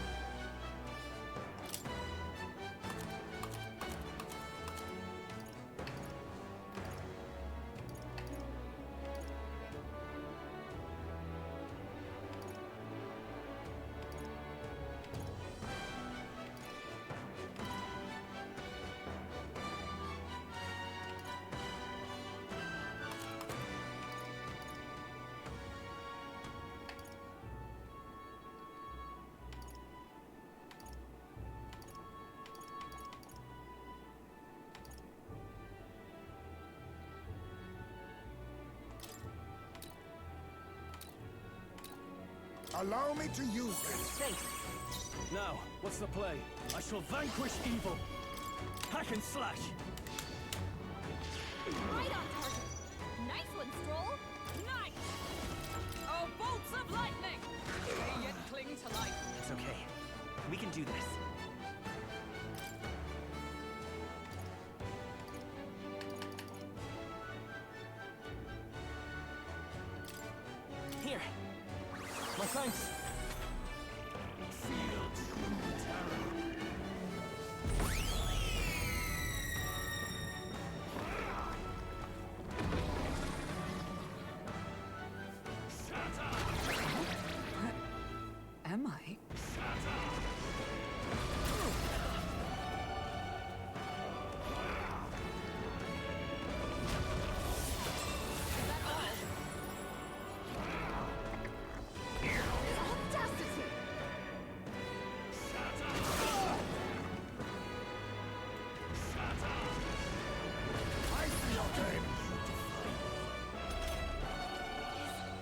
Allow me to use this. Thanks. Now, what's the play? I shall vanquish evil. Hack and slash. Right on target! Nice one, Stroll! Nice! Oh, bolts of lightning! They yet cling to life. It's okay. We can do this. Here. My thanks. Feel true terror. Am I?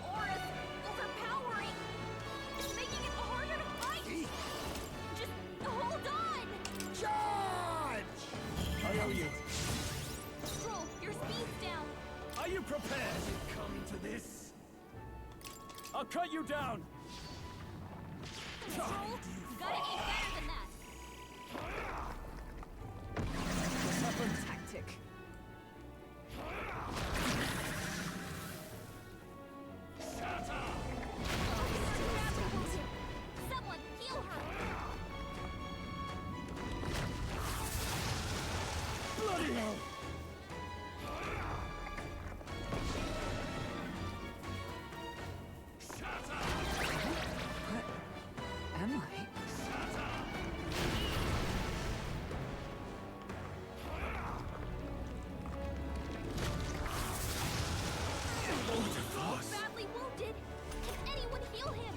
Aura's overpowering! It's making it harder to fight! Just hold on! Charge! I owe you. Stroll, your speed's down! Are you prepared to come to this? I'll cut you down. Stroll, you gotta be better than that! What's happened? Tactic. Someone, heal her! Bloody hell! Am I? Badly wounded! Can anyone heal him?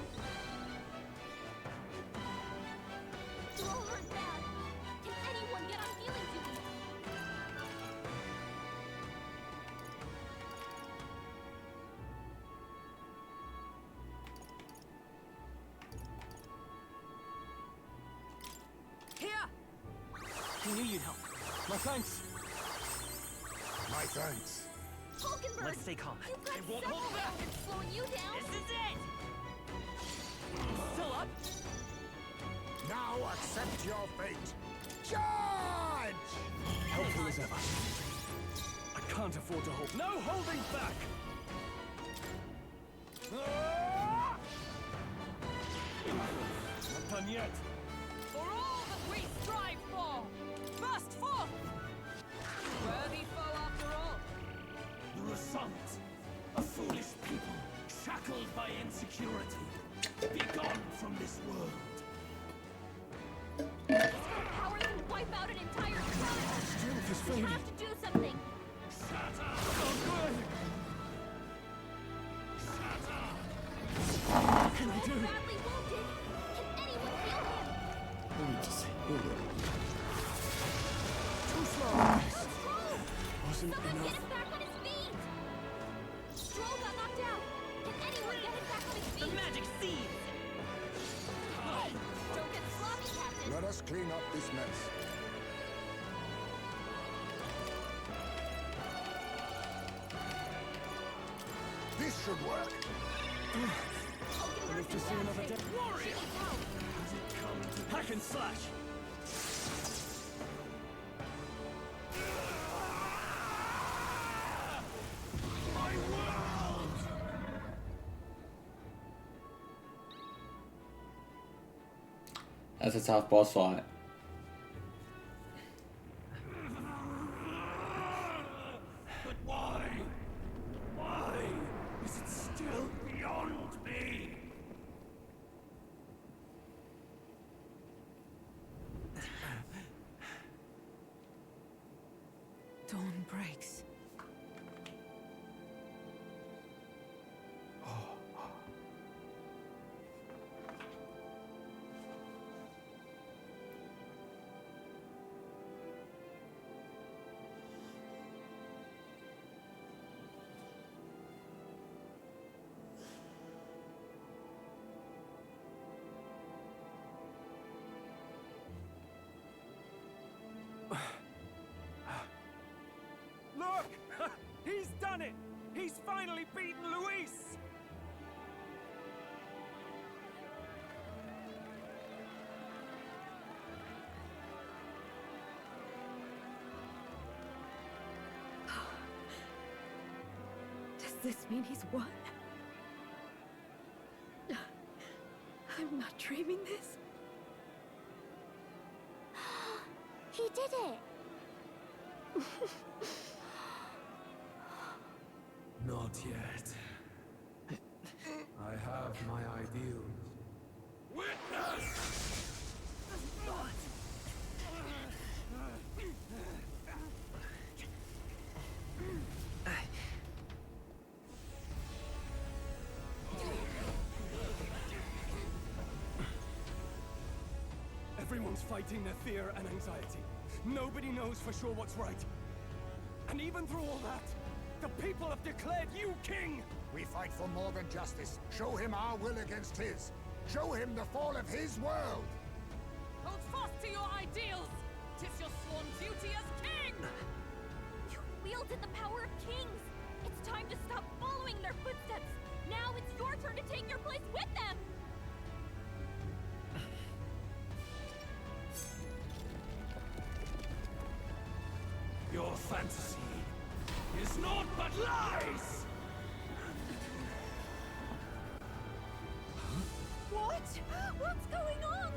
Stroll hurt bad. Can anyone get on healing duty? Here! I knew you'd help. My thanks. My thanks. Hulkenberg! Let's stay calm. You've got won't several hold back. rockets slowing you down! This is it! Still up? Now accept your fate. Charge! Helpful as ever. I can't afford to hold. No holding back! Ah! Not done yet. For all that we strive for! Burst forth! Worthy foe after all. The Result. A foolish people, shackled by insecurity. Be gone from this world. It's got power that can wipe out an entire tribe! Strength is We fading. have to do something! Oh, good! What can I do? Badly wounded! Can anyone heal him? I need to see. Too slow. Stroll! Wasn't Someone enough. get him back on his feet! Stroll got knocked out! Can anyone get him back on his feet? The magic seeds! Don't get sloppy, Captain! Let us clean up this mess. This should work. I live to see another day. Warrior! Hack and slash! My world! That's a tough boss fight. But why? Why is it still beyond me? Dawn breaks. Look! He's done it! He's finally beaten Luis! Does this mean he's won? I'm not dreaming this. He did it! Not yet. I have my ideals. Everyone's fighting their fear and anxiety. Nobody knows for sure what's right. And even through all that, the people have declared you king! We fight for more than justice. Show him our will against his. Show him the fall of his world. Hold fast to your ideals! 'Tis your sworn duty as king! You wielded the power of kings! It's time to stop following their footsteps! Now it's your turn to take your place with them! Your fantasy is naught but lies! What? What's going on?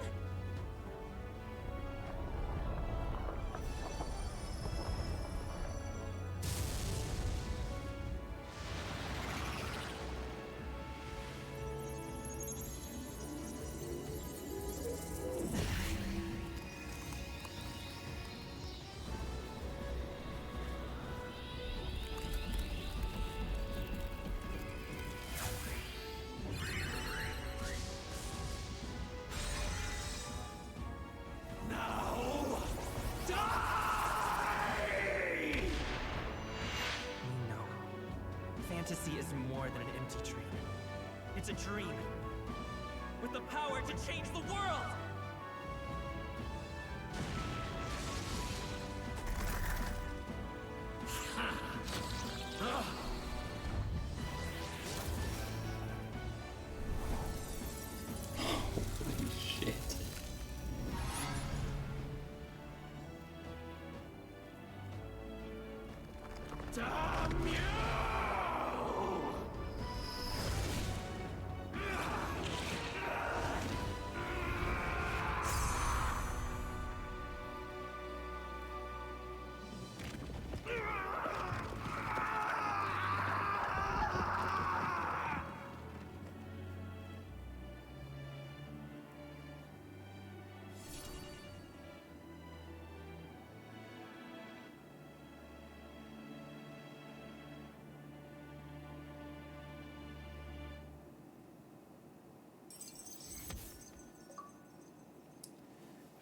Fantasy is more than an empty dream. It's a dream with the power to change the world! Holy shit. Damn you!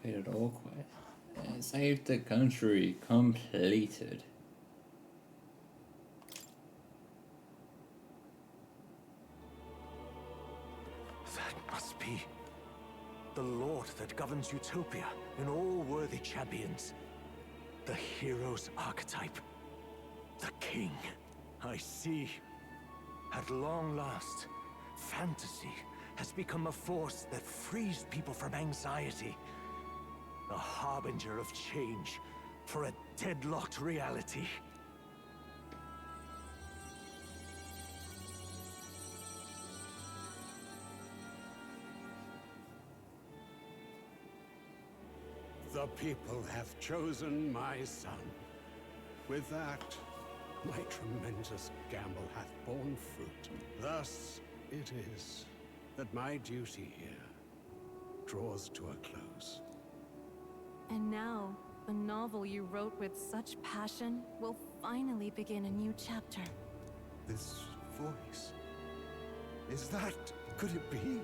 Completed all quest. And saved the country. Completed. That must be the Lord that governs Utopia in all worthy champions. The hero's archetype. The king. I see. At long last, fantasy has become a force that frees people from anxiety. A harbinger of change for a deadlocked reality. The people have chosen my son. With that, my tremendous gamble hath borne fruit. Thus it is that my duty here draws to a close. And now, the novel you wrote with such passion will finally begin a new chapter. This voice... Is that... could it be?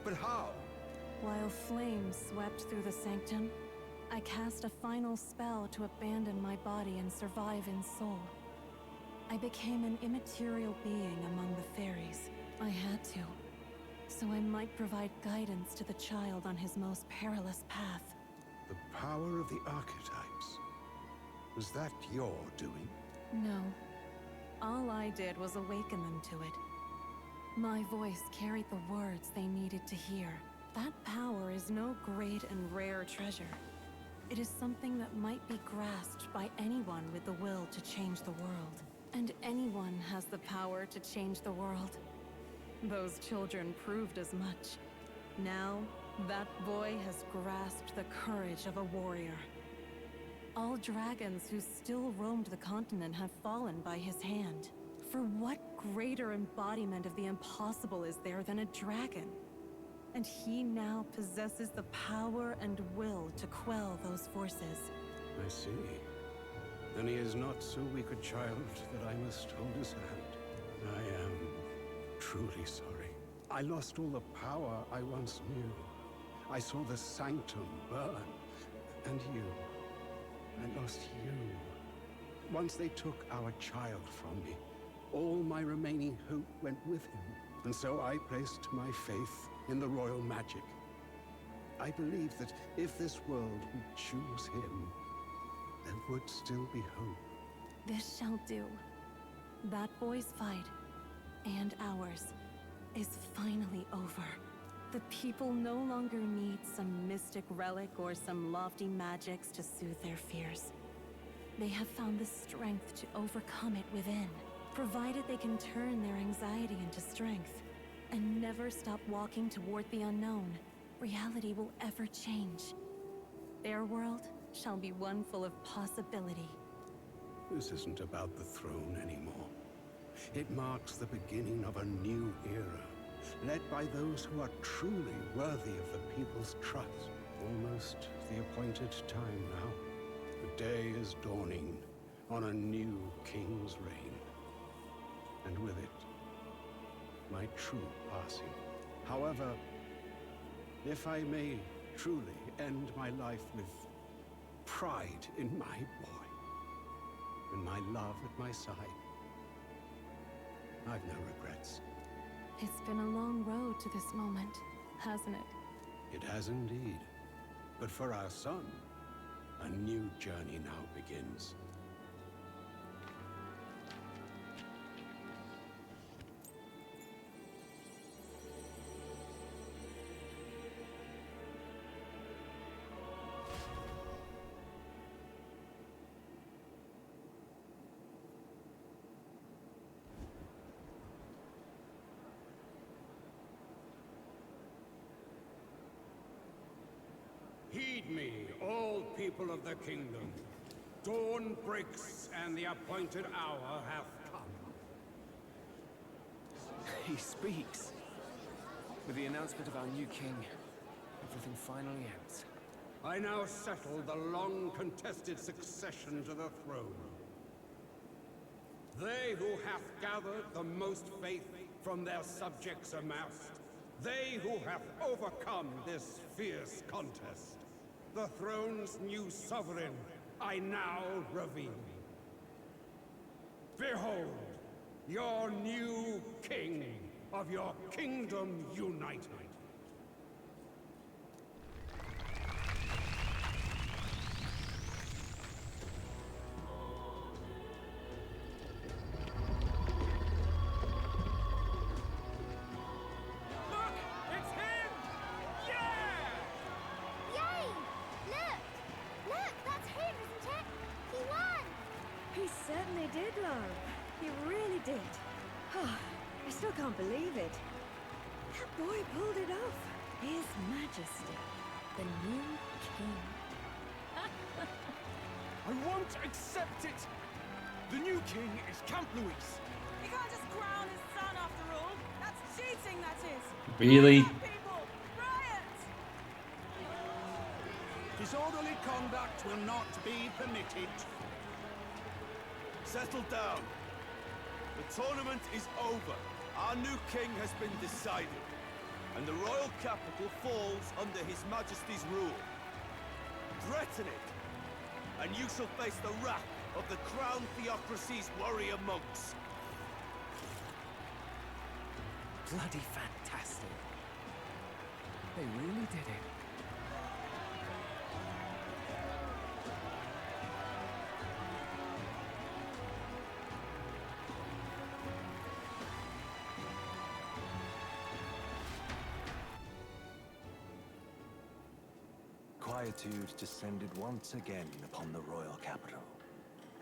But how? While flames swept through the sanctum, I cast a final spell to abandon my body and survive in soul. I became an immaterial being among the fairies. I had to, so I might provide guidance to the child on his most perilous path. The power of the archetypes. Was that your doing? No. All I did was awaken them to it. My voice carried the words they needed to hear. That power is no great and rare treasure. It is something that might be grasped by anyone with the will to change the world. And anyone has the power to change the world. Those children proved as much. Now, that boy has grasped the courage of a warrior. All dragons who still roamed the continent have fallen by his hand. For what greater embodiment of the impossible is there than a dragon? And he now possesses the power and will to quell those forces. I see. Then he is not so weak a child that I must hold his hand. I am truly sorry. I lost all the power I once knew. I saw the sanctum burn. And you. I lost you. Once they took our child from me, all my remaining hope went with him. And so I placed my faith in the royal magic. I believe that if this world would choose him, there would still be hope. This shall do. That boy's fight, and ours, is finally over. The people no longer need some mystic relic or some lofty magics to soothe their fears. They have found the strength to overcome it within, provided they can turn their anxiety into strength and never stop walking toward the unknown. Reality will ever change. Their world shall be one full of possibility. This isn't about the throne anymore. It marks the beginning of a new era, led by those who are truly worthy of the people's trust. Almost the appointed time now. The day is dawning on a new king's reign. And with it, my true passing. However, if I may truly end my life with pride in my boy, and my love at my side, I've no regrets. It's been a long road to this moment, hasn't it? It has indeed. But for our son, a new journey now begins. Heed me, all people of the kingdom. Dawn breaks, and the appointed hour hath come. He speaks. With the announcement of our new king, everything finally ends. I now settle the long-contested succession to the throne. They who hath gathered the most faith from their subjects amassed, they who have overcome this fierce contest, the throne's new sovereign, I now reveal. Behold, your new king of your kingdom united. Did, love. You really did. I still can't believe it. That boy pulled it off. His Majesty. the new king. I won't accept it! The new king is Camp Louis. He can't just crown his son after all. That's cheating, that is. Really? People, riot! Disorderly conduct will not be permitted. Settle down. The tournament is over. Our new king has been decided, and the royal capital falls under His Majesty's rule. Threaten it, and you shall face the wrath of the Crown Theocracy's warrior monks. Bloody fantastic. They really did it. Quietude descended once again upon the royal capital,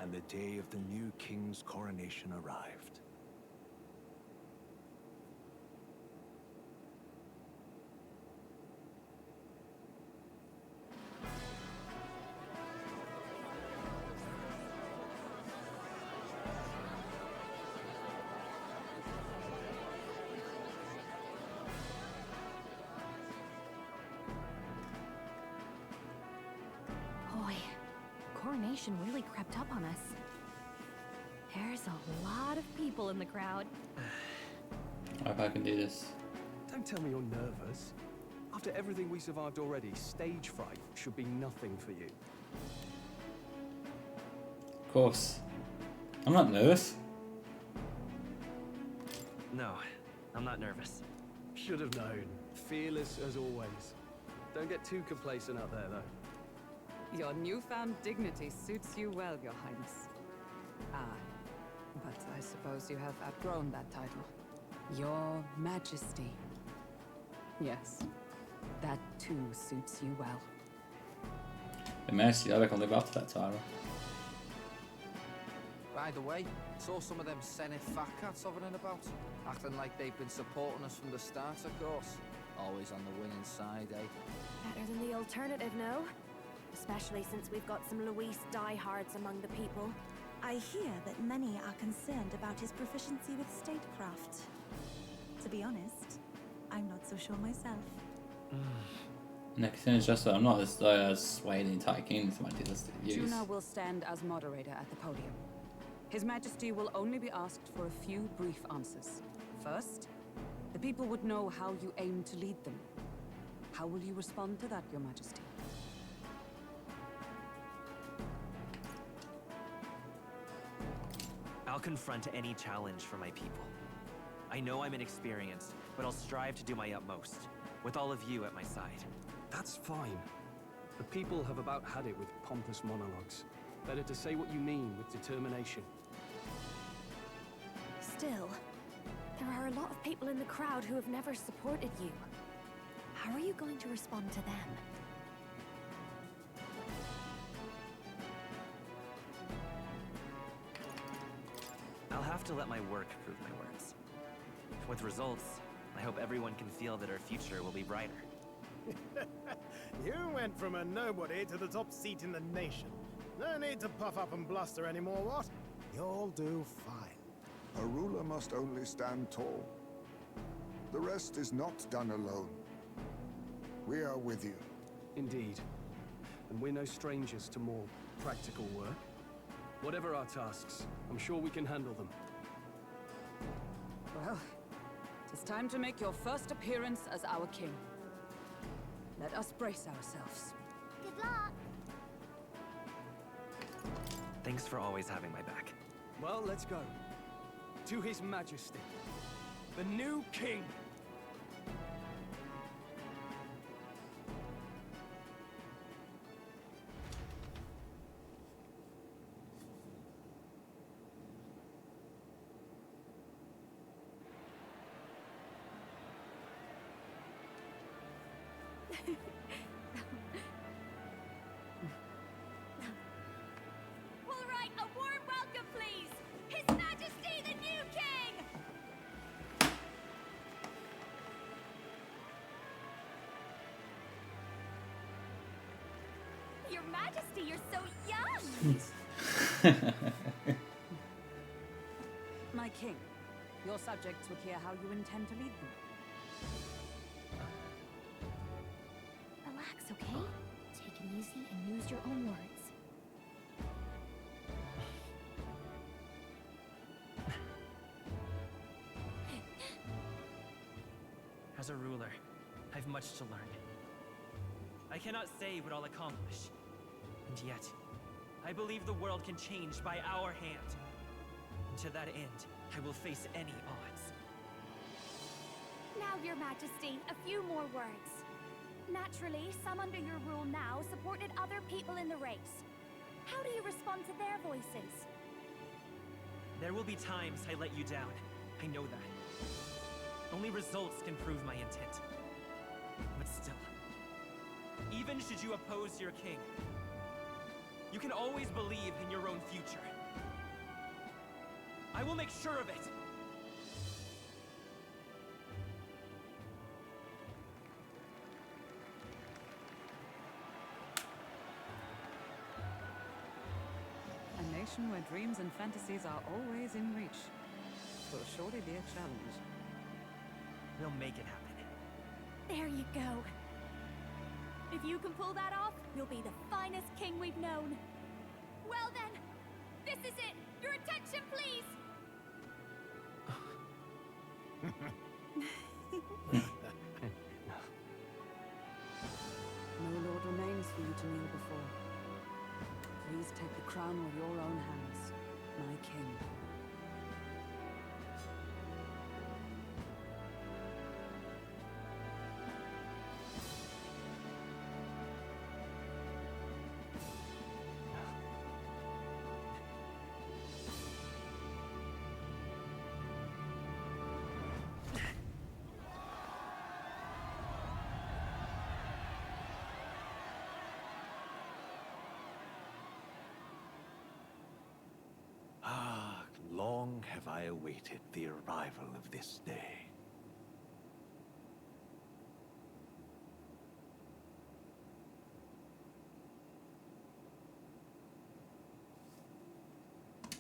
and the day of the new king's coronation arrived. Boy, coronation really crept up on us. There's a lot of people in the crowd. I hope I can do this. Don't tell me you're nervous. After everything we survived already, stage fright should be nothing for you. Of course. I'm not nervous. No, I'm not nervous. Should have known. Fearless as always. Don't get too complacent out there, though. Your newfound dignity suits you well, Your Highness. Ah, but I suppose you have outgrown that title. Your Majesty. Yes, that too suits you well. The Majesty, I can live up to that title. By the way, saw some of them Senate fat cats hovering about, acting like they've been supporting us from the start, of course. Always on the winning side, eh? Better than the alternative, no? Especially since we've got some Luis diehards among the people. I hear that many are concerned about his proficiency with statecraft. To be honest, I'm not so sure myself. Next thing is just that I'm not as swayed the entire kingdom to my dealistic views. Juna will stand as moderator at the podium. His Majesty will only be asked for a few brief answers. First, the people would know how you aim to lead them. How will you respond to that, Your Majesty? I'll confront any challenge for my people. I know I'm inexperienced, but I'll strive to do my utmost, with all of you at my side. That's fine. The people have about had it with pompous monologues. Better to say what you mean with determination. Still, there are a lot of people in the crowd who have never supported you. How are you going to respond to them? I'll have to let my work prove my words. With results, I hope everyone can feel that our future will be brighter. You went from a nobody to the top seat in the nation. No need to puff up and bluster anymore, what? You'll do fine. A ruler must only stand tall. The rest is not done alone. We are with you. Indeed. And we're no strangers to more practical work. Whatever our tasks, I'm sure we can handle them. Well, it is time to make your first appearance as our king. Let us brace ourselves. Good luck! Thanks for always having my back. Well, let's go. To His Majesty, the new king. All right, a warm welcome, please! His Majesty, the new king! Majesty, you're so young! My king, your subjects would hear how you intend to lead them. Relax, okay? Take it easy and use your own words. As a ruler, I've much to learn. I cannot say what I'll accomplish. And yet, I believe the world can change by our hand. And to that end, I will face any odds. Now, Your Majesty, a few more words. Naturally, some under your rule now supported other people in the race. How do you respond to their voices? There will be times I let you down. I know that. Only results can prove my intent. But still, even should you oppose your king, you can always believe in your own future. I will make sure of it! A nation where dreams and fantasies are always in reach. Will surely be a challenge. We'll make it happen. There you go. If you can pull that off, you'll be the finest king we've known. Well then, this is it! Your attention, please! No lord remains for you to kneel before. Please take the crown with your own hands, my king. Long have I awaited the arrival of this day.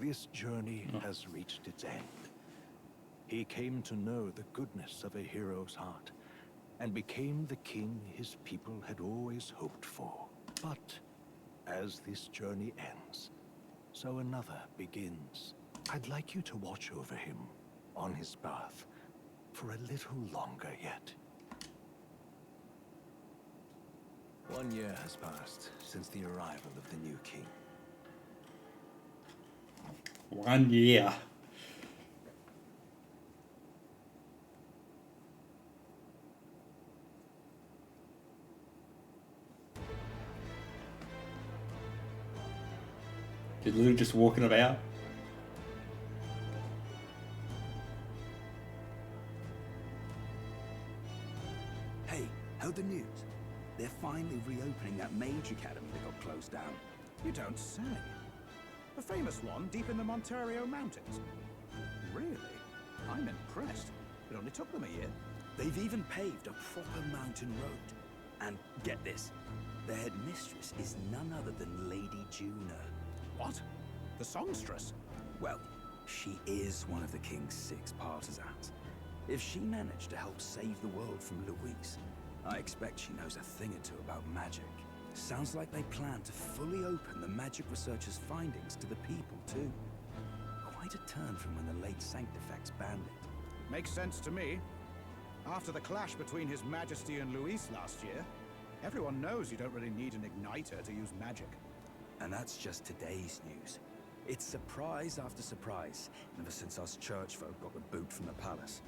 This journey has reached its end. He came to know the goodness of a hero's heart, and became the king his people had always hoped for. But as this journey ends, so another begins. I'd like you to watch over him on his path for a little longer yet. 1 year has passed since the arrival of the new king. 1 year. Just literally just walking about. Heard the news? They're finally reopening that mage academy that got closed down. You don't say. The famous one deep in the Monterio Mountains. Really? I'm impressed. It only took them a year. They've even paved a proper mountain road. And get this, their headmistress is none other than Lady Juno. What? The songstress? Well, she is one of the king's 6 partisans. If she managed to help save the world from Louise, I expect she knows a thing or two about magic. Sounds like they plan to fully open the magic researcher's findings to the people, too. Quite a turn from when the late Sanctifex banned it. Makes sense to me. After the clash between His Majesty and Luis last year, everyone knows you don't really need an igniter to use magic. And that's just today's news. It's surprise after surprise, ever since us church folk got the boot from the palace.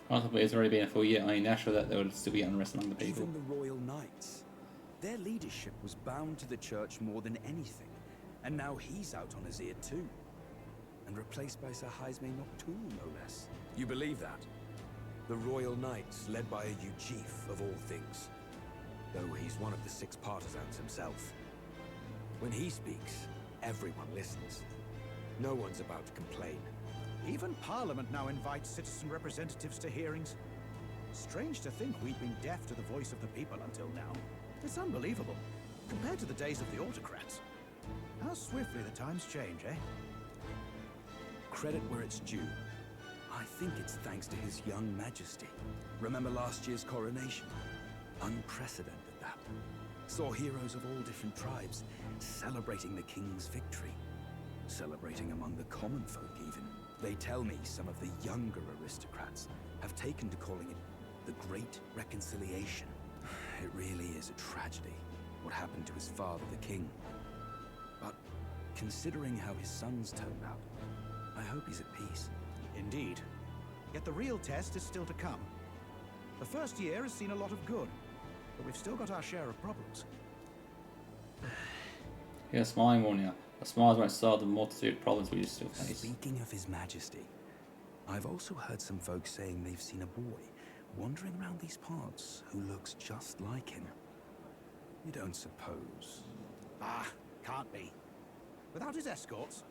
I thought it's already been a full year. I mean, naturally that there would still be unrest among the people. Even the Royal Knights. Their leadership was bound to the church more than anything, and now he's out on his ear too. And replaced by Sir Jaime Noctul, no less. You believe that? The Royal Knights, led by a Uchief of all things. Though he's one of the 6 partisans himself. When he speaks, everyone listens. No one's about to complain. Even Parliament now invites citizen representatives to hearings. Strange to think we'd been deaf to the voice of the people until now. It's unbelievable. Compared to the days of the autocrats, how swiftly the times change, eh? Credit where it's due. I think it's thanks to his young majesty. Remember last year's coronation? Unprecedented, that. Saw heroes of all different tribes celebrating the king's victory. Celebrating among the common folk, even. They tell me some of the younger aristocrats have taken to calling it the Great Reconciliation. It really is a tragedy, what happened to his father, the king. But considering how his sons turned out, I hope he's at peace. Indeed. Yet the real test is still to come. The first year has seen a lot of good, but we've still got our share of problems. Yeah, smiling one, yeah. A smile won't solve the multitude of problems we still face. Speaking of his majesty, I've also heard some folks saying they've seen a boy wandering around these parts who looks just like him. You don't suppose? Ah, can't be. Without his escorts?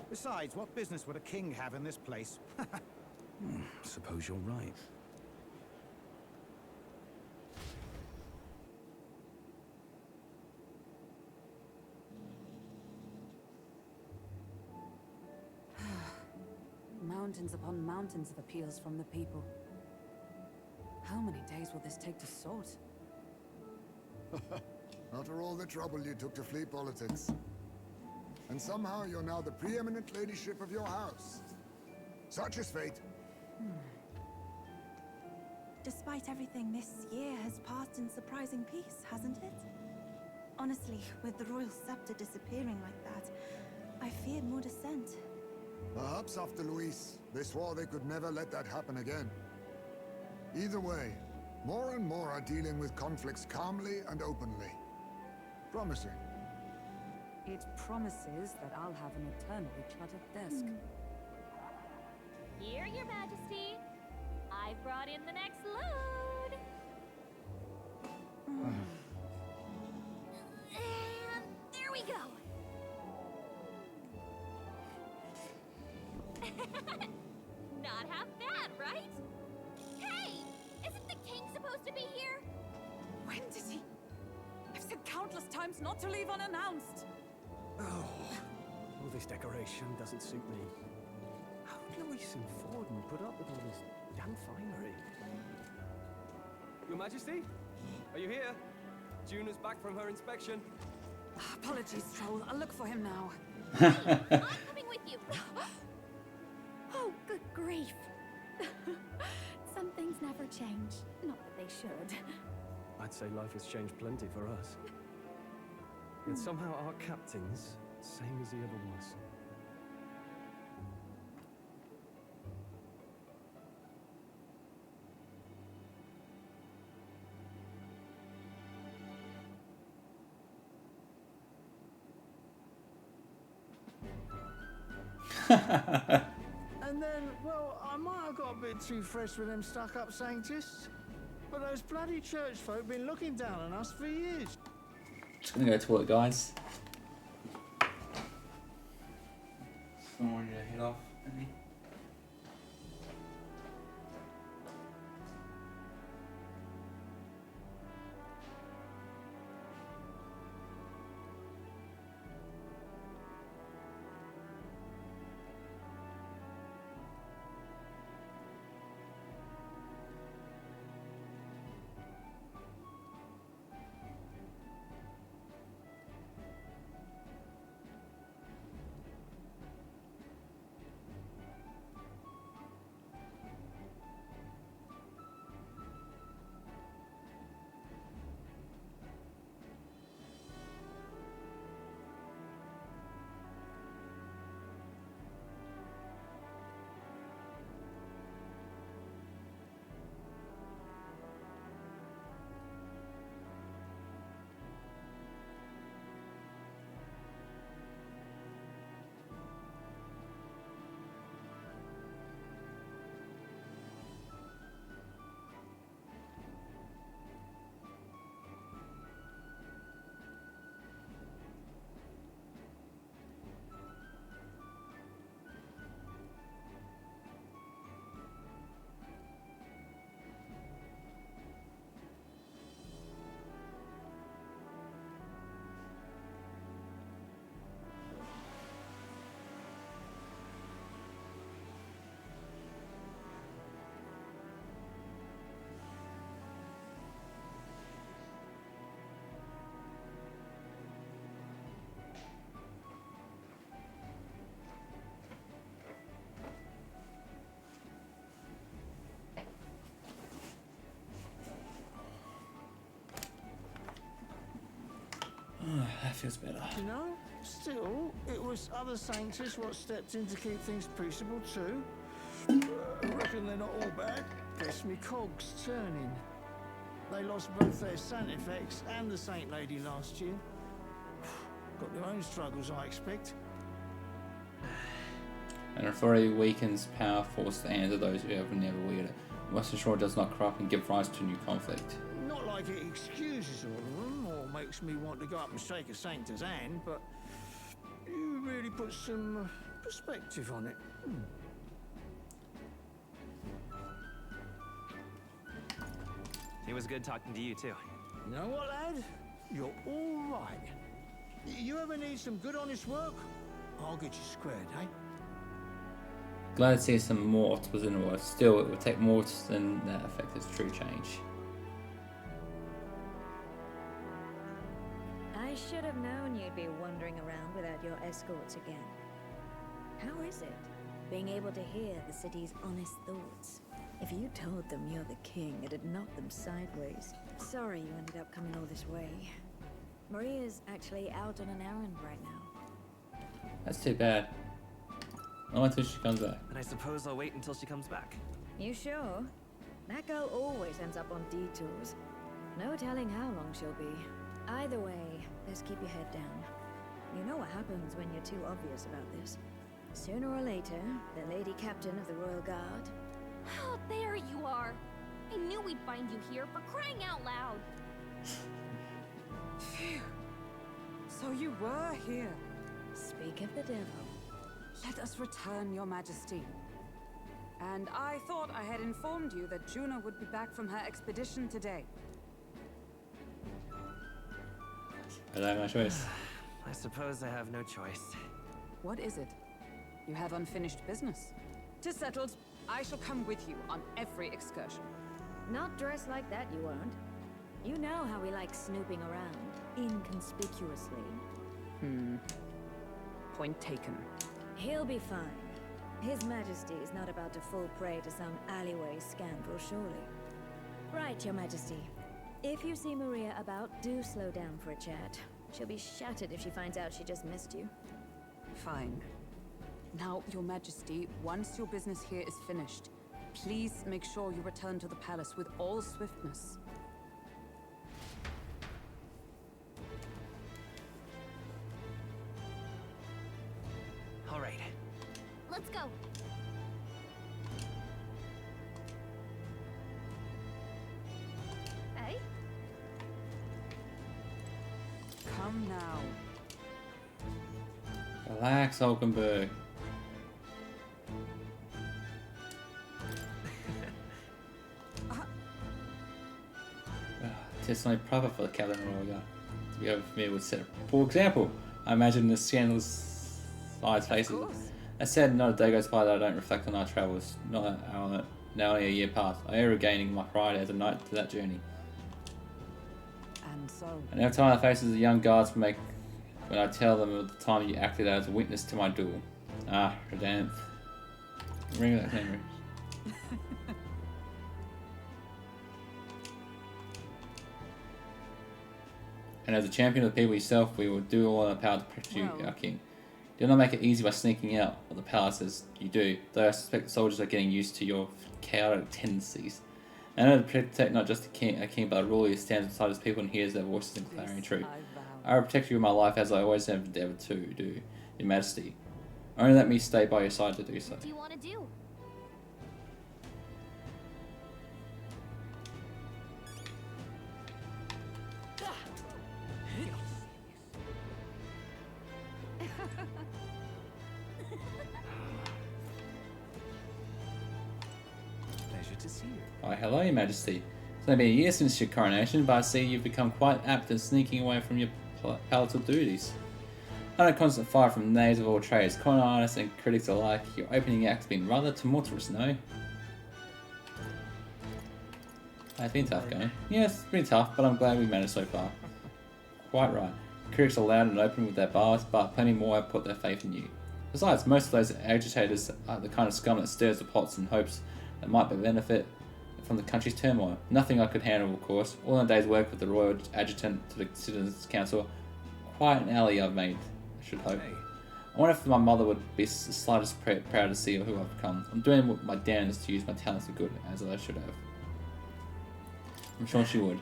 Besides, what business would a king have in this place? Suppose you're right. Mountains upon mountains of appeals from the people. How many days will this take to sort? After all the trouble you took to flee politics. And somehow you're now the preeminent ladyship of your house. Such is fate. Despite everything, this year has passed in surprising peace, hasn't it? Honestly, with the royal scepter disappearing like that, I feared more dissent. Perhaps after Luis, they swore they could never let that happen again. Either way, more and more are dealing with conflicts calmly and openly. Promising. It promises that I'll have an eternally cluttered desk. Here, Your Majesty. I've brought in the next load. And there we go. Not half bad, right? Hey! Isn't the king supposed to be here? When did he? I've said countless times not to leave unannounced. Oh, all this decoration doesn't suit me. How would Luis and Forden put up with all this damn finery? Your Majesty? Are you here? June is back from her inspection. Apologies, Troll. I'll look for him now. I'm coming with you. Oh, good grief. Some things never change. Not that they should. I'd say life has changed plenty for us. Yet somehow our captain's same as he ever was. And then, well, I might have got a bit too fresh with them stuck-up Sanctists, but those bloody church folk been looking down on us for years. Just gonna go to work, guys. Someone to head off, maybe. That feels better. You know, still, it was other sanctors what stepped in to keep things peaceable too. I reckon they're not all bad. Guess me cogs turning. They lost both their Santifex and the Saint Lady last year. Got their own struggles, I expect. An authority weakens power force to hand to those who have never wielded it. Western Shore does not corrupt and give rise to new conflict. Not like it excuses all of them, or makes me want to go up and shake a sanctor's hand, but you really put some perspective on it. It was good talking to you, too. You know what, lad? You're all right. You ever need some good, honest work? I'll get you squared, eh? Glad to see some more within the world. Still, it would take more than that effect as true change. I should have known you'd be wandering around without your escorts again. How is it, being able to hear the city's honest thoughts? If you told them you're the king, it'd knock them sideways. Sorry you ended up coming all this way. Maria's actually out on an errand right now. That's too bad. I'll wait till she comes back. And I suppose I'll wait until she comes back. You sure? That girl always ends up on detours. No telling how long she'll be. Either way, let's keep your head down. You know what happens when you're too obvious about this. Sooner or later, the lady captain of the Royal Guard... Oh, there you are. I knew we'd find you here, for crying out loud. Phew. So you were here. Speak of the devil. Let us return, Your Majesty. And I thought I had informed you that Juno would be back from her expedition today. I don't have my choice. I suppose I have no choice. What is it? You have unfinished business. 'Tis settled. I shall come with you on every excursion. Not dressed like that, you won't. You know how we like snooping around, inconspicuously. Point taken. He'll be fine. His Majesty is not about to fall prey to some alleyway scandal, surely. Right, Your Majesty. If you see Maria about, do slow down for a chat. She'll be shattered if she finds out she just missed you. Fine. Now, Your Majesty, once your business here is finished, please make sure you return to the palace with all swiftness. All right. Let's go. Hey? Come now. Relax, Hulkenberg. It's only proper for the Captain Royal Guard to be over familiar with set a poor example. I imagine the scandalous size faces. I said not a day goes by that I don't reflect on our travels. Not an hour on it. Now only a year passed. I am regaining my pride as a knight to that journey. And so... And every time the faces of the young guards make when I tell them of the time you acted as a witness to my duel. Ah, damn. Ring that memory. And as a champion of the people yourself, we will do all in our power to protect you, our king. Do not make it easy by sneaking out of the palace as you do, though I suspect the soldiers are getting used to your chaotic tendencies. I know to protect not just a king, but a ruler who stands beside his people and hears their voices in clarion truth. I will protect you with my life as I always have endeavored to do, Your Majesty. Only let me stay by your side to do so. What do you want to do? Pleasure to see you. Why, hello, Your Majesty. It's only been a year since your coronation, but I see you've become quite apt at sneaking away from your palatal duties. Under constant fire from knaves of all trades, con artists and critics alike, your opening act's been rather tumultuous, no? It's been tough going. Yes, it's been tough, but I'm glad we managed so far. Quite right. Critics are loud and open with their bars, but plenty more have put their faith in you. Besides, most of those agitators are the kind of scum that stirs the pots in hopes that might benefit from the country's turmoil. Nothing I could handle, of course. All in a day's work with the royal adjutant to the Citizens' Council, quite an ally I've made, I should hope. I wonder if my mother would be the slightest proud to see who I've become. I'm doing what my damnedest to use my talents for good, as I should have. I'm sure she would.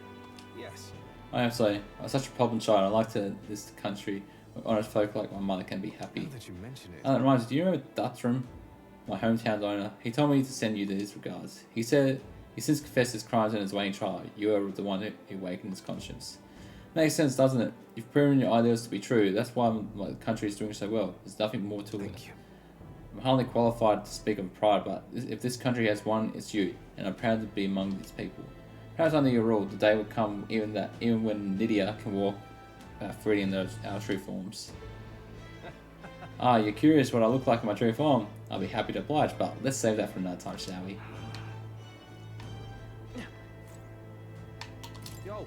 Yes. I have to say, I'm such a problem child. I like to this country where honest folk like my mother can be happy. Now that you mention it. That reminds me, do you remember Duttram, my hometown owner? He told me to send you these regards. He said he since confessed his crimes in his waiting trial. You are the one who awakened his conscience. Makes sense, doesn't it? You've proven your ideals to be true. That's why my country is doing so well. There's nothing more to it. I'm hardly qualified to speak of pride, but if this country has one, it's you, and I'm proud to be among these people. Perhaps under your rule, the day will come even when Nydia can walk freely in our true forms. Ah, you're curious what I look like in my true form? I'll be happy to oblige, but let's save that for another time, shall we? Yo.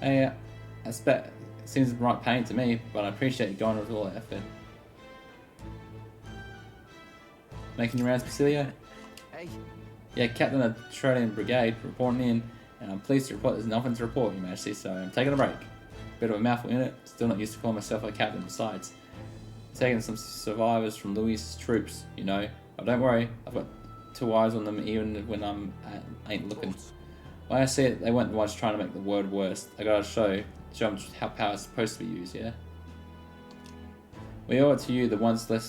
Hey, I expect it seems the right pain to me, but I appreciate you going with all that effort. Making your rounds, Basilio? Hey. Yeah, Captain of the Australian Brigade reporting in, and I'm pleased to report there's nothing to report, Your Majesty, so I'm taking a break. Bit of a mouthful in it, still not used to calling myself a captain besides. Taking some survivors from Louis' troops, you know. But don't worry, I've got 2 eyes on them even when I ain't looking. When I see it, they weren't the ones trying to make the world worse. I gotta show them how power is supposed to be used, yeah? We owe it to you, the ones that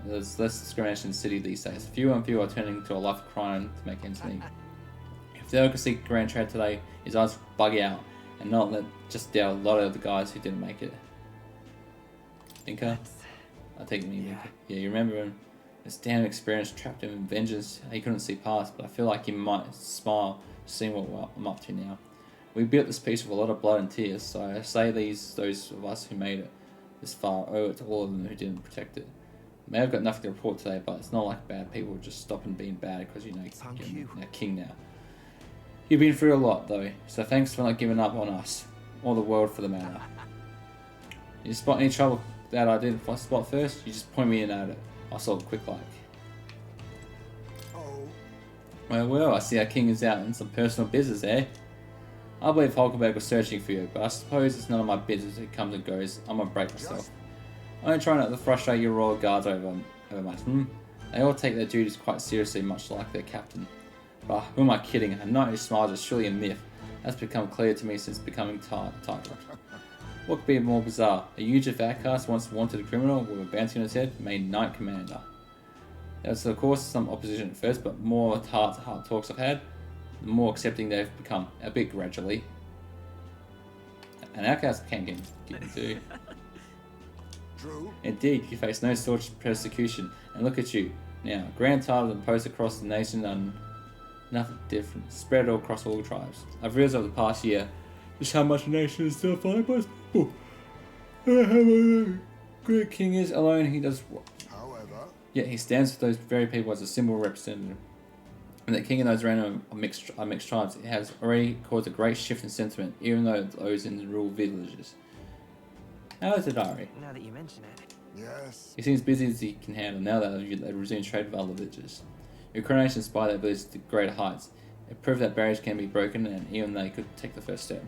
there's less discrimination in the city these days. Fewer and fewer are turning to a life of crime to make ends meet. If the Oakasea Grand Trade today, his eyes bug out and not let just down a lot of the guys who didn't make it. Thinker? I take me, Thinker. Yeah, you remember him? This damn experience trapped him in vengeance he couldn't see past, but I feel like he might smile seeing what I'm up to now. We built this piece with a lot of blood and tears, so I say those of us who made it this far owe it to all of them who didn't protect it. May have got nothing to report today, but it's not like bad people just stopping being bad because you're now king now. You've been through a lot though, so thanks for not giving up on us, or the world for the matter. You spot any trouble that I didn't spot first, you just point me in at it. I'll solve it quick like. Well, I see our king is out in some personal business, eh? I believe Hulkenberg was searching for you, but I suppose it's none of my business. It comes and goes. I'm gonna break myself. I don't try not to frustrate your royal guards over much. They all take their duties quite seriously, much like their captain. But who am I kidding? A knight who smiles is surely a myth. That's become clear to me since becoming titled. What could be more bizarre? A huge outcast once wanted a criminal with a bounty on his head made knight commander. There was of course some opposition at first, but more heart-to-heart talks I've had, the more accepting they've become, a bit gradually. An outcast can't get into. True. Indeed, you face no sort of persecution, and look at you now, grand title and post across the nation, and nothing different, spread all across all tribes. I've realized over the past year just how much the nation is still followed by people. How great king is alone, he does what? However, yet he stands for those very people as a symbol representative. And the king and those around him are mixed tribes. It has already caused a great shift in sentiment, even though those in the rural villages. How is the diary? Now that you mention it. Yes. He seems busy as he can handle now that they resume trade with other villages. Your coronation inspired their village to greater heights. It proved that barriers can be broken and even they could take the first step.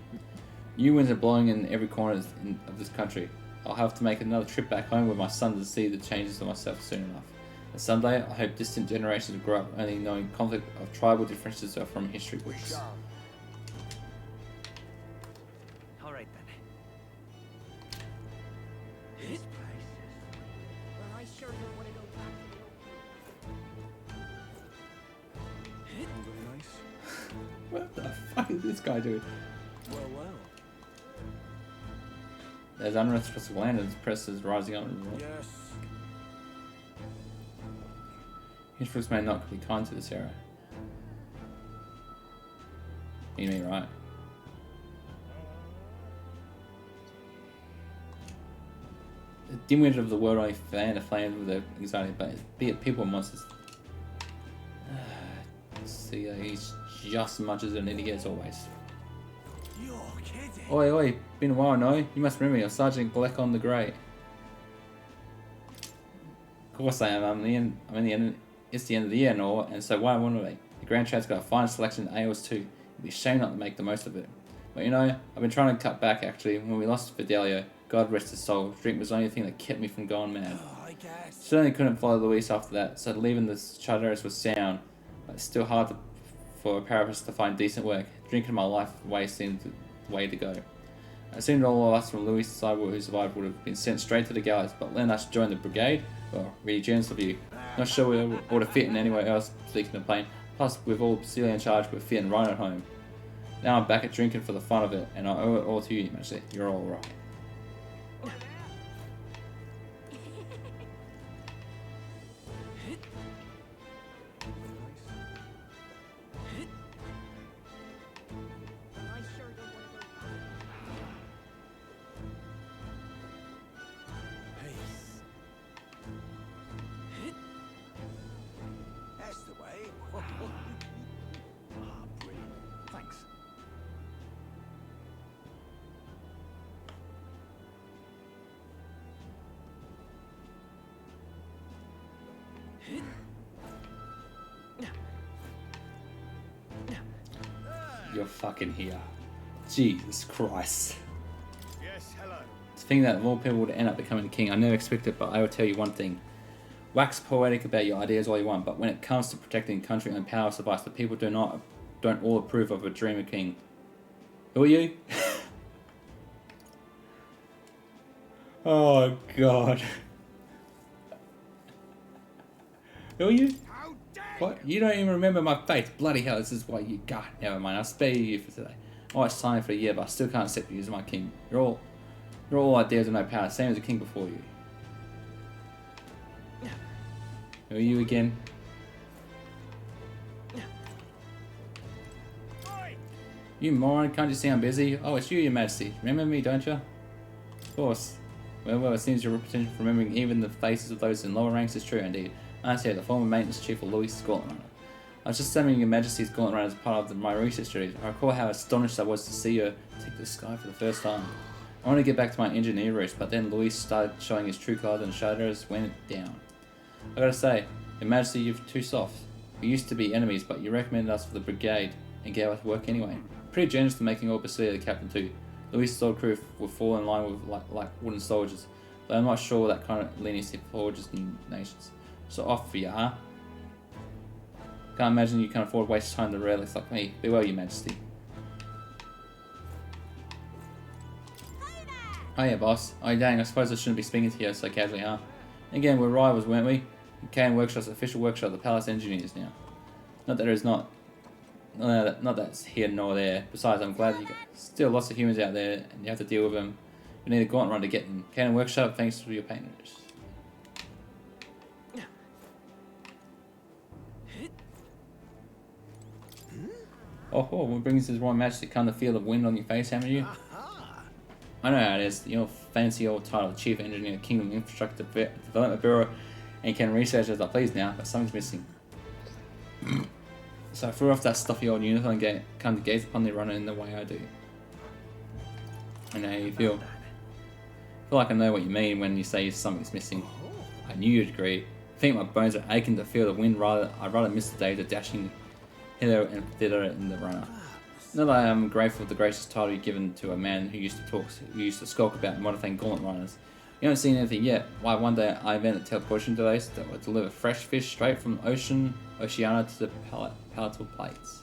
New winds are blowing in every corner of this country. I'll have to make another trip back home with my son to see the changes of myself soon enough. And someday, I hope distant generations will grow up only knowing conflict of tribal differences are from history books. Alright then. This place well, I sure don't want to go back to the Very nice. What the fuck is this guy doing? Well. There's unrest across the land and the press is rising up. Yes. History may not be kind to this era. You mean right? The dimwit of the world only fan the flames with their anxiety, but be it people or monsters. See, he's just as much as an idiot as always. You're kidding. Oi, been a while, no? You must remember me, I'm Sergeant Gleckon the Great. Of course I am, it's the end of the year and all, and so why wouldn't we? The Grand Trade's got a fine selection of ales too. It'd be a shame not to make the most of it. But you know, I've been trying to cut back actually. When we lost Fidelio, God rest his soul. Drink was the only thing that kept me from going mad. Certainly couldn't follow Luis after that, so leaving the Charteris was sound, but it's still hard for a paraphrase to find decent work. Drinking my life away seemed the way to go. It seemed all of us from Luis' side who survived would have been sent straight to the gallows, but letting us join the brigade? Well, really generous of you. Not sure we would have fit in anywhere else, speaking of plane. Plus, with all Celia in charge, we're fitting right at home. Now I'm back at drinking for the fun of it, and I owe it all to you, Majesty. You're all right. That's the way. Brilliant. Thanks. You're fucking here. Jesus Christ. Yes, hello. To think that more people would end up becoming king, I never expected, but I will tell you one thing. Wax poetic about your ideas all you want, but when it comes to protecting country and power supplies, the people don't all approve of a dreamer king. Who are you? Oh God. Who are you? What? You don't even remember my face. Bloody hell, this is why you got. Never mind, I'll spare you for today. Oh, it's time for a year, but I still can't accept you as my king. You're all ideas with no power, same as the king before you. Who are you again? You moron, can't you see I'm busy? Oh, it's you, Your Majesty. Remember me, don't you? Of course. Well, it seems your reputation for remembering even the faces of those in lower ranks is true indeed. I say the former maintenance chief of Louis' Gauntlet Runner. I was just summoning Your Majesty's Gauntlet Runner as part of my research studies. I recall how astonished I was to see her take the sky for the first time. I wanted to get back to my engineer roots, but then Louis started showing his true colours and Shadows went down. I gotta say, Your Majesty, you're too soft. We used to be enemies, but you recommended us for the brigade and gave us work anyway. Pretty generous to making all Basilia the captain too. Louis' sword crew will fall in line with like wooden soldiers, but I'm not sure that kind of leniency forges new nations. So off for you, huh? Can't imagine you can afford to waste time to relicts like me. Be well, Your Majesty. Oh yeah, boss. Oh dang, I suppose I shouldn't be speaking to you so casually, huh? Again, we're rivals, weren't we? K Workshop's official workshop of the Palace Engineers now. Not that there's not that's here nor there. Besides, I'm glad you got still lots of humans out there and you have to deal with them. You need a gauntlet run to get them. K Workshop, thanks for your patronage. Oh, what brings his Royal Majesty? Come to feel the wind on your face, haven't you? I know how it is. Your fancy old title, Chief Engineer, Kingdom Infrastructure Development Bureau, and can research as I please now, but something's missing. So I threw off that stuffy old uniform and come to gaze upon the runner in the way I do. I know how you feel. I feel like I know what you mean when you say something's missing. I knew you'd agree. I think my bones are aching to feel the wind. I'd rather miss the days of dashing hither and thither in the runner. Not that I am grateful for the gracious title you've given to a man who used to skulk about modifying gauntlet runners. You haven't seen anything yet. Why, one day I invented teleportation device that would deliver fresh fish straight from Oceania to the palatable plates.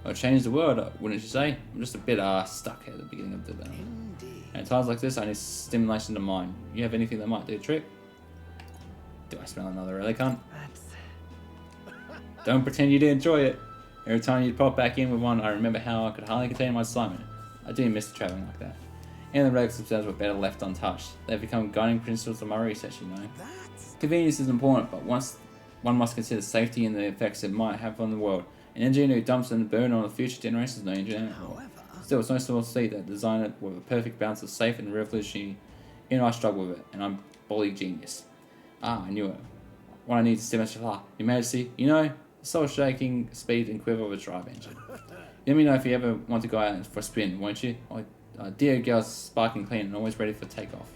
It would change the world, wouldn't you say? I'm just a bit stuck at the beginning of the day. And at times like this, I need stimulation to mind. You have anything that might do a trick? Do I smell another really cunt? Don't pretend you didn't enjoy it. Every time you'd pop back in with one, I remember how I could hardly contain my excitement. I do miss travelling like that. And the relics themselves were better left untouched. They've become guiding principles of my research, you know. Convenience is important, but one must consider safety and the effects it might have on the world. An engineer who dumps the burden on the future generations is no engineer at all. Still, it's nice to see that design it with a perfect balance of safe and revolutionary. You know, I struggle with it, and I'm bully genius. I knew it. What I need to stimulate Your Majesty, you know, the soul-shaking speed and quiver of a drive engine. Let me know if you ever want to go out for a spin, won't you? Dear girl's sparkling clean and always ready for takeoff.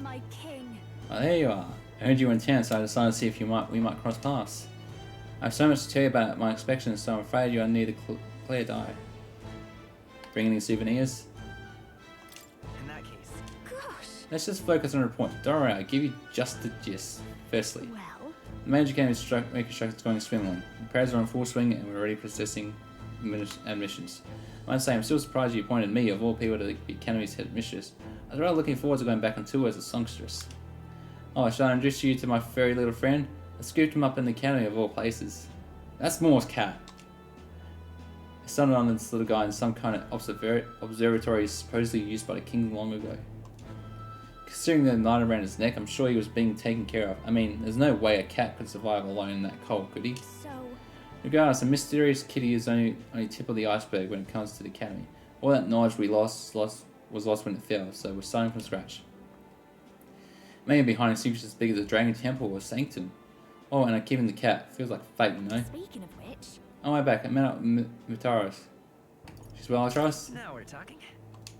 My king, Oh, there you are. I heard you were in town, so I decided to see if we might cross paths. I have so much to tell you about my expectations, so I'm afraid you are near the clear die. Bring any souvenirs? In that case. Gosh. Let's just focus on a point. Don't worry, I'll give you just the gist. Firstly, the Major Academy reconstruction is going swimmingly. Repairs are in full swing and we're already processing admissions. I must say, I'm still surprised you appointed me, of all people, to be the Academy's head mistress. I was rather looking forward to going back on tour as a songstress. Oh, shall I introduce you to my furry little friend? I scooped him up in the Academy of all places. That's Moore's cat. He stumbled on this little guy in some kind of observatory supposedly used by the king long ago. Considering the knot around his neck, I'm sure he was being taken care of. I mean, there's no way a cat could survive alone in that cold, could he? So... Regardless, a mysterious kitty is only tip of the iceberg when it comes to the Academy. All that knowledge we was lost when it fell, so we're starting from scratch. Maybe behind a secret as big as the Dragon Temple or Sanctum. Oh, and I'm keeping the cat. Feels like fate, you know? Speaking of which... On my way back, I met up with Mutaros. She's well, I trust? Now we're talking.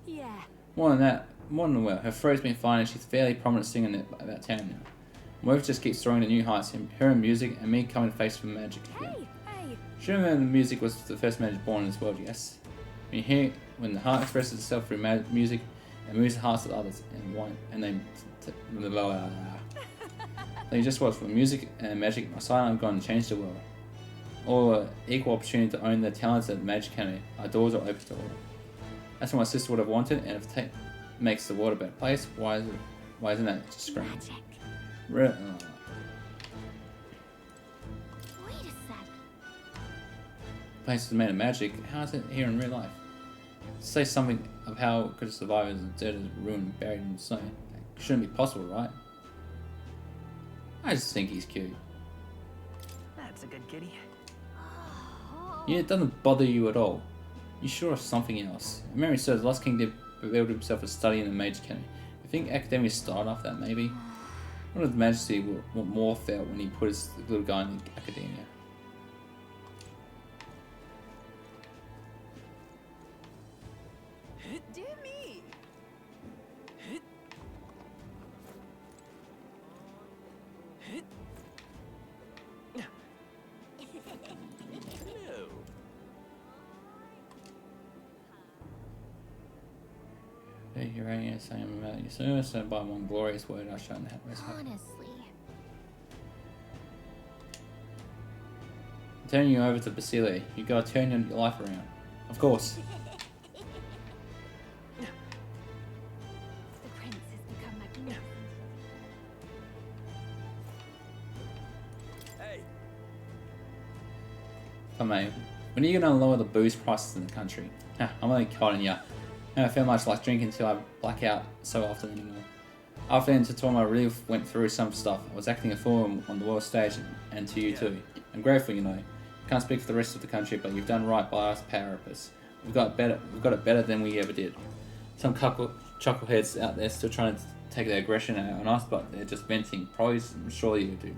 Yeah. More than well. Her throat's been fine and she's fairly prominent singing about town now. Worth just keeps throwing to new heights, her in music and me coming face for magic again. Hey! Sure, the music was the first magic born in this world, yes. When the heart expresses itself through music and moves the hearts of others, They just watch for music and magic. My side, I'm going to change the world. All equal opportunity to own the talents at the Magic Academy. Our doors are open to all. That's what my sister would have wanted, and if it makes the world a better place, why isn't that just great? Wait a sec. Place is made of magic. How is it here in real life? Say something of how it could survive as a deserted ruin buried in the snow. That shouldn't be possible, right? I just think he's cute. That's a good kitty. Yeah, it doesn't bother you at all. You sure of something else. Memory serves, the last king did build himself a study in the Mage Academy. I think academia started off that, maybe. What if the Majesty what more felt when he put his little guy in the academia? Dear me! Hello. Here I am saying about your service, and by one glorious word I shall not have this hope. Honestly. I'm turning you over to Basile. You gotta turn your life around. Of course. The prince has become magnificent. Hey. Come on, when are you gonna lower the booze prices in the country? I'm only kidding ya. I don't feel much like drinking until I black out so often anymore. After the tutorial, I really went through some stuff. I was acting a fool on the world stage, and to you too. I'm grateful, you know. Can't speak for the rest of the country, but you've done right by us power-uppers. We've got it better than we ever did. Some chuckleheads out there still trying to take their aggression out on us, but they're just venting. Probably, I'm sure you do.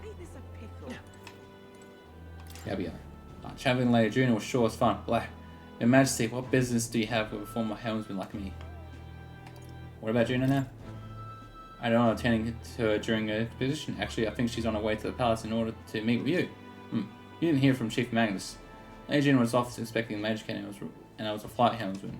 Ain't this a pickle? Yeah, we are. Traveling later June was sure as fun. Blah. Your Majesty, what business do you have with a former helmsman like me? What about Juno now? I don't know, attending to her during her expedition. Actually, I think she's on her way to the palace in order to meet with you. You didn't hear from Chief Magnus. Lady Juno was off inspecting the Magic Academy, and I was a flight helmsman.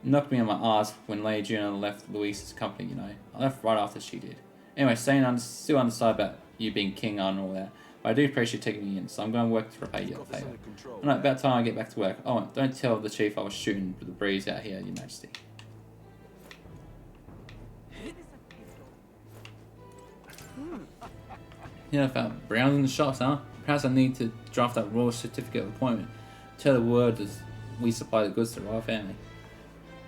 It knocked me on my arse when Lady Juno left Luis's company, you know. I left right after she did. Anyway, still undecided about you being king and all that. But I do appreciate taking me in, so I'm going to work to repay your favour. No, about time I get back to work. Oh, don't tell the chief I was shooting with the breeze out here, Your Majesty. You know, about browns in the shops, huh? Perhaps I need to draft that royal certificate of appointment. Tell the world that we supply the goods to the royal family.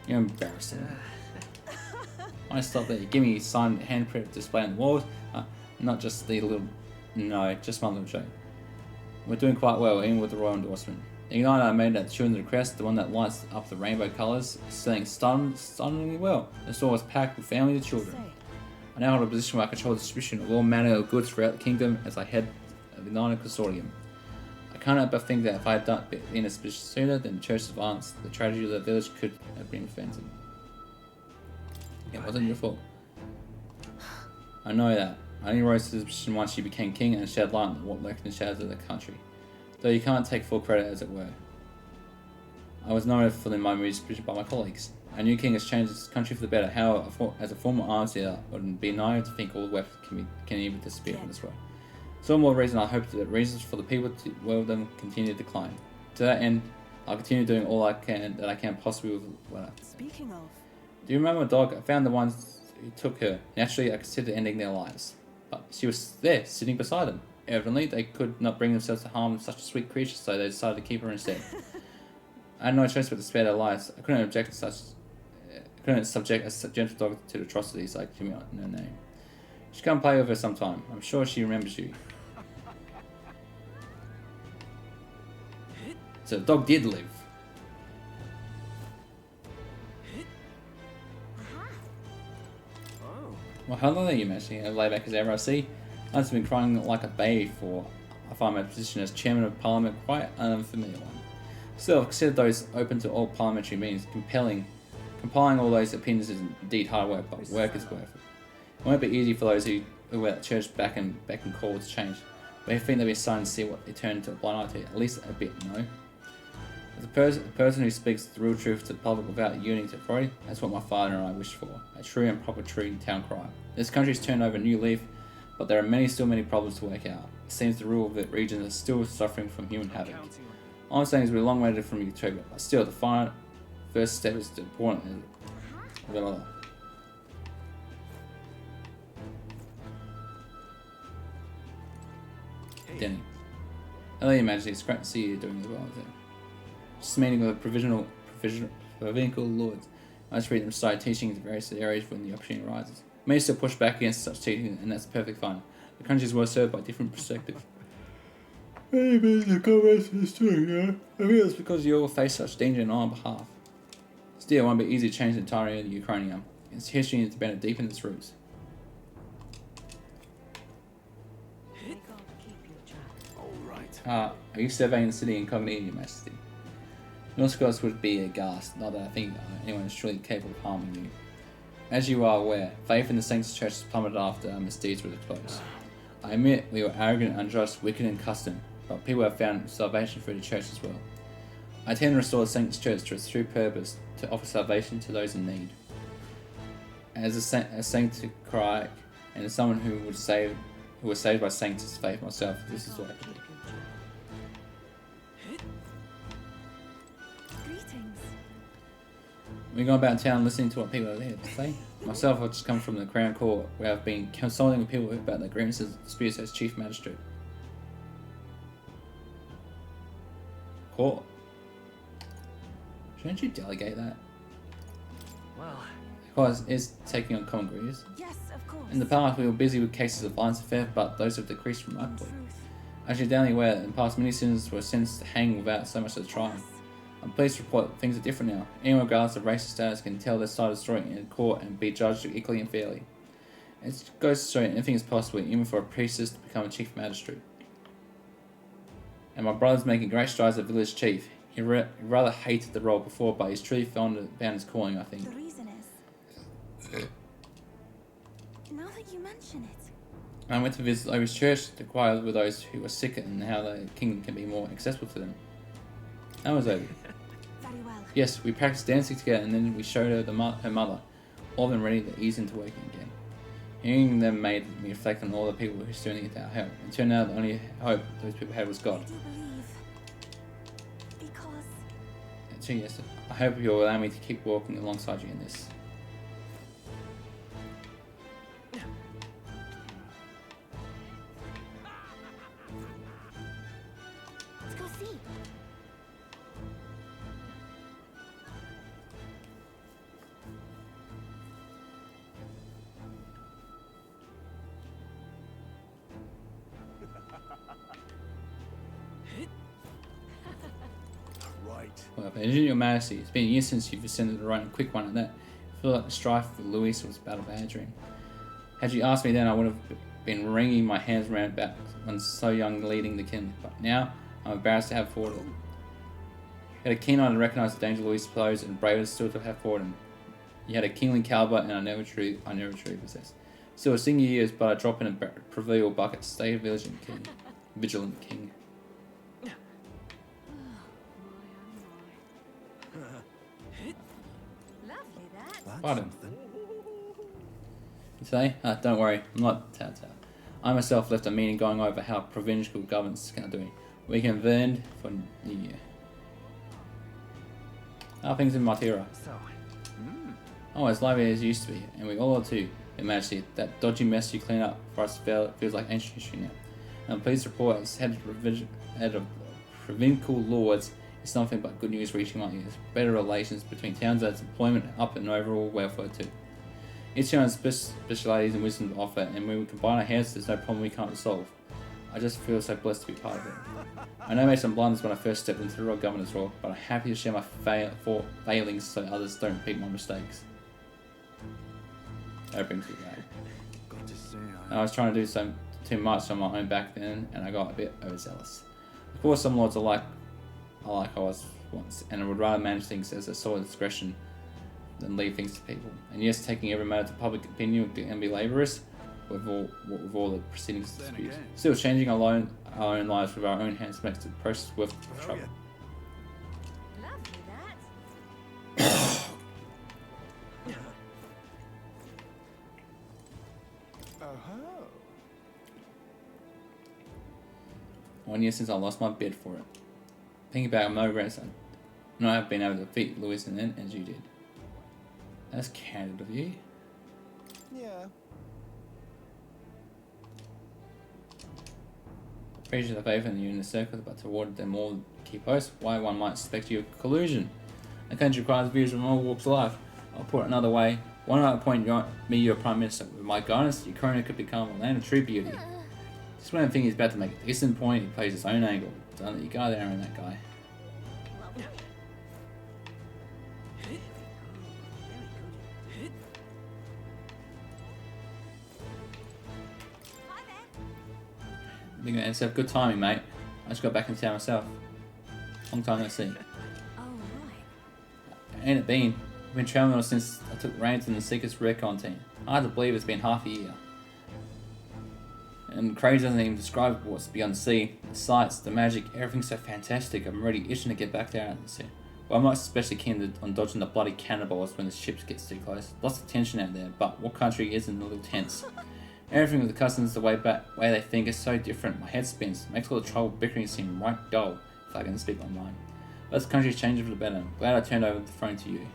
You're embarrassing. I stop there. Give me a signed handprint display on the walls. Not just the little... No, just one little joke. We're doing quite well, even with the royal endorsement. The Ignite I made at Children's Crest, the one that lights up the rainbow colours, is selling stunningly well. The store was packed with families and children. I now hold a position where I control the distribution of all manner of goods throughout the kingdom as I head of the Ignited Consortium. I can't help but think that if I had been in this position sooner, then the Church advanced, the tragedy of the village could have been prevented. It wasn't your fault. I know that. I only rose to this position once she became king and shed light on what lurked in the shadows of the country. Though you can't take full credit, as it were. I was noted for my moves by my colleagues. Our new king has changed this country for the better. However, as a former arms dealer, it would be naive to think all the weapons can even disappear from this world. So more reason I hope that reasons for the people to wield them continue to decline. To that end, I'll continue doing all I can possibly with well. Speaking of, Do you remember my dog? I found the ones who took her. Naturally, I considered ending their lives. But she was there, sitting beside them. Evidently, they could not bring themselves to harm such a sweet creature, so they decided to keep her instead. I had no choice but to spare their lives. I couldn't subject a gentle dog to atrocities like Jimmy on her name. You should come play with her sometime. I'm sure she remembers you. So the dog did live. Well, hello there, you Majesty. As laid back as ever I see. I've been crying like a baby, for I find my position as Chairman of Parliament quite an unfamiliar one. Still, I've considered those open to all parliamentary means. Compiling all those opinions is indeed hard work, but work is worth it. It won't be easy for those who were at church back and call to change, but I think they'll be starting to see what they turn to a blind eye to, at least a bit, no? As a person who speaks the real truth to the public without yielding to authority, that's what my father and I wished for, a true and proper true town cry. This country's turned over a new leaf, but there are still many problems to work out. It seems the rural region is still suffering from human havoc. All I'm saying is we're a long way from utopia, but still, the first step is important. Denny. Hello, Your Majesty. It's great to see you doing as well. Just meeting with the provincial lords. I just read them start teaching in various areas when the opportunity arises. May still push back against such teaching, and that's perfectly fine. The country is well served by different perspectives. Maybe the comments is too, yeah? I think that's because you all face such danger on our behalf. Still, it won't be easy to change the entirety of the Ukrainian. Its history needs to bend deep in its roots. Are you surveying the city incognito, Your Majesty? North Scots would be aghast, not that I think anyone is truly capable of harming you. As you are aware, faith in the Saints' Church has plummeted after our misdeeds were exposed. I admit we were arrogant, unjust, wicked in custom, but people have found salvation through the Church as well. I intend to restore the Saints' Church to its true purpose, to offer salvation to those in need. As a saint to cry, and as someone who was saved by Saints' faith myself, this is what I can do. We go about town listening to what people are there to say. Myself, I've just come from the Crown Court, where I've been consulting with people about their grievances and disputes as Chief Magistrate. Court? Shouldn't you delegate that? Well, because it's taking on common grievances. Yes, of course. In the past, we were busy with cases of violence and theft, but those have decreased remarkably. As you're doubly aware, in the past, many citizens were sentenced to hang without so much as a trial. I'm pleased to report that things are different now. Anyone regardless of race or status can tell their side of the story in court and be judged equally and fairly. It goes to show anything is possible, even for a priestess to become a chief magistrate. And my brother's making great strides as village chief. He rather hated the role before, but he's truly found his calling, I think. The reason is... now that you mention it... I went to visit Obi's church to inquire with those who were sick and how the kingdom can be more accessible to them. How was Obi? Very well. Yes, we practiced dancing together and then we showed her her mother, all of them ready to ease into working again. Hearing them made me reflect on all the people who stood in our help. It turned out the only hope those people had was God. I do believe... because... So yes, I hope you'll allow me to keep walking alongside you in this. Let's go see. Right. Well, Your Majesty, it's been years since you've ascended the right and quick one at that. I feel like the strife with Louis was about a bad dream. Had you asked me then, I would have been wringing my hands around back when so young leading the kingdom. But now, I'm embarrassed to have forwarded. You had a keen eye to recognise the danger Louis posed and braver still to have forwarded. You had a kingly caliber and I never truly possessed. Still, sing your ears, but I drop in a proverbial bucket. Stay vigilant, king. Vigilant, king. Lovely that. Pardon. You say? Don't worry, I'm not Tata. I myself left a meeting going over how provincial governments are doing. We convened for New Year. How are things in Matira? Oh, as lively as it used to be, and we all are too, Your Majesty. That dodgy mess you clean up for us feels like ancient history now. And I'm pleased to report, as head of provincial lords, it's nothing but good news reaching my ears. Better relations between towns adds employment up and overall welfare too. Each town has specialities and wisdom to offer, and when we combine our heads, there's no problem we can't resolve. I just feel so blessed to be part of it. I know I made some blunders when I first stepped into the royal governor's role, but I'm happy to share my failings so others don't repeat my mistakes. That brings me back. I was trying to do too much on my own back then, and I got a bit overzealous. Of course, some lords are like I was once, and I would rather manage things as a sort of discretion than leave things to people. And yes, taking every matter to public opinion can be laborious with all the proceedings disputes. Still, changing our own lives with our own hands makes the process worth the trouble. Oh. 1 year since I lost my bid for it. Thinking back, I'm no grandson. And I have been able to defeat Lewis and then as you did. That's candid of you. Yeah. Appreciate the faith in you in the circle, but toward them all key posts, why one might suspect you of collusion. The country requires views from all walks of life. I'll put it another way. Why not appoint me your Prime Minister? With my guidance, Ukraine could become a land of true beauty. Just when I think he's about to make a decent point, he plays his own angle. Don't let you go there on that guy. Big man, have good timing, mate. I just got back in town myself. Long time no see. Ain't it been? I've been travelling since I took reins in the Seeker's Recon team. Hard to believe it's been half a year. And crazy doesn't even describe what's beyond the sea. The sights, the magic, everything's so fantastic. I'm already itching to get back there and see. Well, I'm not especially keen on dodging the bloody cannonballs when the ships get too close. Lots of tension out there, but what country isn't a little tense? Everything with the customs, the way they think is so different. My head spins. Makes all the trouble bickering seem right dull, if I can speak my mind. But this country's changing for the better. I'm glad I turned over the throne to you.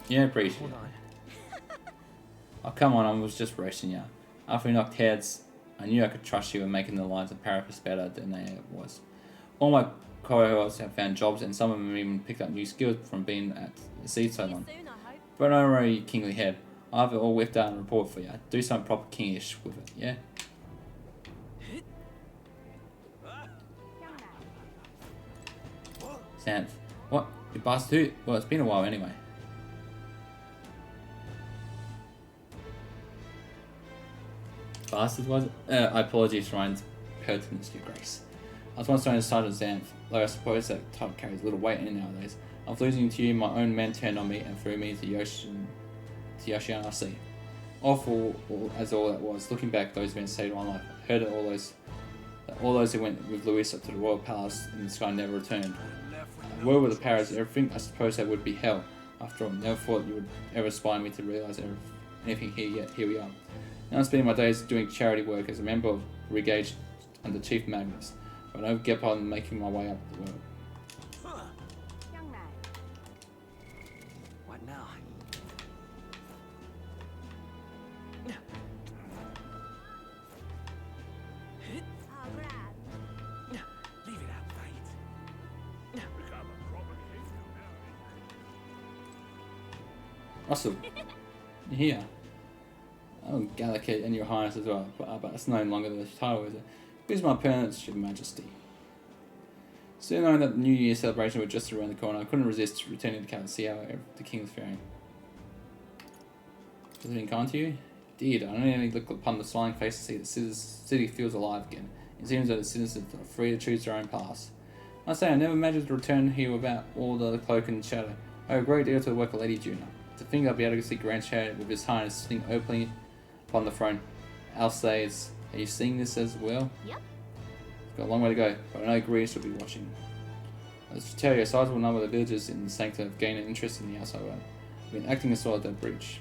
Yeah, appreciate it. Oh, come on, I was just roasting you. After we knocked heads, I knew I could trust you in making the lives of Parapus better than they was. All my cohorts have found jobs, and some of them even picked up new skills from being at the sea so long. But don't worry, you kingly head. I'll have it all whipped out and report for you. Do something proper kingish with it, yeah? Santh. What? You bastard who? Well, it's been a while anyway. Bastard was it? I apologize for my impertinence, your grace. I was once on the side of Xanth, though I suppose that title carries little weight in nowadays. After losing to you, my own men turned on me and threw me into Yoshiana Sea. Awful as all that was, looking back, those events saved my life. I heard that all those who went with Louis up to the royal palace in the sky never returned. A word with the powers, everything, I suppose that would be hell. After all, never thought you would ever inspire me to realise anything here yet. Here we are. Now I'm spending my days doing charity work as a member of Brigade under Chief Magnus, but I don't get on making my way up the world. Young man. What now? Leave it out, mate. Russell, you're here. Oh, Gallicate and your highness as well, but it's no longer the title, is it? Here's my penance, your majesty. Soon knowing that the New Year celebration was just around the corner, I couldn't resist returning to camp to see how the king was faring. Has it been kind to you? Indeed, I only look upon the smiling face to see that the city feels alive again. It seems that the citizens are free to choose their own paths. I say, I never imagined to return here without all the cloak and shadow. I owe a great deal to the work of Lady Juna. To think I'll be able to see Grand Chariot with his highness sitting openly upon the throne. Al says, are you seeing this as well? Yep. It's got a long way to go, but I know Greece will be watching. As to tell you, a sizable number of the villagers in the sanctum have gained an interest in the outside world. Have been acting as well as their breach.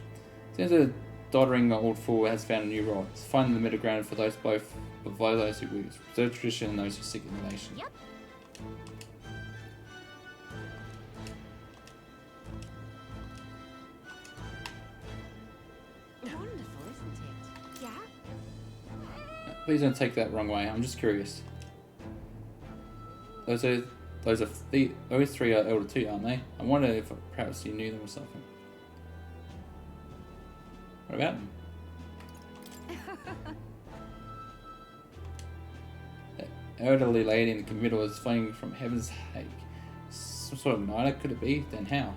Seems the doddering old fool has found a new role. It's finding the middle ground for those who preserve tradition and those who seek innovation. Yep. Wonderful, isn't it? Yeah. Please don't take that wrong way. I'm just curious. Those three are elder too, aren't they? I wonder if perhaps you knew them or something. What about them? The elderly lady in the middle is flying from heaven's hake. Some sort of nightmare could it be? Then how?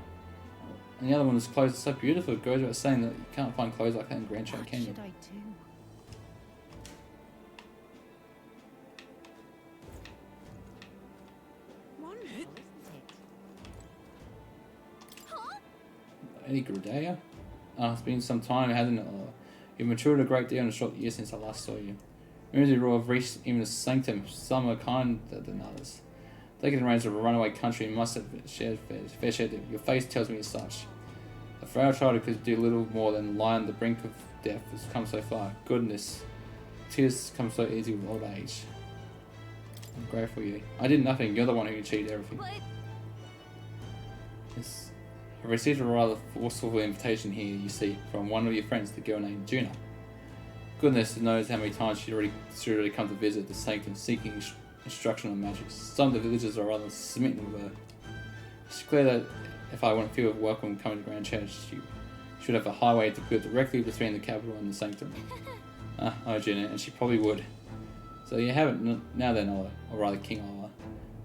And the other one is clothes so beautiful. It goes without saying that you can't find clothes like that in Grand Chariot Canyon. What should I do? Wonderful, isn't it? Lady Gradea? It's been some time, hasn't it? You've matured a great deal in a short year since I last saw you. Rumors you have reached even the sanctum. Some are kinder than others. Taking the reins of a runaway country, you must have shared fair share. Your face tells me as such. The frail child who could do little more than lie on the brink of death has come so far. Goodness. Tears come so easy with old age. I'm grateful for you. I did nothing. You're the one who achieved everything. Yes. I received a rather forceful invitation here, you see, from one of your friends, the girl named Juna. Goodness knows how many times she'd already come to visit the sanctum seeking instruction on magic. Some of the villagers are rather smitten with her. It's clear that if I want to feel welcome coming to Grand Chariot, she should have a highway to build directly between the capital and the sanctum. Oh Juna, and she probably would. So you have it now then, Ola, or rather King Ola.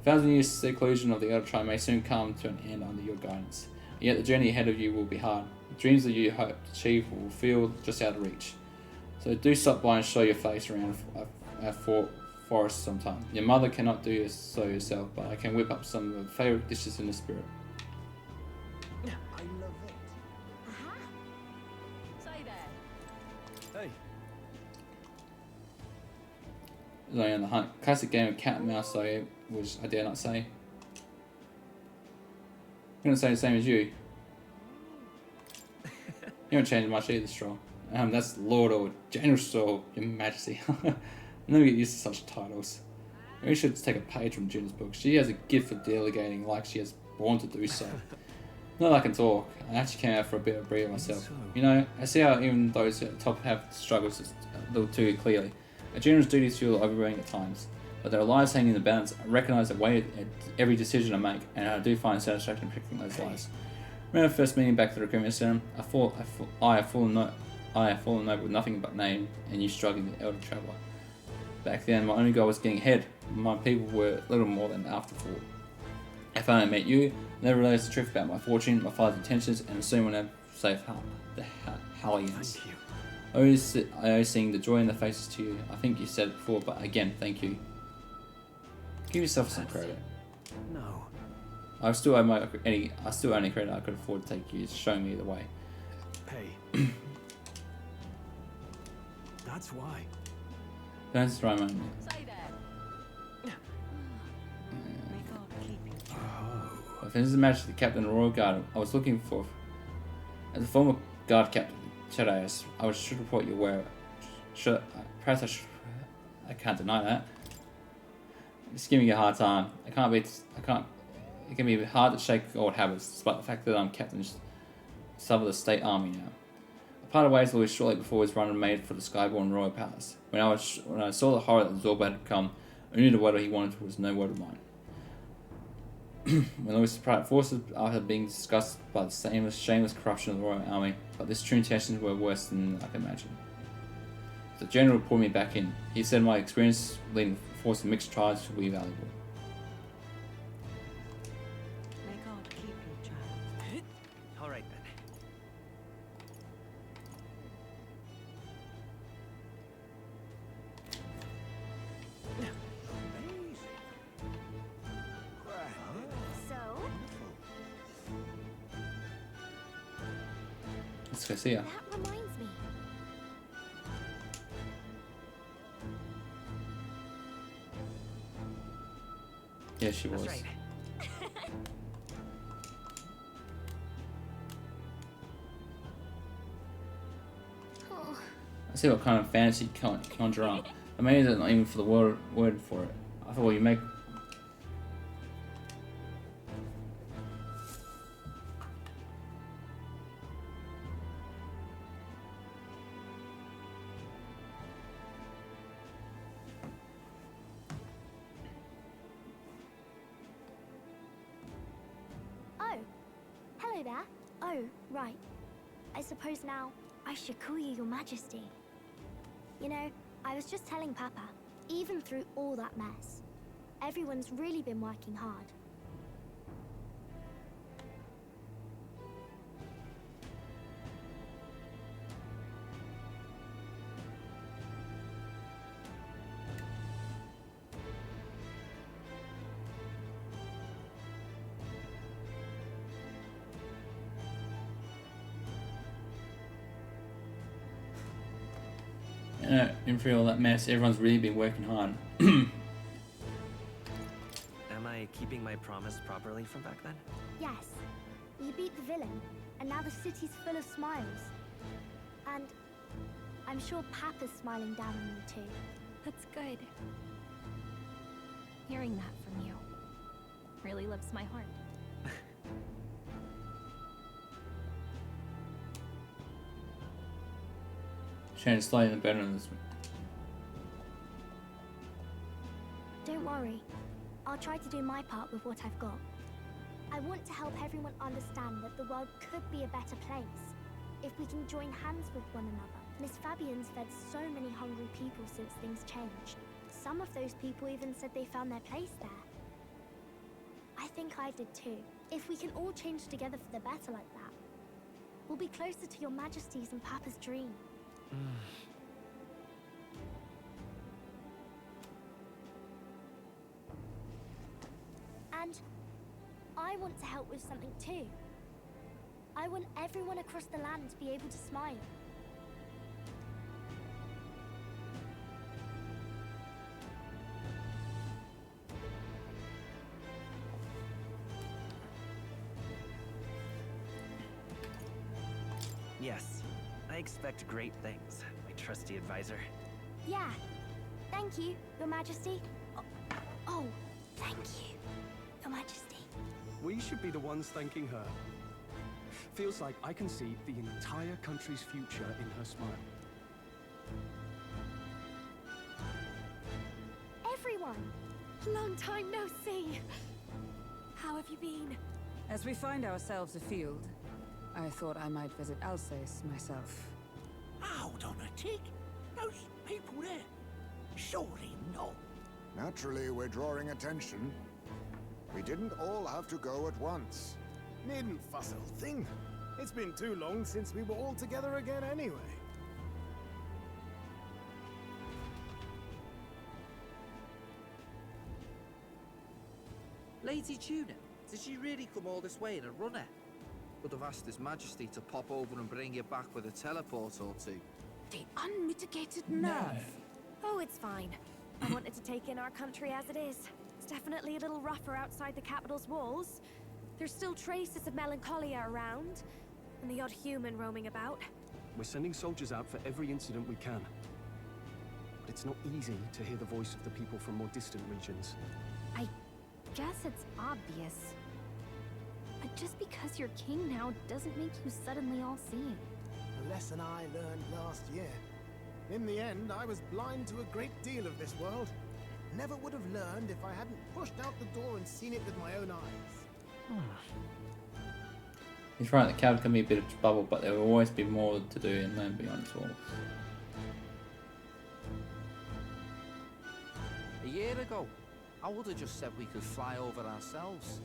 1,000 years seclusion of the Elder Tribe may soon come to an end under your guidance. Yet the journey ahead of you will be hard. The dreams that you hope to achieve will feel just out of reach. So do stop by and show your face around our forest sometime. Your mother cannot do so yourself, but I can whip up some of her favourite dishes in the spirit. I love it. Say there. Hey. Only on the hunt. Classic game of cat and mouse, so which I dare not say. I'm gonna say the same as you. You haven't changed much either, Stroll. That's Lord or General Stroll, Your Majesty. I never get used to such titles. We should take a page from June's book. She has a gift for delegating like she has born to do so. Not that I can talk. I actually came out for a bit of a breather myself. You know, I see how even those at the top have struggles a little too clearly. A general's duties feel overwhelming at times, but their lives hang in the balance. I recognise the weight at every decision I make, and I do find satisfaction in picking those lives. Remember first meeting back at the recruitment center? I have fallen in love with nothing but name, and you struggling with the elder traveller. Back then, my only goal was getting ahead. My people were little more than afterthought. If I only met you, I never realised the truth about my fortune, my father's intentions, and soon when I safe the Hallians. Thank you. I always seeing the joy in the faces to you. I think you said it before, but again, thank you. Give yourself some credit. No. I still owe any credit I could afford to take you, showing me the way. Hey. That's why. That's right, man. Say there. If this is a match to the captain of the Royal Guard I was looking for. As a former guard captain, I should report you where. I can't deny that. Just giving you a hard time. It can be hard to shake old habits, despite the fact that I'm captain of the state army now. I parted ways with shortly before his run made for the Skyborn Royal Palace. When I saw the horror that Zorba had become, I knew the word he wanted was no word of mine. When Louis' private forces are being discussed by the shameless corruption of the Royal Army, but this true intentions were worse than I can imagine. The general pulled me back in. He said my experience leading a force of mixed tribes would be valuable. May God keep you, child. All right then. So, Let's go see her. That reminds me. Yeah, she was. That's right. Oh, Let's see what kind of fantasy conjure up. Amazing, not even for the word for it. I thought you make. oh, hello there. Oh, right. I suppose now I should call you Your Majesty. You know, I was just telling Papa, even through all that mess, everyone's really been working hard. In through all that mess, everyone's really been working hard. Am I keeping my promise properly from back then? Yes, you beat the villain, and now the city's full of smiles. And I'm sure Papa's smiling down on you too. That's good. Hearing that from you really lifts my heart. Trying to slightly better on this one. Don't worry. I'll try to do my part with what I've got. I want to help everyone understand that the world could be a better place if we can join hands with one another. Miss Fabian's fed so many hungry people since things changed. Some of those people even said they found their place there. I think I did too. If we can all change together for the better like that, we'll be closer to Your Majesty's and Papa's dream. And I want to help with something too. I want everyone across the land to be able to smile. Yes. I expect great things, my trusty advisor. Yeah. Thank you, Your Majesty. Oh, thank you, Your Majesty. We should be the ones thanking her. Feels like I can see the entire country's future in her smile. Everyone! Long time no see. How have you been? As we find ourselves afield, I thought I might visit Alsace myself. Hold on a tick. Those people there? Surely not. Naturally, we're drawing attention. We didn't all have to go at once. Needn't fuss, old thing. It's been too long since we were all together again anyway. Lady Tuna, did she really come all this way in a runner? Would have asked His Majesty to pop over and bring you back with a teleport or two. The unmitigated nerve. Oh, it's fine. I wanted to take in our country as it is. It's definitely a little rougher outside the capital's walls. There's still traces of melancholia around, and the odd human roaming about. We're sending soldiers out for every incident we can. But it's not easy to hear the voice of the people from more distant regions. I guess it's obvious. But just because you're king now doesn't make you suddenly all-seeing. A lesson I learned last year. In the end, I was blind to a great deal of this world. Never would have learned if I hadn't pushed out the door and seen it with my own eyes. He's right, the capital can be a bit of bubble, but there will always be more to do and learn beyond its walls. A year ago, I would have just said we could fly over ourselves.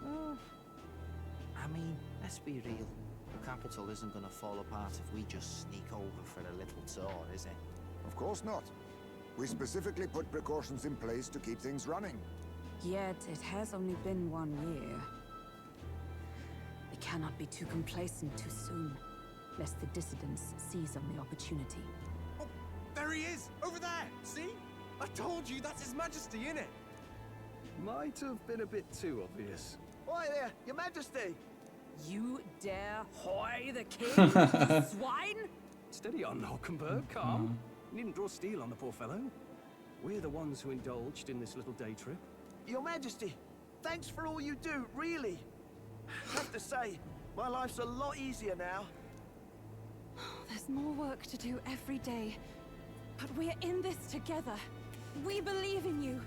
I mean, let's be real. The capital isn't going to fall apart if we just sneak over for a little tour, is it? Of course not. We specifically put precautions in place to keep things running. Yet it has only been 1 year. We cannot be too complacent too soon. lest the dissidents seize on the opportunity. Oh, there he is! Over there! See? I told you, that's His Majesty, innit? Might have been a bit too obvious. Oi there, Your Majesty! You dare hoy the king, you swine? Steady on, Hulkenberg, calm. You needn't draw steel on the poor fellow. We're the ones who indulged in this little day trip. Your Majesty, thanks for all you do, really. I have to say, my life's a lot easier now. There's more work to do every day. But we're in this together. We believe in you.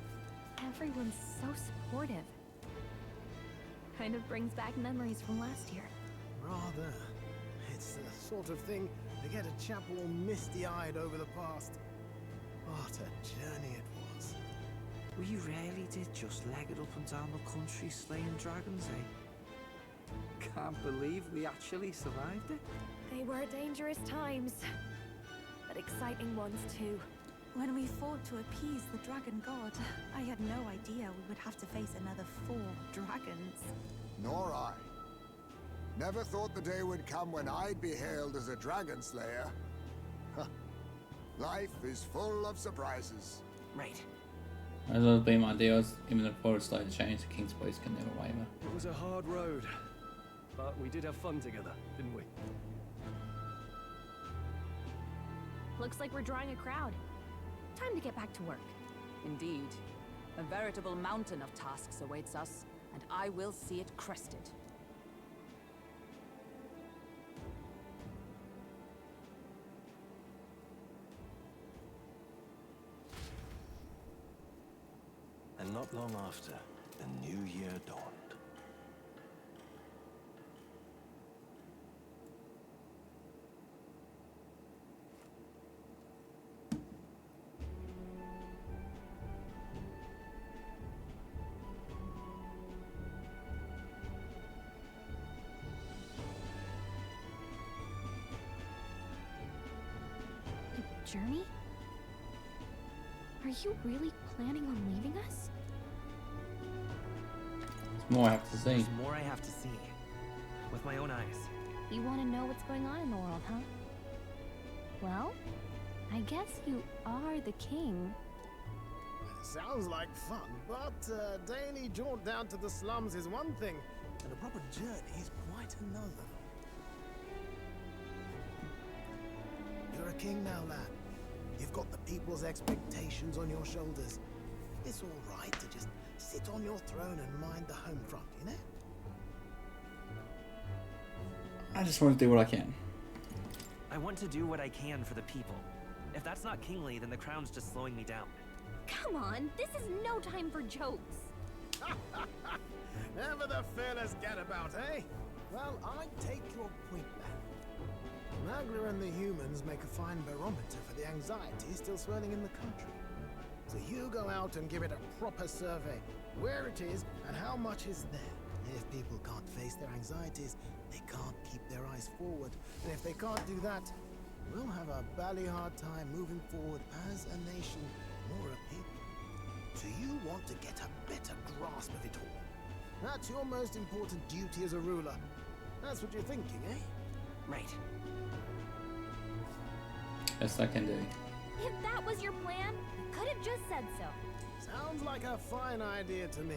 Everyone's so supportive. Kind of brings back memories from last year. Rather. It's the sort of thing to get a chap all misty-eyed over the past. What a journey it was. We really did just leg it up and down the country slaying dragons, eh? Can't believe we actually survived it. They were dangerous times, but exciting ones too. When we fought to appease the dragon god, I had no idea we would have to face another 4 dragons. Nor I. Never thought the day would come when I'd be hailed as a dragon slayer. Huh. Life is full of surprises. Right. As always been my deals, even before it's slowly changed, the King's Police can never waver. It was a hard road, but we did have fun together, didn't we? Looks like we're drawing a crowd. Time to get back to work. Indeed. A veritable mountain of tasks awaits us, and I will see it crested. And not long after, the new year dawned. Journey? Are you really planning on leaving us? There's more I have to see. There's more I have to see. With my own eyes. You want to know what's going on in the world, huh? Well, I guess you are the king. Sounds like fun, but a daily jaunt down to the slums is one thing, and a proper journey is quite another. You're a king now, lad. You've got the people's expectations on your shoulders. It's all right to just sit on your throne and mind the home front, you know? I just want to do what I can. I want to do what I can for the people. If that's not kingly, then the crown's just slowing me down. Come on, this is no time for jokes. Never the fearless gadabout, eh? Well, I take your point back. Magla and the humans make a fine barometer for the anxiety still swirling in the country. So you go out and give it a proper survey, where it is and how much is there. If people can't face their anxieties, they can't keep their eyes forward. And if they can't do that, we'll have a bally hard time moving forward as a nation or a people. So you want to get a better grasp of it all. That's your most important duty as a ruler. That's what you're thinking, eh? Right. Best I can do. If that was your plan, you could have just said so. Sounds like a fine idea to me.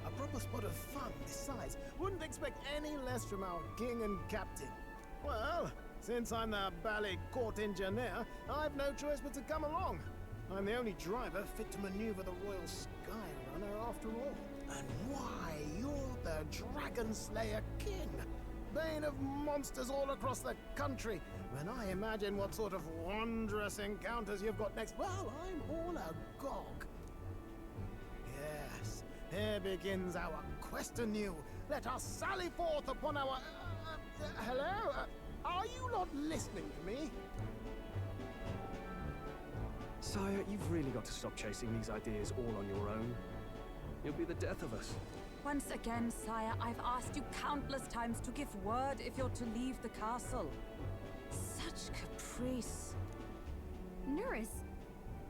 A proper spot of fun besides. Wouldn't expect any less from our king and captain. Well, since I'm the bally court engineer, I've no choice but to come along. I'm the only driver fit to maneuver the Royal Skyrunner after all. And why, you're the Dragon Slayer King. Bane of monsters all across the country. When I imagine what sort of wondrous encounters you've got next, well, I'm all agog. Yes, here begins our quest anew. Let us sally forth upon our... hello? Are you not listening to me? Sire, you've really got to stop chasing these ideas all on your own. You'll be the death of us. Once again, sire, I've asked you countless times to give word if you're to leave the castle. Such caprice. Nurse,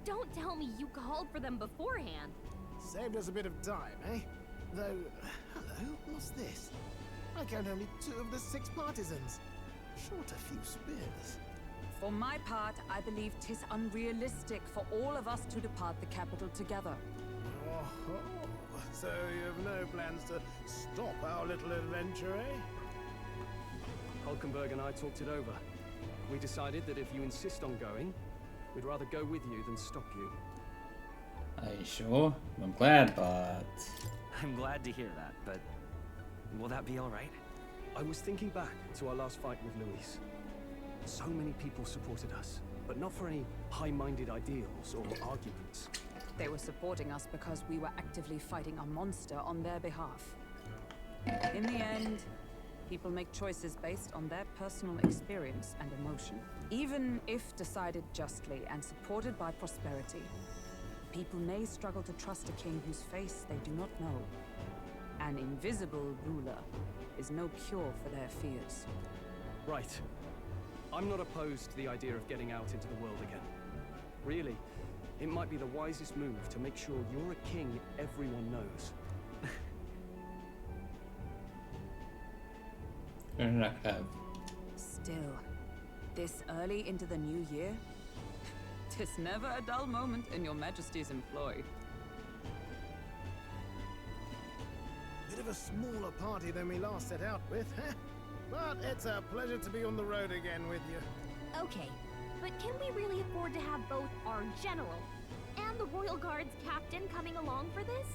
don't tell me you called for them beforehand. Saved us a bit of time, eh? Though, hello, what's this? I count only 2 of the 6 partisans. Short a few spears. For my part, I believe 'tis unrealistic for all of us to depart the capital together. Oh, so you have no plans to stop our little adventure, eh? Hulkenberg and I talked it over. We decided that if you insist on going, we'd rather go with you than stop you. Are you sure? I'm glad, but... I'm glad to hear that, but will that be all right? I was thinking back to our last fight with Luis. So many people supported us, but not for any high-minded ideals or arguments. They were supporting us because we were actively fighting a monster on their behalf. In the end, people make choices based on their personal experience and emotion. Even if decided justly and supported by prosperity, people may struggle to trust a king whose face they do not know. An invisible ruler is no cure for their fears. Right. I'm not opposed to the idea of getting out into the world again. Really, it might be the wisest move to make sure you're a king everyone knows. Still, this early into the new year, 'tis never a dull moment in your Majesty's employ. Bit of a smaller party than we last set out with, huh? But it's a pleasure to be on the road again with you. Okay, but can we really afford to have both our general and the Royal Guard's captain coming along for this?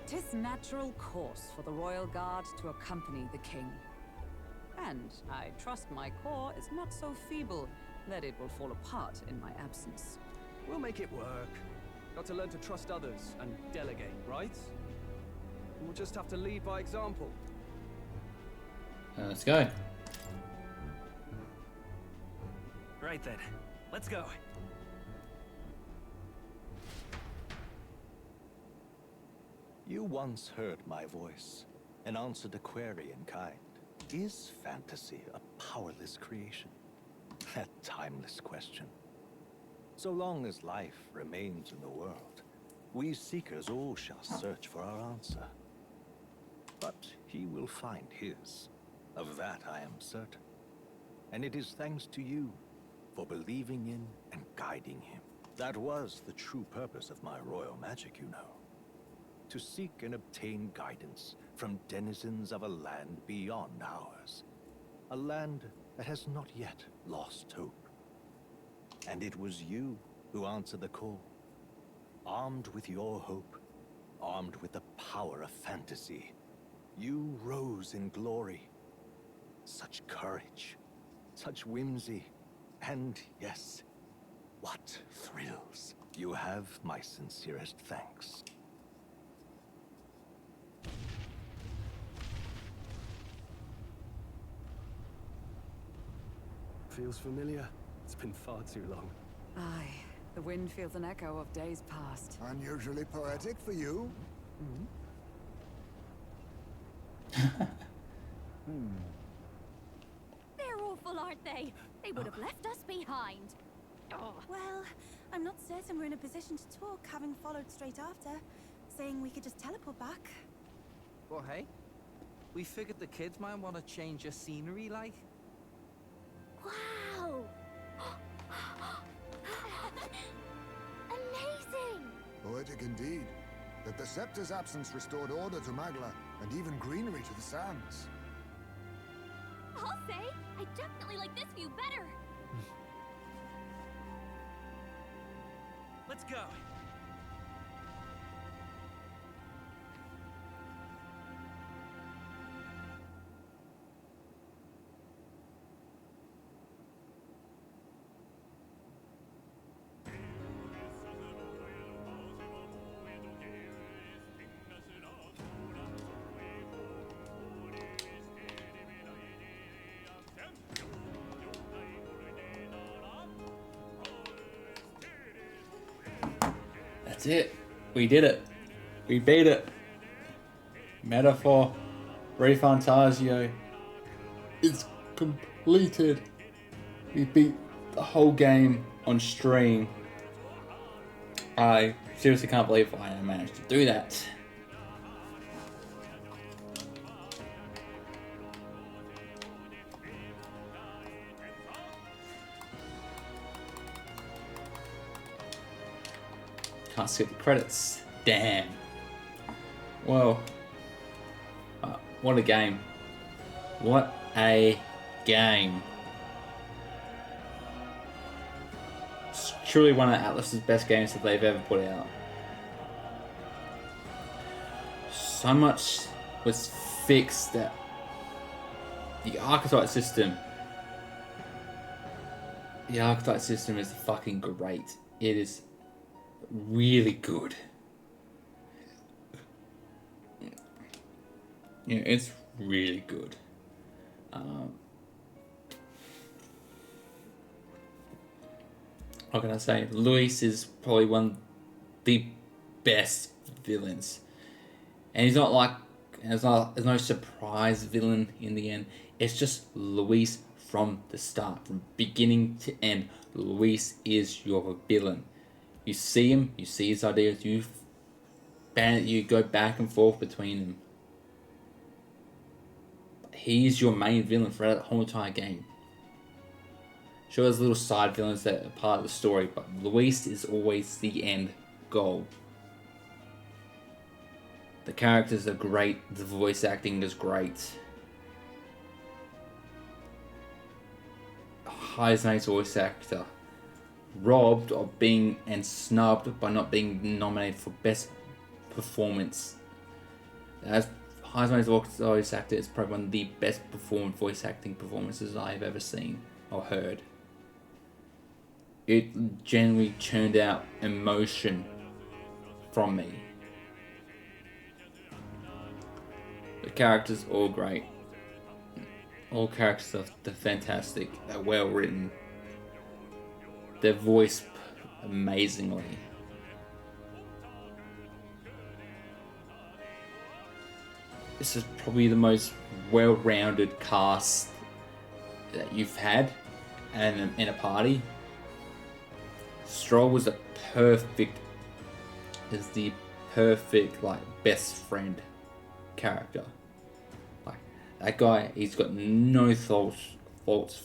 'Tis natural course for the Royal Guard to accompany the king. And I trust my corps is not so feeble that it will fall apart in my absence. We'll make it work. Got to learn to trust others and delegate, right? We'll just have to lead by example. Let's go. Right then, let's go. You once heard my voice and answered a query in kind. Is fantasy a powerless creation? That timeless question. So long as life remains in the world, we seekers all shall search for our answer. But he will find his. Of that I am certain. And it is thanks to you for believing in and guiding him. That was the true purpose of my royal magic, you know. To seek and obtain guidance from denizens of a land beyond ours. A land that has not yet lost hope. And it was you who answered the call. Armed with your hope, armed with the power of fantasy, you rose in glory. Such courage, such whimsy, and yes, what thrills. You have my sincerest thanks. Feels familiar. It's been far too long. Aye, the wind feels an echo of days past. Unusually poetic for you. They're awful, aren't they? They would have left us behind. Oh. Well, I'm not certain we're in a position to talk, having followed straight after, saying we could just teleport back. Well, hey, we figured the kids might want to change your scenery, like. Wow! Amazing! Poetic indeed. That the scepter's absence restored order to Magla, and even greenery to the sands. I'll say, I definitely like this view better. Let's go. That's it. We did it. We beat it. Metaphor ReFantazio is completed. We beat the whole game on stream. I seriously can't believe I managed to do that. Can't skip the credits. Damn. Well, what a game. What a game. It's truly one of Atlus's best games that they've ever put out. So much was fixed that the archetype system is fucking great. It is really good. Yeah, it's really good. What can I say? Luis is probably one of the best villains. And he's not like, there's no surprise villain in the end. It's just Luis from the start. From beginning to end, Luis is your villain. You see him, you see his ideas, you go back and forth between them. He's your main villain for that whole entire game. Sure, there's little side villains that are part of the story, but Luis is always the end goal. The characters are great, the voice acting is great. Highest nice voice actor. Robbed of being and snubbed by not being nominated for best performance. As highest voice actor is probably one of the best performed voice acting performances I've ever seen or heard. It genuinely churned out emotion from me. The characters all great. All characters are fantastic. They're well written. They're voiced amazingly. This is probably the most well-rounded cast that you've had in a party. Stroll was the perfect like best friend character. Like that guy, he's got no faults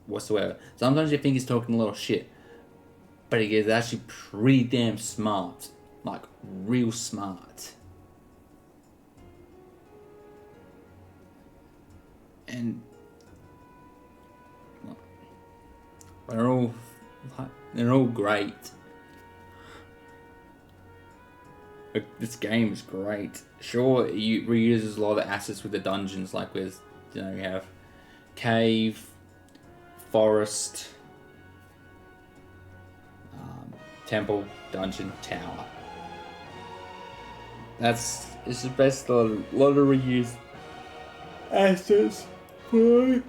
whatsoever. Sometimes you think he's talking a little shit, but he is actually pretty damn smart, like real smart. And they're all great. This game is great. Sure, it reuses a lot of assets with the dungeons, like with, you have cave, forest, temple, dungeon, tower. It's the best lot of reused assets. But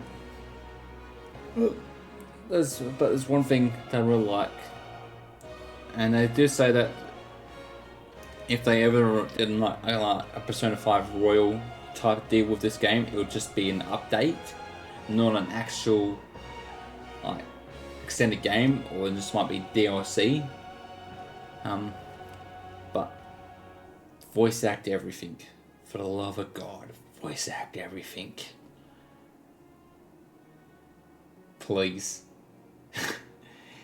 there's one thing that I really like, and they do say that if they ever did like a Persona 5 Royal type deal with this game, it would just be an update, not an actual like extended game, or it just might be DLC. But voice act everything. For the love of God, voice act everything. Please.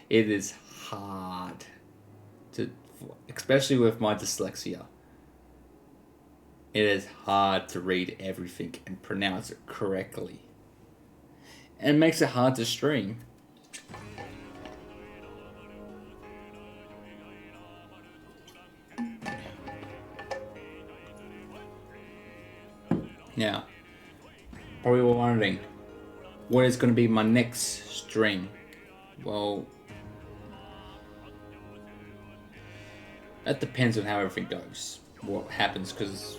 It is hard to, especially with my dyslexia. It is hard to read everything and pronounce it correctly. And it makes it hard to stream. Now, probably wondering, what is going to be my next stream? Well, that depends on how everything goes. What happens, because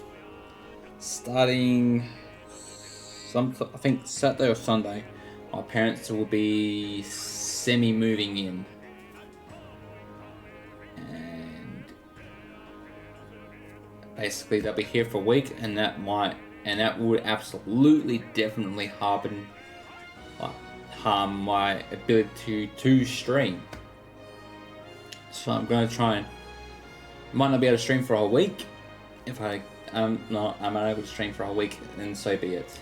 starting I think Saturday or Sunday, my parents will be semi-moving in. And basically they'll be here for a week, and that would absolutely definitely harm my ability to stream. So I'm going to try and might not be able to stream for a whole week. If I'm unable to stream for a whole week, then so be it.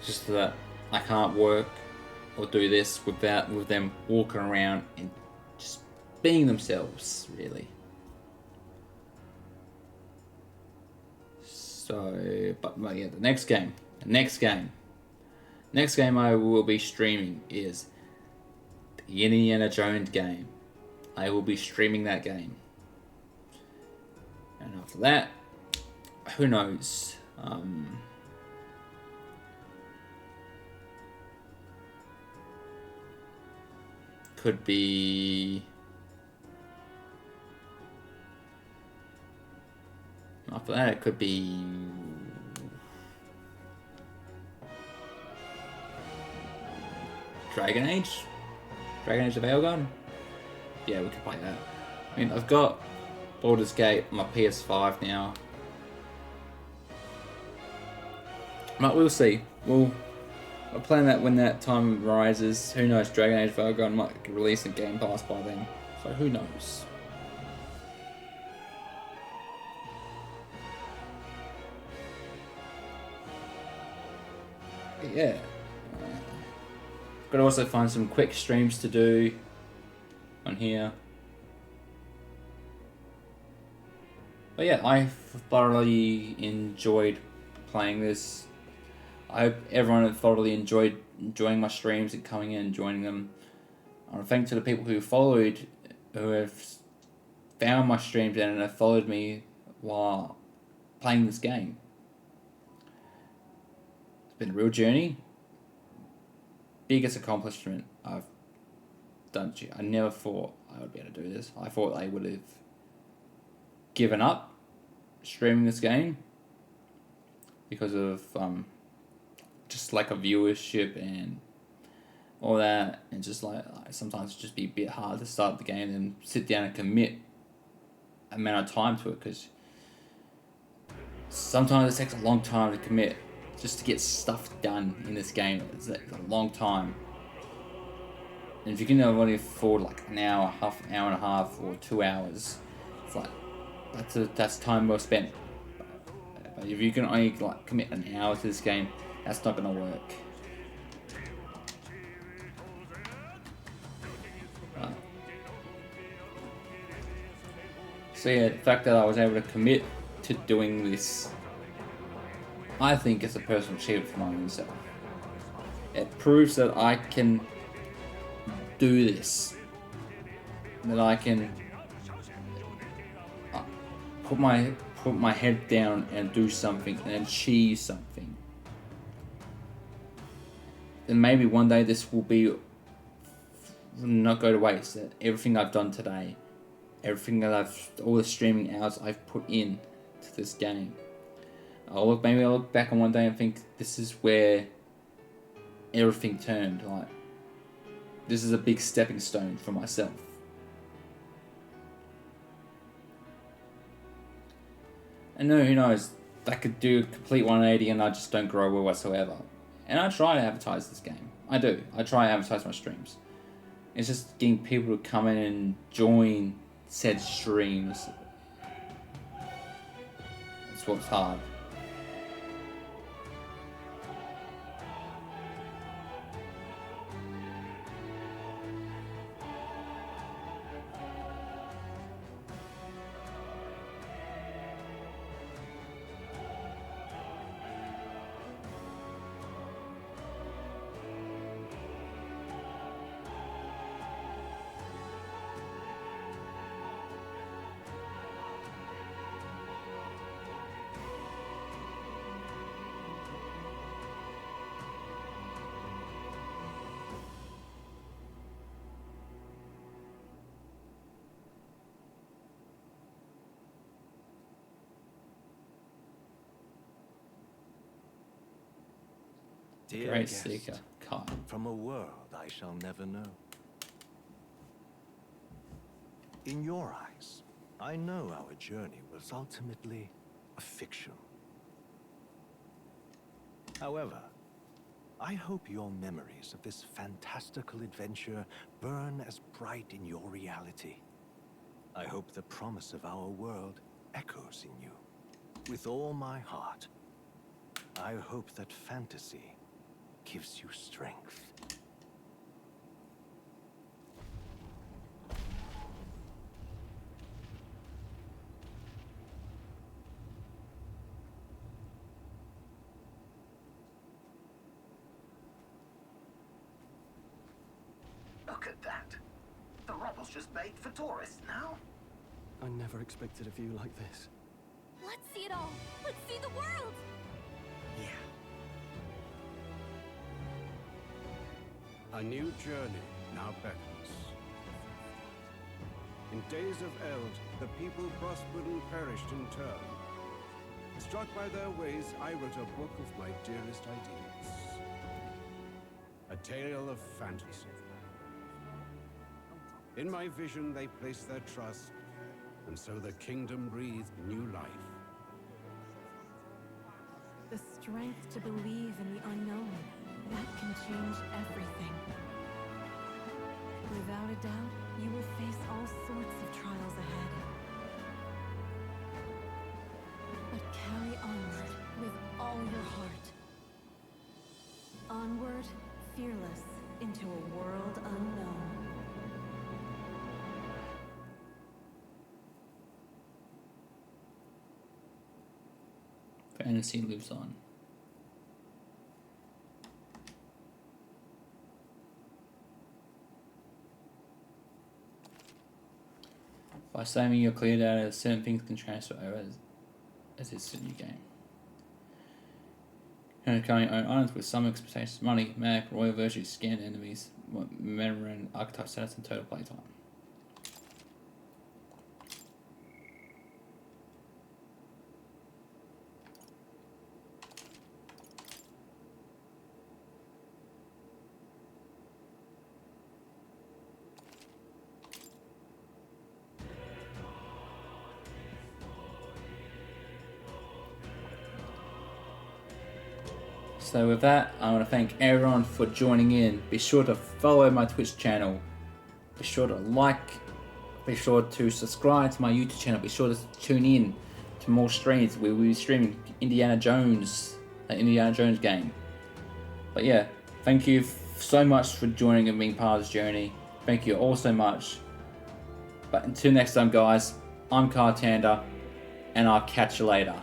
Just that I can't work or do this with them walking around and just being themselves, really. So, but yeah, the next game I will be streaming is the Indiana Jones game. I will be streaming that game. And after that, who knows? Could be... After that, it could be... Dragon Age? Dragon Age of Aegon? Yeah, we could play that. I mean, I've got Baldur's Gate on my PS5 now. But we'll see. We'll plan that when that time rises. Who knows, Dragon Age of Aegon might release a Game Pass by then. So who knows? But yeah. Gotta also find some quick streams to do on here. But yeah, I thoroughly enjoyed playing this. I hope everyone thoroughly enjoying my streams and coming in and joining them. I want to thank to the people who have found my streams and have followed me while playing this game. It's been a real journey. Biggest accomplishment I've done. I never thought I would be able to do this. I thought I would have given up streaming this game because of just lack of viewership and all that, and just like sometimes just be a bit hard to start the game and sit down and commit amount of time to it, because sometimes it takes a long time to commit just to get stuff done in this game. It's a long time. And if you can only afford like an hour and a half, or 2 hours, it's like that's time well spent. But if you can only like commit an hour to this game, that's not gonna work. So yeah, the fact that I was able to commit to doing this, I think it's a personal achievement for my own self. It proves that I can do this. That I can put my head down and do something and achieve something. And maybe one day this will not go to waste. That everything I've done today, all the streaming hours I've put in to this game, maybe I'll look back on one day and think this is where everything turned. Like, this is a big stepping stone for myself. And no, who knows? I could do a complete 180 and I just don't grow whatsoever. And I try to advertise this game. I do. I try to advertise my streams. It's just getting people to come in and join said streams. That's what's hard. Dear Great guest, seeker, Kai. From a world I shall never know. In your eyes, I know our journey was ultimately a fiction. However, I hope your memories of this fantastical adventure burn as bright in your reality. I hope the promise of our world echoes in you. With all my heart, I hope that fantasy gives you strength. Look at that. The rubble's just bait for tourists now. I never expected a view like this. Let's see it all. Let's see the world. A new journey now beckons. In days of eld, the people prospered and perished in turn. Struck by their ways, I wrote a book of my dearest ideas. A tale of fantasy. In my vision, they placed their trust, and so the kingdom breathed new life. The strength to believe in the unknown, that can change everything. Without a doubt, you will face all sorts of trials ahead. But carry onward with all your heart. Onward, fearless, into a world unknown. Fantasy lives on. By saving your clear data, certain things can transfer over as it's a new game. You can currently own items with some expectations: money, mag, royal virtues, scanned enemies, memory, and archetype status, and total playtime. So with that, I want to thank everyone for joining in. Be sure to follow my Twitch channel. Be sure to like. Be sure to subscribe to my YouTube channel. Be sure to tune in to more streams. We will be streaming Indiana Jones, the Indiana Jones game. But yeah, thank you so much for joining and being part of this journey. Thank you all so much. But until next time, guys, I'm Cartander, and I'll catch you later.